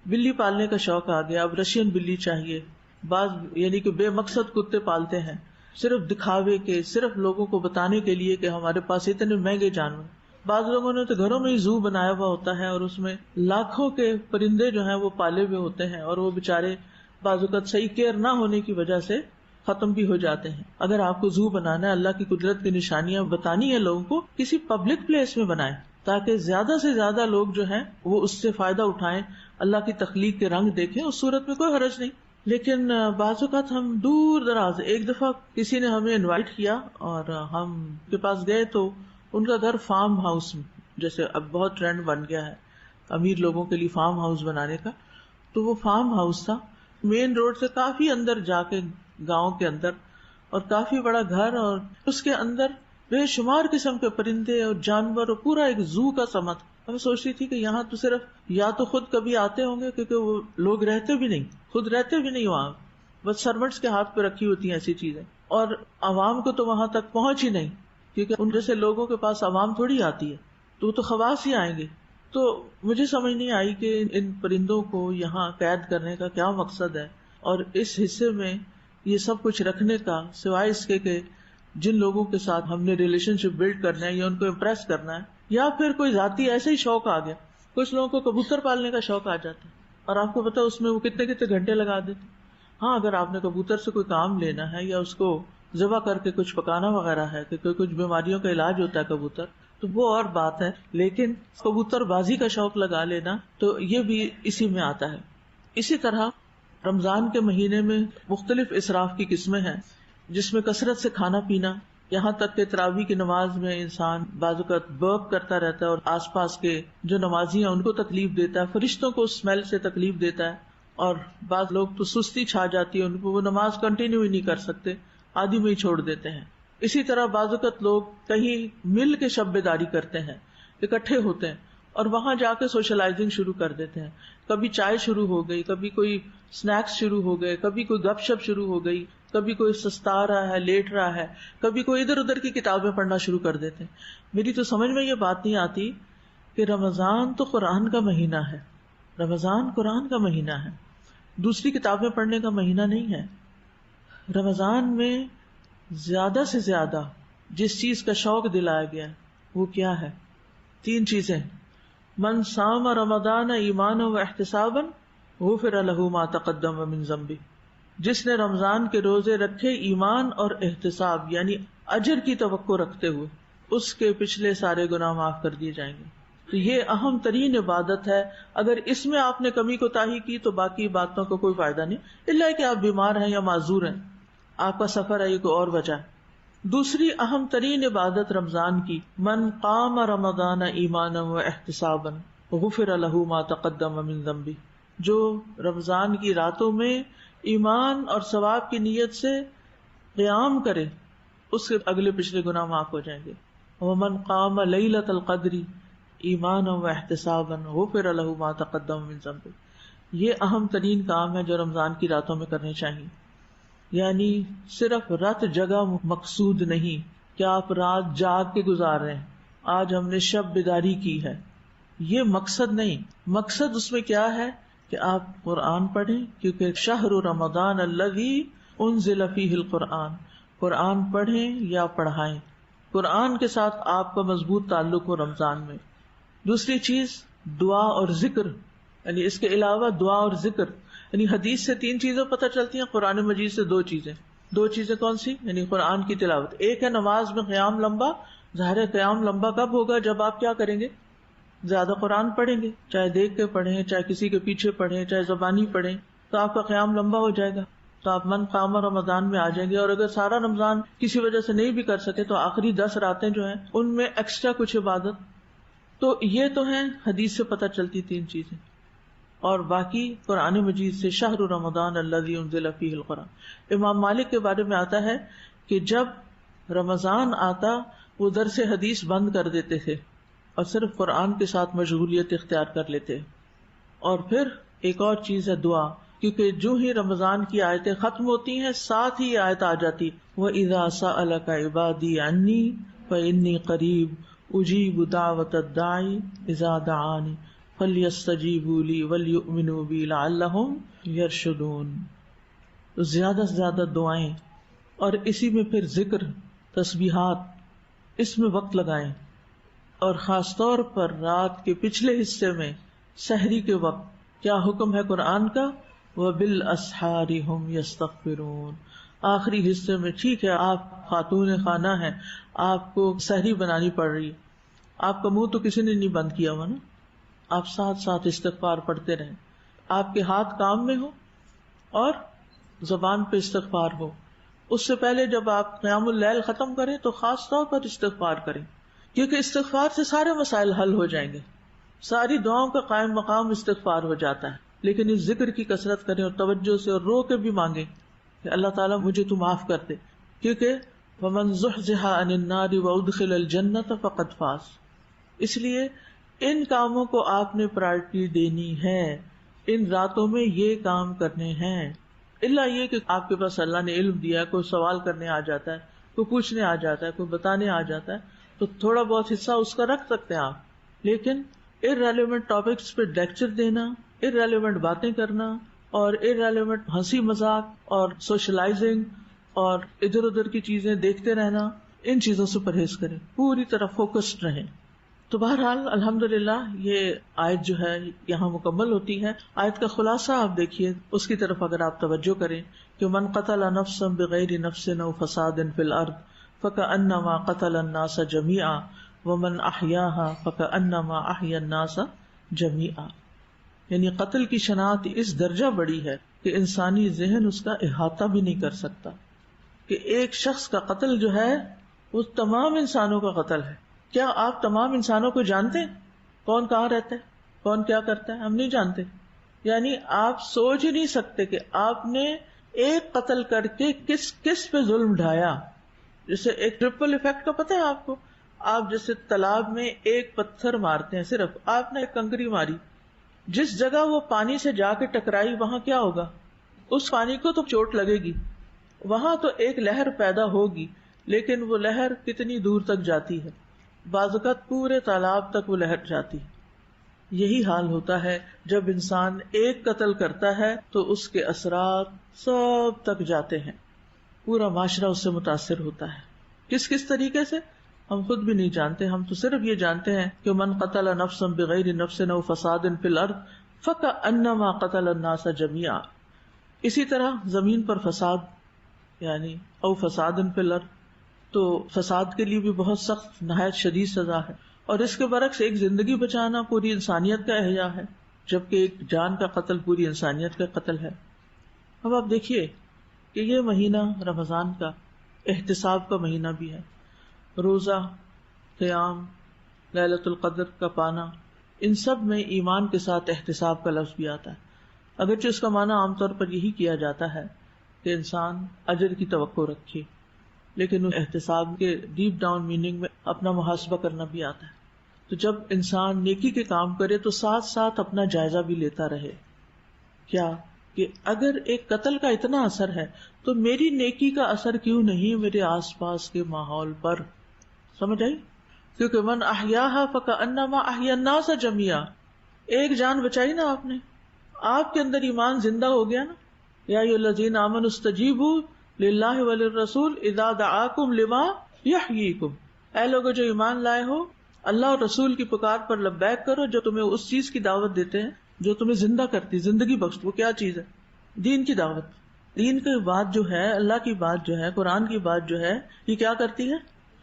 [SPEAKER 3] بلی پالنے کا شوق آ گیا، اب رشین بلی چاہیے. بعض یعنی کہ بے مقصد کتے پالتے ہیں صرف دکھاوے کے، صرف لوگوں کو بتانے کے لیے کہ ہمارے پاس اتنے مہنگے جانور. بعض لوگوں نے تو گھروں میں ہی زو بنایا ہوا ہوتا ہے اور اس میں لاکھوں کے پرندے جو ہیں وہ پالے ہوئے ہوتے ہیں اور وہ بےچارے بعض اوقات صحیح کیئر نہ ہونے کی وجہ سے ختم بھی ہو جاتے ہیں. اگر آپ کو زو بنانا ہے، اللہ کی قدرت کی نشانیاں بتانی ہے لوگوں کو، کسی پبلک پلیس میں بنائیں تاکہ زیادہ سے زیادہ لوگ جو ہیں وہ اس سے فائدہ اٹھائیں، اللہ کی تخلیق کے رنگ دیکھیں. اس صورت میں کوئی حرج نہیں. لیکن بعض اوقات ہم دور دراز، ایک دفعہ کسی نے ہمیں انوائٹ کیا اور ہم کے پاس گئے تو ان کا گھر فارم ہاؤس میں، جیسے اب بہت ٹرینڈ بن گیا ہے امیر لوگوں کے لیے فارم ہاؤس بنانے کا، تو وہ فارم ہاؤس تھا مین روڈ سے کافی اندر جا کے گاؤں کے اندر، اور کافی بڑا گھر، اور اس کے اندر بے شمار قسم کے پرندے اور جانور اور پورا ایک زو کا سمت. میں سوچتی تھی کہ یہاں تو صرف یا تو خود کبھی آتے ہوں گے کیونکہ وہ لوگ رہتے بھی نہیں، خود رہتے بھی نہیں وہاں، بس سرونٹس کے ہاتھ پہ رکھی ہوتی ہیں ایسی چیزیں، اور عوام کو تو وہاں تک پہنچ ہی نہیں کیونکہ ان جیسے لوگوں کے پاس عوام تھوڑی آتی ہے، تو وہ تو خواص ہی آئیں گے. تو مجھے سمجھ نہیں آئی کہ ان پرندوں کو یہاں قید کرنے کا کیا مقصد ہے، اور اس حصے میں یہ سب کچھ رکھنے کا سوائے اس کے کہ جن لوگوں کے ساتھ ہم نے ریلیشن شپ بلڈ کرنا ہے یا ان کو امپریس کرنا ہے، یا پھر کوئی ذاتی ایسے ہی شوق آ گیا. کچھ لوگوں کو کبوتر پالنے کا شوق آ جاتا ہے اور آپ کو پتا اس میں وہ کتنے گھنٹے لگا دیتے. ہاں اگر آپ نے کبوتر سے کوئی کام لینا ہے یا اس کو ذبح کر کے کچھ پکانا وغیرہ ہے کہ کچھ بیماریوں کا علاج ہوتا ہے کبوتر، تو وہ اور بات ہے. لیکن کبوتر بازی کا شوق لگا لینا تو یہ بھی اسی میں آتا ہے. اسی طرح رمضان کے مہینے میں مختلف اسراف کی قسمیں ہیں جس میں کثرت سے کھانا پینا، یہاں تک کہ تراویح کی نماز میں انسان بعض اوقات برپ کرتا رہتا ہے اور آس پاس کے جو نمازی ہیں ان کو تکلیف دیتا ہے، فرشتوں کو اسمیل سے تکلیف دیتا ہے، اور بعض لوگ تو سستی چھا جاتی ہے ان کو، وہ نماز کنٹینیو ہی نہیں کر سکتے، آدھی میں ہی چھوڑ دیتے ہیں. اسی طرح بعض اوقات لوگ کہیں مل کے شب بیداری کرتے ہیں، اکٹھے ہوتے ہیں اور وہاں جا کے سوشلائزنگ شروع کر دیتے ہیں. کبھی چائے شروع ہو گئی، کبھی کوئی سنیکس شروع ہو گئے، کبھی کوئی گپ شپ شروع ہو گئی، کبھی کوئی سستا رہا ہے، لیٹ رہا ہے، کبھی کوئی ادھر ادھر کی کتابیں پڑھنا شروع کر دیتے ہیں. میری تو سمجھ میں یہ بات نہیں آتی کہ رمضان تو قرآن کا مہینہ ہے، رمضان قرآن کا مہینہ ہے، دوسری کتابیں پڑھنے کا مہینہ نہیں ہے. رمضان میں زیادہ سے زیادہ جس چیز کا شوق دلایا گیا وہ کیا ہے؟ 3 چیزیں. من صام رمضان ایمانا و احتسابا غفر له ما تقدم من ذنبه. جس نے رمضان کے روزے رکھے ایمان اور احتساب یعنی اجر کی توقع رکھتے ہوئے، اس کے پچھلے سارے گناہ معاف کر دیے جائیں گے. تو یہ اہم ترین عبادت ہے. اگر اس میں آپ نے کمی کوتاہی کی تو باقی باتوں کا کوئی فائدہ نہیں، الا کہ آپ بیمار ہیں یا معذور ہیں، آپ کا سفر ہے، یہ کوئی اور وجہ ہے. دوسری اہم ترین عبادت رمضان کی، من قام رمضان ایمانا و احتسابا غفر له ما تقدم من ذنبه. جو رمضان کی راتوں میں ایمان اور ثواب کی نیت سے قیام کرے اس کے اگلے پچھلے گناہ معاف ہو جائیں گے. ومن قام لیلۃ القدر ایمانا و احتسابا غفر له ما تقدم من ذنبه. یہ اہم ترین کام ہے جو رمضان کی راتوں میں کرنے چاہیے. یعنی صرف رات جگہ مقصود نہیں کہ آپ رات جاگ کے گزار رہے ہیں، آج ہم نے شب بیداری کی ہے، یہ مقصد نہیں. مقصد اس میں کیا ہے کہ آپ قرآن پڑھیں، کیونکہ شہر رمضان الذی انزل فیہ القرآن، قرآن پڑھیں یا پڑھائیں، قرآن کے ساتھ آپ کا مضبوط تعلق ہو رمضان میں. دوسری چیز دعا اور ذکر، یعنی اس کے علاوہ دعا اور ذکر. یعنی حدیث سے 3 چیزیں پتہ چلتی ہیں، قرآن مجید سے 2 چیزیں. 2 چیزیں کون سی؟ یعنی قرآن کی تلاوت. ایک ہے نماز میں قیام لمبا. ظاہر قیام لمبا کب ہوگا؟ جب آپ کیا کریں گے؟ زیادہ قرآن پڑھیں گے، چاہے دیکھ کے پڑھیں، چاہے کسی کے پیچھے پڑھیں، چاہے زبانی پڑھیں، تو آپ کا قیام لمبا ہو جائے گا، تو آپ من قام رمضان میں آ جائیں گے. اور اگر سارا رمضان کسی وجہ سے نہیں بھی کر سکے تو آخری 10 راتیں جو ہیں ان میں ایکسٹرا کچھ عبادت. تو یہ تو ہیں حدیث سے پتہ چلتی 3 چیزیں. اور باقی قرآن مجید سے شہر رمضان الذی انزل فیہ القرآن. امام مالک کے بارے میں آتا ہے کہ جب رمضان آتا وہ درس حدیث بند کر دیتے تھے اور صرف قرآن کے ساتھ مشغولیت اختیار کر لیتے. اور پھر ایک اور چیز ہے دعا، کیونکہ جو ہی رمضان کی آیتیں ختم ہوتی ہیں ساتھ ہی آیت آ جاتی وَإِذَا سَأَلَكَ عِبَادِي عَنِّي فَإِنِّي قَرِيبٌ أُجِيبُ دَعْوَةَ الدَّاعِ إِذَا دَعَانِ فَلْيَسْتَجِيبُوا لِي وَلْيُؤْمِنُوا بِي لَعَلَّهُمْ يَرْشُدُونَ. زیادہ سے زیادہ دعائیں اور اسی میں پھر ذکر، تسبیحات، اس میں وقت لگائیں. اور خاص طور پر رات کے پچھلے حصے میں سحری کے وقت کیا حکم ہے قرآن کا؟ وَبِالْأَسْحَارِ هُمْ يَسْتَغْفِرُونَ. آخری حصے میں ٹھیک ہے آپ خاتون خانہ ہیں، آپ کو سحری بنانی پڑ رہی، آپ کا منہ تو کسی نے نہیں بند کیا ہوا نا، آپ ساتھ ساتھ استغفار پڑھتے رہیں. آپ کے ہاتھ کام میں ہو اور زبان پہ استغفار ہو. اس سے پہلے جب آپ قیام اللیل ختم کریں تو خاص طور پر استغفار کریں، کیونکہ استغفار سے سارے مسائل حل ہو جائیں گے. ساری دعاؤں کا قائم مقام استغفار ہو جاتا ہے. لیکن اس ذکر کی کثرت کریں اور توجہ سے اور رو کے بھی مانگیں کہ اللہ تعالیٰ مجھے تو معاف کر دے، کیونکہ وَمَن زُحْزِحَ عَنِ النَّارِ وَأُدْخِلَ الْجَنَّةَ فَقَدْ فَازَ. اس لیے ان کاموں کو آپ نے پرائرٹی دینی ہے، ان راتوں میں یہ کام کرنے ہیں. الا یہ کہ آپ کے پاس اللہ نے علم دیا ہے، کوئی سوال کرنے آ جاتا ہے، کوئی پوچھنے آ جاتا ہے، کوئی بتانے آ جاتا ہے، تو تھوڑا بہت حصہ اس کا رکھ سکتے ہیں آپ. لیکن irrelevant ٹاپکس پہ لیکچر دینا، irrelevant باتیں کرنا اور irrelevant ہنسی مذاق اور سوشلائزنگ اور ادھر ادھر کی چیزیں دیکھتے رہنا، ان چیزوں سے پرہیز کریں، پوری طرح فوکسڈ رہیں. تو بہرحال الحمدللہ یہ آیت جو ہے یہاں مکمل ہوتی ہے. آیت کا خلاصہ آپ دیکھیے، اس کی طرف اگر آپ توجہ کریں کہ من قتل نفسا بغیر نفس او فساد فی الارض فکأنما قتل الناس جميعا ومن احیاها فکأنما احیا الناس جميعا. یعنی قتل کی شناخت اس درجہ بڑی ہے کہ انسانی ذہن اس کا احاطہ بھی نہیں کر سکتا، کہ ایک شخص کا قتل جو ہے وہ تمام انسانوں کا قتل ہے. کیا آپ تمام انسانوں کو جانتے ہیں؟ کون کہاں رہتا ہے، کون کیا کرتا ہے؟ ہم نہیں جانتے. یعنی آپ سوچ ہی نہیں سکتے کہ آپ نے ایک قتل کر کے کس کس پہ ظلم ڈھایا. جیسے ایک ٹرپل ایفیکٹ کا پتہ ہے آپ کو. آپ جیسے تالاب میں ایک پتھر مارتے ہیں، صرف آپ نے ایک کنکری ماری، جس جگہ وہ پانی سے جا کے ٹکرائی وہاں کیا ہوگا؟ اس پانی کو تو چوٹ لگے گی، وہاں تو ایک لہر پیدا ہوگی، لیکن وہ لہر کتنی دور تک جاتی ہے؟ بعض اوقات پورے تالاب تک وہ لہر جاتی. یہی حال ہوتا ہے جب انسان ایک قتل کرتا ہے تو اس کے اثرات سب تک جاتے ہیں، پورا معاشرہ اس سے متاثر ہوتا ہے. کس کس طریقے سے ہم خود بھی نہیں جانتے. ہم تو صرف یہ جانتے ہیں کہ من قتل نفسا بغیر نفس او فساد فی الارض فکأنما قتل الناس جميعا. اسی طرح زمین پر فساد یعنی او فساد فی الارض، تو فساد کے لیے بھی بہت سخت نہایت شدید سزا ہے. اور اس کے برعکس ایک زندگی بچانا پوری انسانیت کا احیاء ہے، جبکہ ایک جان کا قتل پوری انسانیت کا قتل ہے. اب آپ دیکھیے کہ یہ مہینہ رمضان کا احتساب کا مہینہ بھی ہے. روزہ، قیام، لیلۃ القدر کا پانا، ان سب میں ایمان کے ساتھ احتساب کا لفظ بھی آتا ہے. اگرچہ اس کا معنی عام طور پر یہی کیا جاتا ہے کہ انسان اجر کی توقع رکھے، لیکن احتساب کے ڈیپ ڈاؤن میننگ میں اپنا محاسبہ کرنا بھی آتا ہے. تو جب انسان نیکی کے کام کرے تو ساتھ ساتھ اپنا جائزہ بھی لیتا رہے. کیا کہ اگر ایک قتل کا اتنا اثر ہے تو میری نیکی کا اثر کیوں نہیں میرے آس پاس کے ماحول پر؟ سمجھ آئی؟ کیونکہ من احیاها فکأنما احیا الناس جميعا. ایک جان بچائی نا آپ نے، آپ کے اندر ایمان زندہ ہو گیا نا. یا ایھا الذین آمنوا استجیبوا للہ وللرسول اذا دعاکم لما یحییکم. اے لوگو جو ایمان لائے ہو، اللہ اور رسول کی پکار پر لبیک کرو جو تمہیں اس چیز کی دعوت دیتے ہیں جو تمہیں زندہ کرتی، زندگی بخشتی. وہ کیا چیز ہے؟ دین کی دعوت. دین کی بات جو ہے، اللہ کی بات جو ہے، قرآن کی بات جو ہے، یہ کیا کرتی ہے؟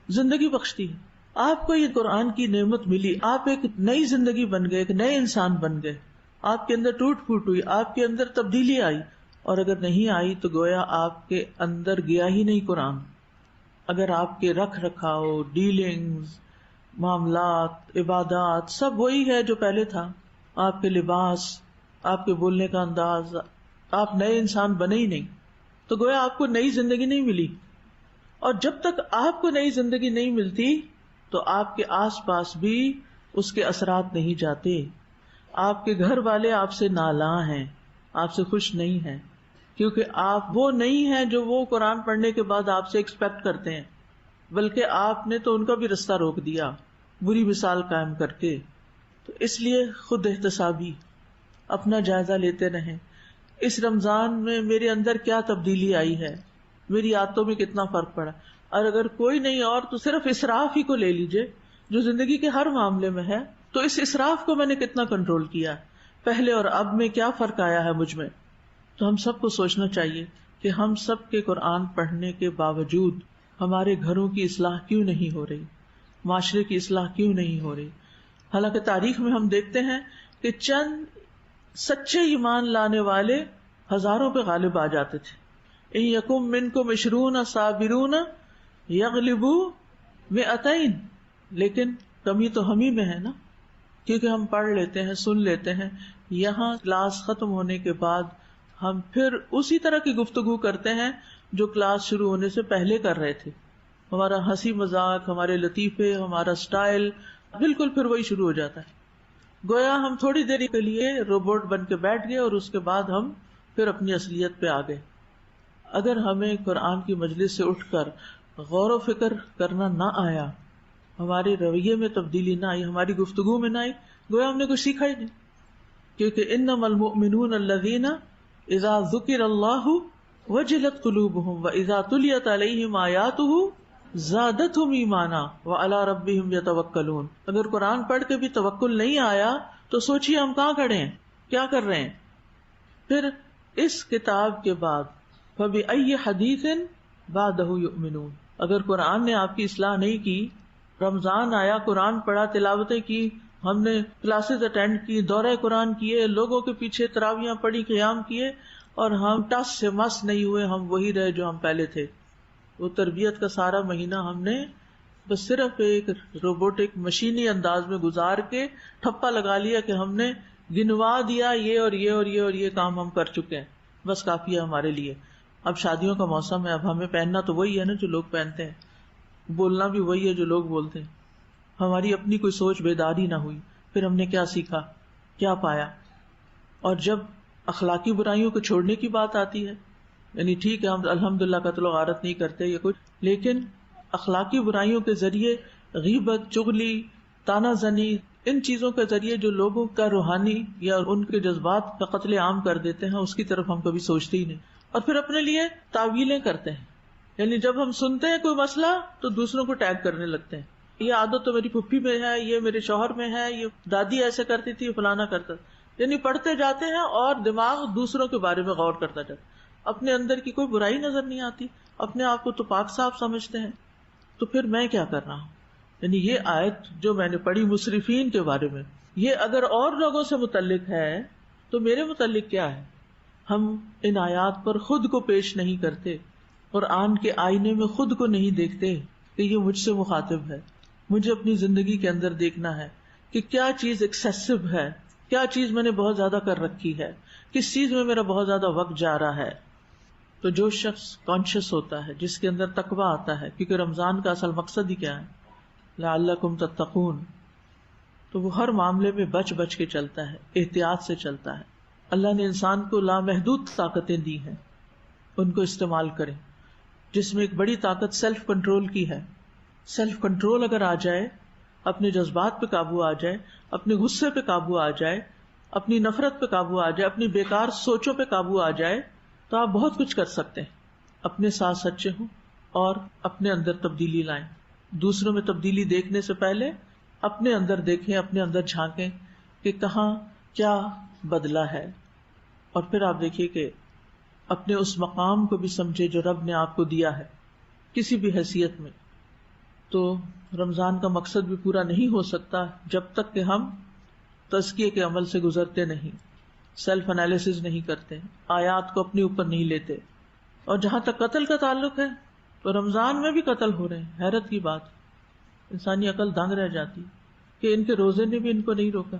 [SPEAKER 3] زندگی بخشتی ہے. آپ کو یہ قرآن کی نعمت ملی، آپ ایک نئی زندگی بن گئے، ایک نئے انسان بن گئے، آپ کے اندر ٹوٹ پھوٹ ہوئی، آپ کے اندر تبدیلی آئی، اور اگر نہیں آئی تو گویا آپ کے اندر گیا ہی نہیں قرآن. اگر آپ کے رکھ رکھاؤ، ڈیلنگز، معاملات، عبادات سب وہی ہے جو پہلے تھا، آپ کے لباس، آپ کے بولنے کا انداز، آپ نئے انسان بنے ہی نہیں، تو گویا آپ کو نئی زندگی نہیں ملی. اور جب تک آپ کو نئی زندگی نہیں ملتی تو آپ کے آس پاس بھی اس کے اثرات نہیں جاتے. آپ کے گھر والے آپ سے نالاں ہیں، آپ سے خوش نہیں ہیں، کیونکہ آپ وہ نہیں ہیں جو وہ قرآن پڑھنے کے بعد آپ سے ایکسپیکٹ کرتے ہیں، بلکہ آپ نے تو ان کا بھی رستہ روک دیا بری مثال قائم کر کے. تو اس لیے خود احتسابی اپنا جائزہ لیتے رہیں. اس رمضان میں میرے اندر کیا تبدیلی آئی ہے، میری عادتوں میں کتنا فرق پڑا. اور اگر کوئی نہیں اور تو صرف اسراف ہی کو لے لیجئے جو زندگی کے ہر معاملے میں ہے، تو اس اسراف کو میں نے کتنا کنٹرول کیا، پہلے اور اب میں کیا فرق آیا ہے مجھ میں. تو ہم سب کو سوچنا چاہیے کہ ہم سب کے قرآن پڑھنے کے باوجود ہمارے گھروں کی اصلاح کیوں نہیں ہو رہی، معاشرے کی اصلاح کیوں نہیں ہو رہی. حالانکہ تاریخ میں ہم دیکھتے ہیں کہ چند سچے ایمان لانے والے ہزاروں پہ غالب آ جاتے تھے. ان یکم منکم 20 صابرون یغلبوا 200. لیکن کمی تو ہم ہی میں ہے نا، کیونکہ ہم پڑھ لیتے ہیں، سن لیتے ہیں، یہاں کلاس ختم ہونے کے بعد ہم پھر اسی طرح کی گفتگو کرتے ہیں جو کلاس شروع ہونے سے پہلے کر رہے تھے. ہمارا ہنسی مذاق، ہمارے لطیفے، ہمارا سٹائل بالکل پھر وہی شروع ہو جاتا ہے. گویا ہم تھوڑی دیر کے لیے روبوٹ بن کے بیٹھ گئے اور اس کے بعد ہم پھر اپنی اصلیت پہ آ گئے. اگر ہمیں قرآن کی مجلس سے اٹھ کر غور و فکر کرنا نہ آیا، ہمارے رویے میں تبدیلی نہ آئی، ہماری گفتگو میں نہ آئی، گویا ہم نے کچھ سیکھا ہی نہیں. کیونکہ انما المؤمنون الذین اذا ذکر اللہ وجلت قلوبہم واذا تلیت علیہم آیاتہ زادتہم ایمانا وعلی ربہم یتوکلون. اگر قرآن پڑھ کے بھی توکل نہیں آیا تو سوچئے ہم کہاں کھڑے ہیں، کیا کر رہے ہیں. پھر اس کتاب کے بعد فبأی حدیث بعدہ یؤمنون. اگر قرآن نے آپ کی اصلاح نہیں کی، رمضان آیا، قرآن پڑھا، تلاوتیں کی، ہم نے کلاسز اٹینڈ کی، دورہ قرآن کیے، لوگوں کے پیچھے تراویحاں پڑھی، قیام کیے، اور ہم ٹس سے مس نہیں ہوئے، ہم وہی رہے جو ہم پہلے تھے. وہ تربیت کا سارا مہینہ ہم نے بس صرف ایک روبوٹک مشینی انداز میں گزار کے ٹھپا لگا لیا کہ ہم نے گنوا دیا یہ اور یہ اور یہ اور یہ کام ہم کر چکے ہیں، بس کافی ہے ہمارے لیے. اب شادیوں کا موسم ہے، اب ہمیں پہننا تو وہی ہے نا جو لوگ پہنتے ہیں، بولنا بھی وہی ہے جو لوگ بولتے ہیں. ہماری اپنی کوئی سوچ بیداری نہ ہوئی. پھر ہم نے کیا سیکھا، کیا پایا. اور جب اخلاقی برائیوں کو چھوڑنے کی بات آتی ہے، یعنی ٹھیک ہے ہم الحمدللہ قتل و غارت نہیں کرتے یا کچھ، لیکن اخلاقی برائیوں کے ذریعے غیبت، چغلی، تانا زنی، ان چیزوں کے ذریعے جو لوگوں کا روحانی یا ان کے جذبات کا قتل عام کر دیتے ہیں، اس کی طرف ہم کبھی سوچتے ہی نہیں. اور پھر اپنے لیے تعویلیں کرتے ہیں، یعنی جب ہم سنتے ہیں کوئی مسئلہ تو دوسروں کو ٹیگ کرنے لگتے ہیں، یہ عادت تو میری پھپھی میں ہے، یہ میرے شوہر میں ہے، یہ دادی ایسے کرتی تھی، فلانا کرتا. یعنی پڑھتے جاتے ہیں اور دماغ دوسروں کے بارے میں غور کرتا جاتا ہے، اپنے اندر کی کوئی برائی نظر نہیں آتی، اپنے آپ کو تو پاک صاف سمجھتے ہیں. تو پھر میں کیا کر رہا ہوں. یعنی یہ آیت جو میں نے پڑھی مصرفین کے بارے میں، یہ اگر اور لوگوں سے متعلق ہے تو میرے متعلق کیا ہے. ہم ان آیات پر خود کو پیش نہیں کرتے، قرآن کے آئینے میں خود کو نہیں دیکھتے کہ یہ مجھ سے مخاطب ہے. مجھے اپنی زندگی کے اندر دیکھنا ہے کہ کیا چیز ایکسیسو ہے، کیا چیز میں نے بہت زیادہ کر رکھی ہے، کس چیز میں میرا بہت زیادہ وقت جا رہا ہے. تو جو شخص کانشیس ہوتا ہے، جس کے اندر تقویٰ آتا ہے، کیونکہ رمضان کا اصل مقصد ہی کیا ہے، لعلکم تتقون، تو وہ ہر معاملے میں بچ بچ کے چلتا ہے، احتیاط سے چلتا ہے. اللہ نے انسان کو لامحدود طاقتیں دی ہیں، ان کو استعمال کریں، جس میں ایک بڑی طاقت سیلف کنٹرول کی ہے. سیلف کنٹرول اگر آ جائے، اپنے جذبات پہ قابو آ جائے، اپنے غصے پہ قابو آ جائے، اپنی نفرت پہ قابو آ جائے، اپنی بیکار سوچوں پہ قابو آ جائے، تو آپ بہت کچھ کر سکتے ہیں. اپنے ساتھ سچے ہوں اور اپنے اندر تبدیلی لائیں. دوسروں میں تبدیلی دیکھنے سے پہلے اپنے اندر دیکھیں، اپنے اندر جھانکیں کہ کہاں کیا بدلا ہے. اور پھر آپ دیکھیے کہ اپنے اس مقام کو بھی سمجھے جو رب نے آپ کو دیا ہے کسی بھی حیثیت میں. تو رمضان کا مقصد بھی پورا نہیں ہو سکتا جب تک کہ ہم تزکیے کے عمل سے گزرتے نہیں، سیلف انالیسز نہیں کرتے، آیات کو اپنے اوپر نہیں لیتے. اور جہاں تک قتل کا تعلق ہے تو رمضان میں بھی قتل ہو رہے ہیں. حیرت کی بات، انسانی عقل دنگ رہ جاتی کہ ان کے روزے نے بھی ان کو نہیں روکا.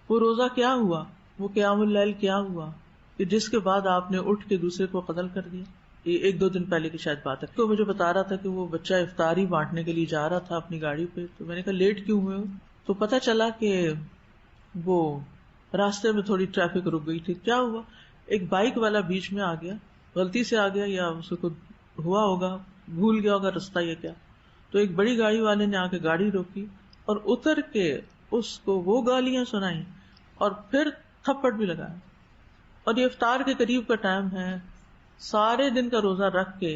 [SPEAKER 3] وہ روزہ کیا ہوا، وہ قیام اللیل کیا ہوا کہ جس کے بعد آپ نے اٹھ کے دوسرے کو قتل کر دیا. یہ 1-2 دن پہلے کی شاید بات ہے. تو مجھے بتا رہا تھا کہ وہ بچہ افطاری بانٹنے کے لیے جا رہا تھا اپنی گاڑی پہ. تو میں نے کہا لیٹ کیوں ہوئے ہو؟ تو پتہ چلا کہ وہ راستے میں تھوڑی ٹریفک رک گئی تھی. کیا ہوا، ایک بائک والا بیچ میں آ گیا، غلطی سے آ گیا یا اس کو ہوا ہوگا، بھول گیا ہوگا راستہ یا کیا. تو ایک بڑی گاڑی والے نے آ کے گاڑی روکی اور اتر کے اس کو وہ گالیاں سنائیں اور پھر تھپڑ بھی لگایا. اور یہ افطار کے قریب کا ٹائم ہے، سارے دن کا روزہ رکھ کے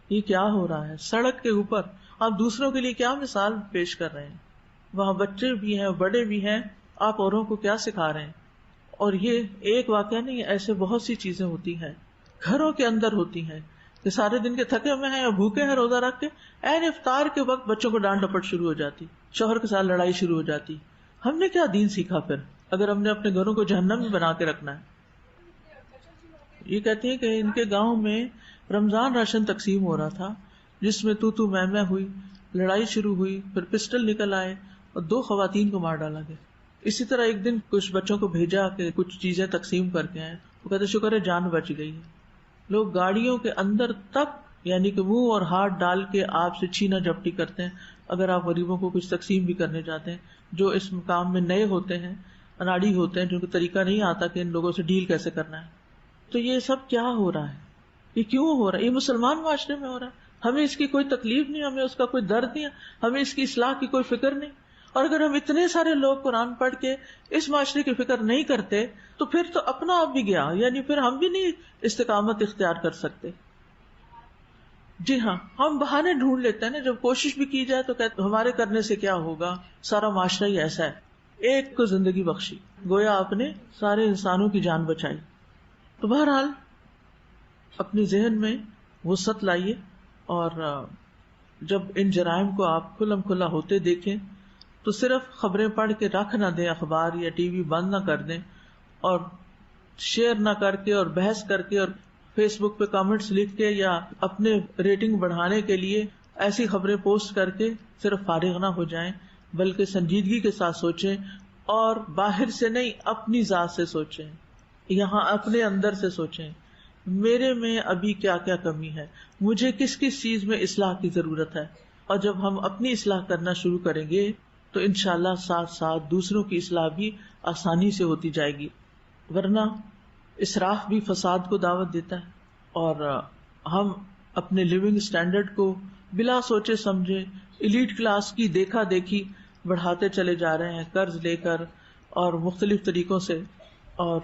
[SPEAKER 3] یہ کیا ہو رہا ہے سڑک کے اوپر. آپ دوسروں کے لیے کیا مثال پیش کر رہے ہیں؟ وہاں بچے بھی ہیں، بڑے بھی ہیں، آپ اوروں کو کیا سکھا رہے ہیں؟ اور یہ ایک واقعہ نہیں، ایسے بہت سی چیزیں ہوتی ہیں، گھروں کے اندر ہوتی ہیں کہ سارے دن کے تھکے ہوئے ہیں یا بھوکے ہیں روزہ رکھ کے، عین افطار کے وقت بچوں کو ڈانٹ ڈپٹ شروع ہو جاتی، شوہر کے ساتھ لڑائی شروع ہو جاتی. ہم نے کیا دین سیکھا پھر اگر ہم نے اپنے گھروں کو جہنم میں بنا کے رکھنا ہے؟ یہ کہتے ہیں کہ ان کے گاؤں میں رمضان راشن تقسیم ہو رہا تھا جس میں تو میں ہوئی، لڑائی شروع ہوئی، پھر پسٹل نکل آئے اور 2 خواتین کو مار ڈالا گیا. اسی طرح ایک دن کچھ بچوں کو بھیجا کہ کچھ چیزیں تقسیم کر کے آئے. وہ کہتے شکر ہے جان بچ گئی ہے. لوگ گاڑیوں کے اندر تک یعنی کہ منہ اور ہاتھ ڈال کے آپ سے چھینا جھپٹی کرتے ہیں اگر آپ غریبوں کو کچھ تقسیم بھی کرنے جاتے ہیں. جو اس مقام میں نئے ہوتے ہیں، اناڑی ہوتے ہیں، جن کو طریقہ نہیں آتا کہ ان لوگوں سے ڈیل کیسے کرنا ہے. تو یہ سب کیا ہو رہا ہے؟ یہ کیوں ہو رہا ہے؟ یہ مسلمان معاشرے میں ہو رہا ہے. ہمیں اس کی کوئی تکلیف نہیں، ہمیں اس کا کوئی درد نہیں، ہمیں اس کی اصلاح کی کوئی فکر نہیں. اور اگر ہم اتنے سارے لوگ قرآن پڑھ کے اس معاشرے کی فکر نہیں کرتے تو پھر تو اپنا آپ بھی گیا، یعنی پھر ہم بھی نہیں استقامت اختیار کر سکتے. جی ہاں، ہم بہانے ڈھونڈ لیتے ہیں نا، جب کوشش بھی کی جائے تو کہتے ہمارے کرنے سے کیا ہوگا، سارا معاشرہ ہی ایسا ہے. ایک کو زندگی بخشی، گویا آپ نے سارے انسانوں کی جان بچائی. تو بہرحال اپنے ذہن میں وسعت لائیے، اور جب ان جرائم کو آپ کھلم کھلا ہوتے دیکھیں تو صرف خبریں پڑھ کے رکھ نہ دیں، اخبار یا ٹی وی بند نہ کر دیں، اور شیئر نہ کر کے اور بحث کر کے اور فیس بک پہ کامنٹس لکھ کے یا اپنے ریٹنگ بڑھانے کے لیے ایسی خبریں پوسٹ کر کے صرف فارغ نہ ہو جائیں، بلکہ سنجیدگی کے ساتھ سوچیں، اور باہر سے نہیں اپنی ذات سے سوچیں، یہاں اپنے اندر سے سوچیں میرے میں ابھی کیا کیا کمی ہے، مجھے کس کس چیز میں اصلاح کی ضرورت ہے. اور جب ہم اپنی اصلاح کرنا شروع کریں گے تو انشاءاللہ ساتھ ساتھ دوسروں کی اصلاح بھی آسانی سے ہوتی جائے گی. ورنہ اسراف بھی فساد کو دعوت دیتا ہے، اور ہم اپنے لیونگ سٹینڈرڈ کو بلا سوچے سمجھے ایلیٹ کلاس کی دیکھا دیکھی بڑھاتے چلے جا رہے ہیں، قرض لے کر اور مختلف طریقوں سے. اور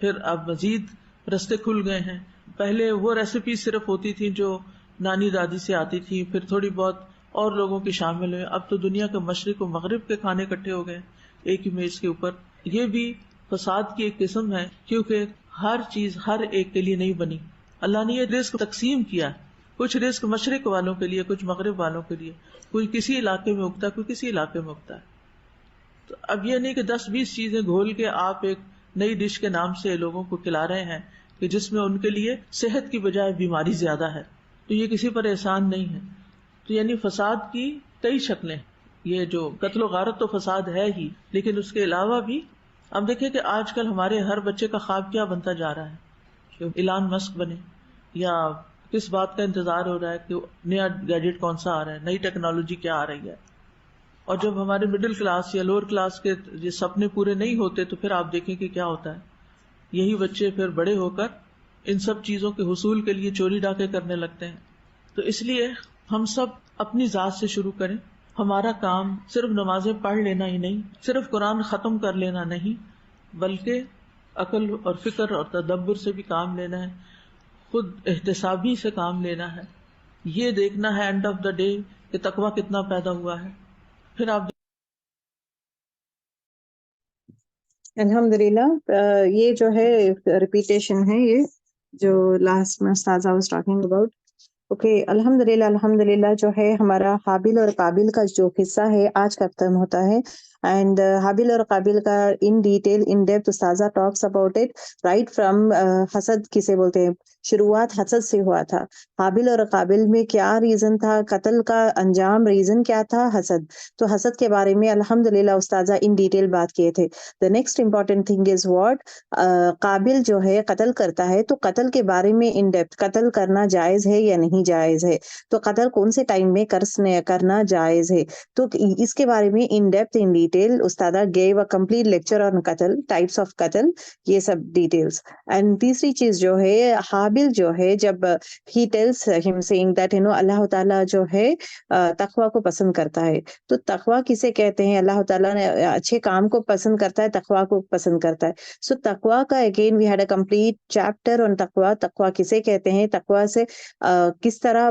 [SPEAKER 3] پھر اب مزید رستے کھل گئے ہیں. پہلے وہ ریسیپی صرف ہوتی تھی جو نانی دادی سے آتی تھی، پھر تھوڑی بہت اور لوگوں کی شامل ہوئے. اب تو دنیا کے مشرق و مغرب کے کھانے اکٹھے ہو گئے ایک ہی میز کے اوپر. یہ بھی فساد کی ایک قسم ہے، کیونکہ ہر چیز ہر ایک کے لیے نہیں بنی. اللہ نے یہ رزق تقسیم کیا، کچھ رزق مشرق والوں کے لیے، کچھ مغرب والوں کے لیے، کوئی کسی علاقے میں اگتا ہے، کوئی کسی علاقے میں اگتا ہے. تو اب یہ نہیں کہ 10-20 چیزیں گھول کے آپ ایک نئی ڈش کے نام سے لوگوں کو کھلا رہے ہیں کہ جس میں ان کے لیے صحت کی بجائے بیماری زیادہ ہے. تو یہ کسی پر احسان نہیں ہے. تو یعنی فساد کی کئی شکلیں، یہ جو قتل و غارت تو فساد ہے ہی، لیکن اس کے علاوہ بھی اب دیکھیں کہ آج کل ہمارے ہر بچے کا خواب کیا بنتا جا رہا ہے کہ ایلان مسک بنے، یا کس بات کا انتظار ہو رہا ہے کہ نیا گیجٹ کون سا آ رہا ہے، نئی ٹیکنالوجی کیا آ رہی ہے. اور جب ہمارے مڈل کلاس یا لوور کلاس کے یہ سپنے پورے نہیں ہوتے تو پھر آپ دیکھیں کہ کیا ہوتا ہے. یہی بچے پھر بڑے ہو کر ان سب چیزوں کے حصول کے لیے چوری ڈاکے کرنے لگتے ہیں. تو اس لیے ہم سب اپنی ذات سے شروع کریں. ہمارا کام صرف نمازیں پڑھ لینا ہی نہیں، صرف قرآن ختم کر لینا نہیں، بلکہ عقل اور فکر اور تدبر سے بھی کام لینا ہے، خود احتسابی سے کام لینا ہے. یہ دیکھنا ہے اینڈ آف دا ڈے کہ تقویٰ کتنا پیدا ہوا ہے. پھر آپ
[SPEAKER 2] الحمدللہ یہ جو ہے ریپیٹیشن ہے، یہ جو لاسٹ میں استاذہ واز ٹاکنگ اباؤٹ، اوکے الحمدللہ جو ہے ہمارا حابل اور قابل کا جو قصہ ہے آج کا ختم ہوتا ہے. اینڈ حابل اور قابل کا ان ڈیٹیل ان ڈیپتھ استاذہ talks about it right from حسد کسے بولتے ہیں, شروعات حسد سے ہوا تھا. حابل اور قابل میں کیا ریزن تھا, قتل کا انجام ریزن کیا تھا, حسد. تو حسد کے بارے میں الحمدللہ استاذہ ان ڈیٹیل بات کیے تھے. The next important thing is what, قابل جو ہے قتل کرتا ہے تو قتل کے بارے میں ان ڈیپتھ قتل کرنا جائز ہے یا نہیں جائز ہے, تو قتل کون سے ٹائم میں کرنا جائز ہے, تو اس کے بارے میں ان ڈیپتھ ان ڈیٹیل استادہ give a complete lecture on قتل, ٹائپس آف قتل, یہ سب ڈیٹیلز. اینڈ تیسری چیز جو ہے حابل جو ہے جب ہی ٹیلس ہم سیئنگ دیٹ اللہ تعالیٰ جو ہے تقوی کو پسند کرتا ہے, تو تقوی کسے کہتے ہیں, اللہ تعالیٰ نے اچھے کام کو پسند کرتا ہے, تقوی کو پسند کرتا ہے. سو تقوی کا again we had a complete chapter on تقوی. تقوی کسے کہتے ہیں, تقوی سے کس طرح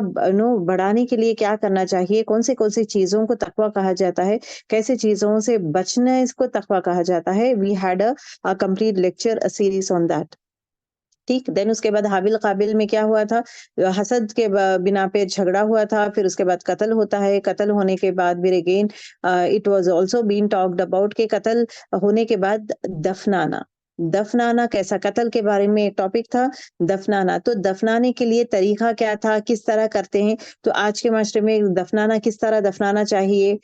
[SPEAKER 2] بڑھانے کے لیے کیا کرنا چاہیے, کون سی چیزوں کو تقوی کہا جاتا ہے, کیسے چیزوں سے بچنا اس کو تقوی کہا جاتا ہے. We had a complete lecture series on that. ٹھیک. دین اس کے بعد حابل قابل میں کیا ہوا تھا, حسد کے بنا پہ جھگڑا ہوا تھا, پھر اس کے بعد قتل ہوتا ہے. قتل ہونے کے بعد پھر again it was also been talked about کہ قتل ہونے کے بعد دفنانا کیسا, قتل کے بارے میں ایک ٹاپک تھا دفنانا. تو دفنانے کے لیے طریقہ کیا تھا, کس طرح کرتے ہیں, تو آج کے معاشرے میں دفنانا کس طرح دفنانا چاہیے,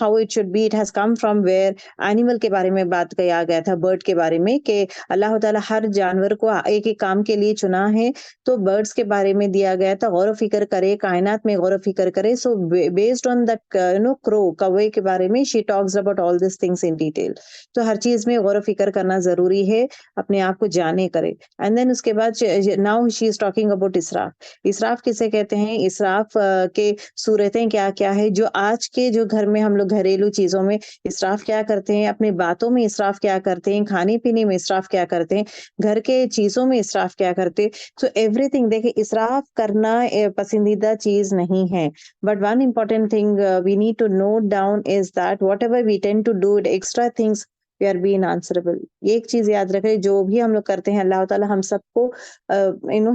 [SPEAKER 2] how it should be, it has come from where. Animal کے بارے میں بات کیا گیا تھا, برڈ کے بارے میں, کہ اللہ تعالیٰ ہر جانور کو ایک ایک کام کے لیے چنا ہے, تو برڈز کے بارے میں دیا گیا تھا غور و فکر کرے, کائنات میں غور و فکر کرے. سو بیسڈ آن دیٹ کرو, کوے کے بارے میں she talks about all these things in detail. تو ہر چیز میں غور و فکر کرنا ضروری ہے, اپنے آپ کو جانے کرے. اینڈ دین اس کے بعد now she is talking about اسراف. اسراف کسے کہتے ہیں, اسراف کے صورتیں کیا کیا ہے, جو آج کے جو گھر میں ہم لوگ گھریلو چیزوں میں اسراف کیا کرتے ہیں, اپنے باتوں میں اسراف کیا کرتے ہیں, کھانے پینے میں اسراف کیا کرتے ہیں, گھر کے چیزوں میں اسراف کیا کرتے. سو ایوری تھنگ دیکھیں, اسراف کرنا پسندیدہ چیز نہیں ہے, but one important thing we need to note down is that whatever we tend to do extra things we are been answerable. یہ ایک چیز یاد رکھے, جو بھی ہم لوگ کرتے ہیں اللہ تعالیٰ ہم سب کو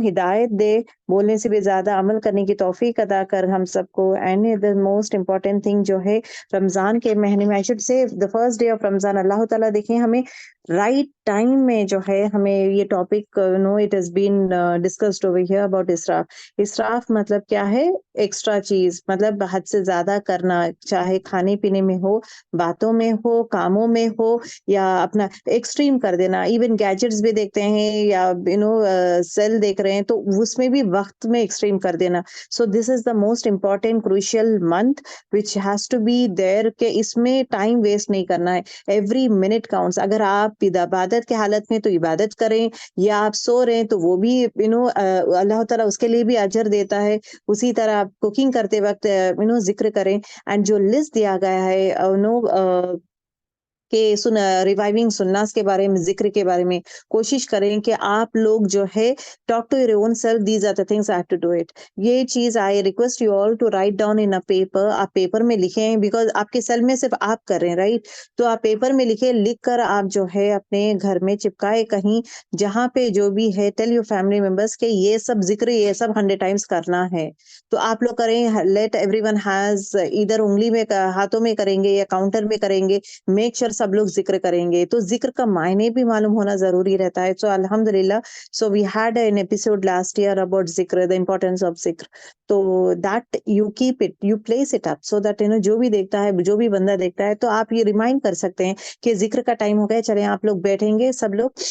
[SPEAKER 2] ہدایت دے, بولنے سے بھی زیادہ عمل کرنے کی توفیق ادا کر ہم سب کو. And the most important thing جو ہے رمضان کے مہینے میں, I should say the first day of Ramzan, Allah تعالیٰ دیکھیں ہمیں رائٹ ٹائم میں جو ہے ہمیں یہ topic it has been discussed over here about اسراف. اسراف مطلب کیا ہے, ایکسٹرا چیز, مطلب حد سے زیادہ کرنا, چاہے کھانے پینے میں ہو, باتوں میں ہو, کاموں میں ہو, یا اپنا ایکسٹریم کر دینا. ایون گیجٹس بھی دیکھتے ہیں یا سیل دیکھ رہے ہیں تو اس میں بھی وقت میں ایکسٹریم کر دینا. So this is the most important crucial month which has to be there, کہ اس میں ٹائم ویسٹ نہیں کرنا ہے. Every minute counts. اگر آپ عبادت کے حالت میں تو عبادت کریں, یا آپ سو رہے ہیں تو وہ بھی اللہ تعالیٰ اس کے لیے بھی اجر دیتا ہے. اسی طرح آپ کوکنگ کرتے وقت ذکر کریں. اینڈ جو لسٹ دیا گیا ہے کہ ریوائونگ سناس کے بارے میں, ذکر کے بارے میں کوشش کریں کہ آپ لوگ جو ہے talk to your own self, these are the things I have to do it. یہ چیز I request you all to write down in paper. آپ پیپر میں لکھیں, بیکاز آپ کے سیل میں صرف آپ کر رہے ہیں, رائٹ, تو آپ پیپر میں لکھیں. لکھ کر آپ جو ہے اپنے گھر میں چپکائے کہیں جہاں پہ جو بھی ہے, ٹیل یور فیملی ممبرس کہ یہ سب ذکر, یہ سب 100 ٹائمس کرنا ہے. تو آپ لوگ کریں. لیٹ ایوری ون ہیز, ادھر انگلی میں ہاتھوں میں کریں گے یا کاؤنٹر میں کریں گے, میک شور سب لوگ ذکر کریں گے. تو ذکر کا معنی بھی معلوم ہونا ضروری رہتا ہے. سو الحمدللہ, so we had an episode last year about zikr, the importance of zikr. تو that you keep it, you place it up, so that جو بھی دیکھتا ہے, جو بھی بندہ دیکھتا ہے, تو آپ یہ ریمائنڈ کر سکتے ہیں کہ ذکر کا ٹائم ہو گیا, چلیں آپ لوگ بیٹھیں گے سب لوگ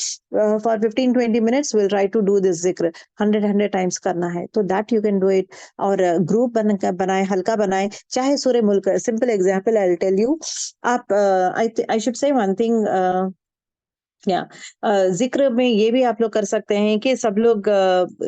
[SPEAKER 2] for 15-20 minutes will try to do this zikr, 100 times کرنا ہے. تو that you can do it. اور گروپ بنائیں, ہلکا بنائیں, چاہے سورہ ملک. Simple example I will tell you. آپ I should say one thing, ذکر میں یہ بھی آپ لوگ کر سکتے ہیں کہ سب لوگ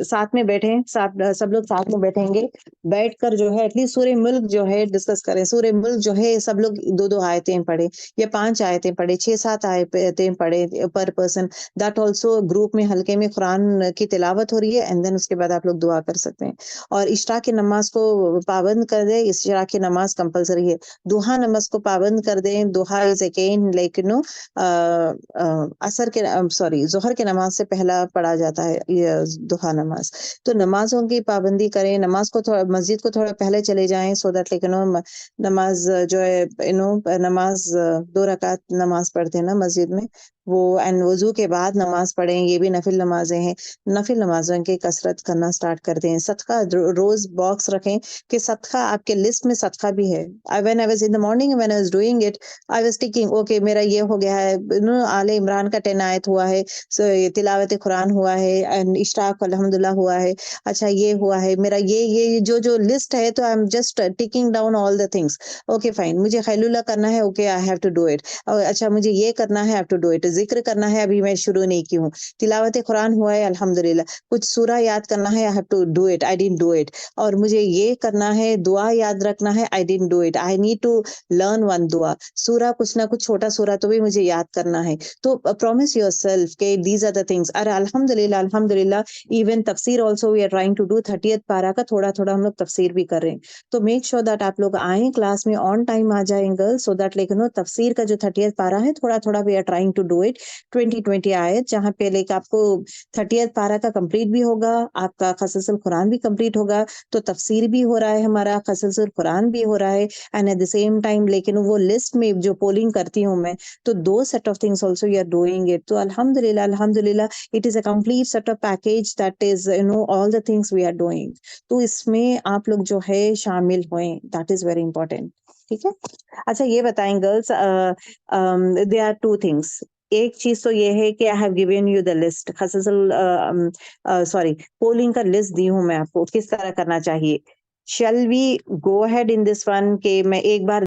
[SPEAKER 2] ساتھ میں بیٹھیں, سب لوگ ساتھ میں بیٹھیں گے, بیٹھ کر جو ہے ایٹ لیسٹ سورہ ملک جو ہے ڈسکس کریں. سورہ ملک جو ہے سب لوگ 2 آیتیں پڑھیں, یا 5 آیتیں پڑھیں, 6-7 آیتیں پڑھیں پر پرسن. دیٹ آلسو گروپ میں ہلکے میں قرآن کی تلاوت ہو رہی ہے, اینڈ دین اس کے بعد آپ لوگ دعا کر سکتے ہیں. اور عشاء کی نماز کو پابند کر دیں, عشاء کی نماز کمپلسری ہے. دوحا نماز کو پابند کر دیں. دوحا از اگین لائک عصر کے سوری ظہر کے نماز سے پہلا پڑھا جاتا ہے یہ ضحیٰ نماز. تو نمازوں کی پابندی کریں, نماز کو تھوڑا مسجد کو تھوڑا پہلے چلے جائیں سو دیٹ لیکن نماز جو ہے نماز 2 رکعت نماز پڑھتے ہیں نا مسجد میں, وہ اینڈ وضو کے بعد نماز پڑھیں, یہ بھی نفل نمازیں ہیں. نفل نمازوں کی کثرت کرنا سٹارٹ کر دیں. صدقہ روز باکس رکھیں کہ صدقہ آپ کے لسٹ میں صدقہ بھی ہے. when I was in the morning when I was doing it I was thinking okay میرا یہ ہو گیا ہے, آل عمران کا 10 آیت ہوا ہے, تلاوت قرآن ہوا ہے, اشراق الحمدللہ ہوا ہے, اچھا یہ ہوا ہے میرا, یہ جو لسٹ ہے, تو I'm just taking down all the things. okay fine, مجھے خیل اللہ کرنا ہے, okay I have to do it. اچھا مجھے یہ کرنا ہے, I have to do it. ذکر کرنا ہے, ابھی میں شروع نہیں کی ہوں. تلاوت قرآن ہوا ہے الحمدللہ. کچھ سورہ یاد کرنا ہے, I have to do it, I didn't do it. اور مجھے یہ کرنا ہے, دعا یاد رکھنا ہے, I didn't do it. I need to learn one دعا. سورہ کچھ نہ کچھ چھوٹا سورہ تو بھی مجھے یاد کرنا ہے. تو promise yourself کہ these are the things. اور الحمدللہ ایون تفسیر also we are trying to do 30th پارہ کا تھوڑا تھوڑا ہم لوگ تفسیر بھی کر رہے ہیں. تو میک شیور دیٹ آپ لوگ آئیں کلاس میں آن ٹائم آ جائیں گرل, سو دیٹ لیکن تفسیر کا جو 30th پارہ ہے تھوڑا تھوڑا we are trying to do it 20 آیت, جہاں پہ لے کے آپ کو 30th پارہ کا کمپلیٹ بھی ہوگا, آپ کا قصص القرآن بھی کمپلیٹ ہوگا. تو تفسیر بھی ہو رہا ہے ہمارا, قصص القرآن بھی ہو رہا ہے, and at the same time لیکن وہ لسٹ میں جو پولنگ کرتی ہوں میں, تو 2 set of things also you are doing it. تو الحمدللہ it is a complete set of package that is all the things we are doing. تو اس میں آپ لوگ جو ہے شامل ہوئیں, دیٹ از ویری امپورٹینٹ. ٹھیک ہے. اچھا یہ بتائیں گرلس, دے آر 2 تھنگس. ایک چیز تو یہ ہے کہ I have given you the list, پولنگ کا لسٹ دی ہوں میں آپ کو, کس طرح کرنا چاہیے. Shall we go ahead in this one کہ میں ایک بار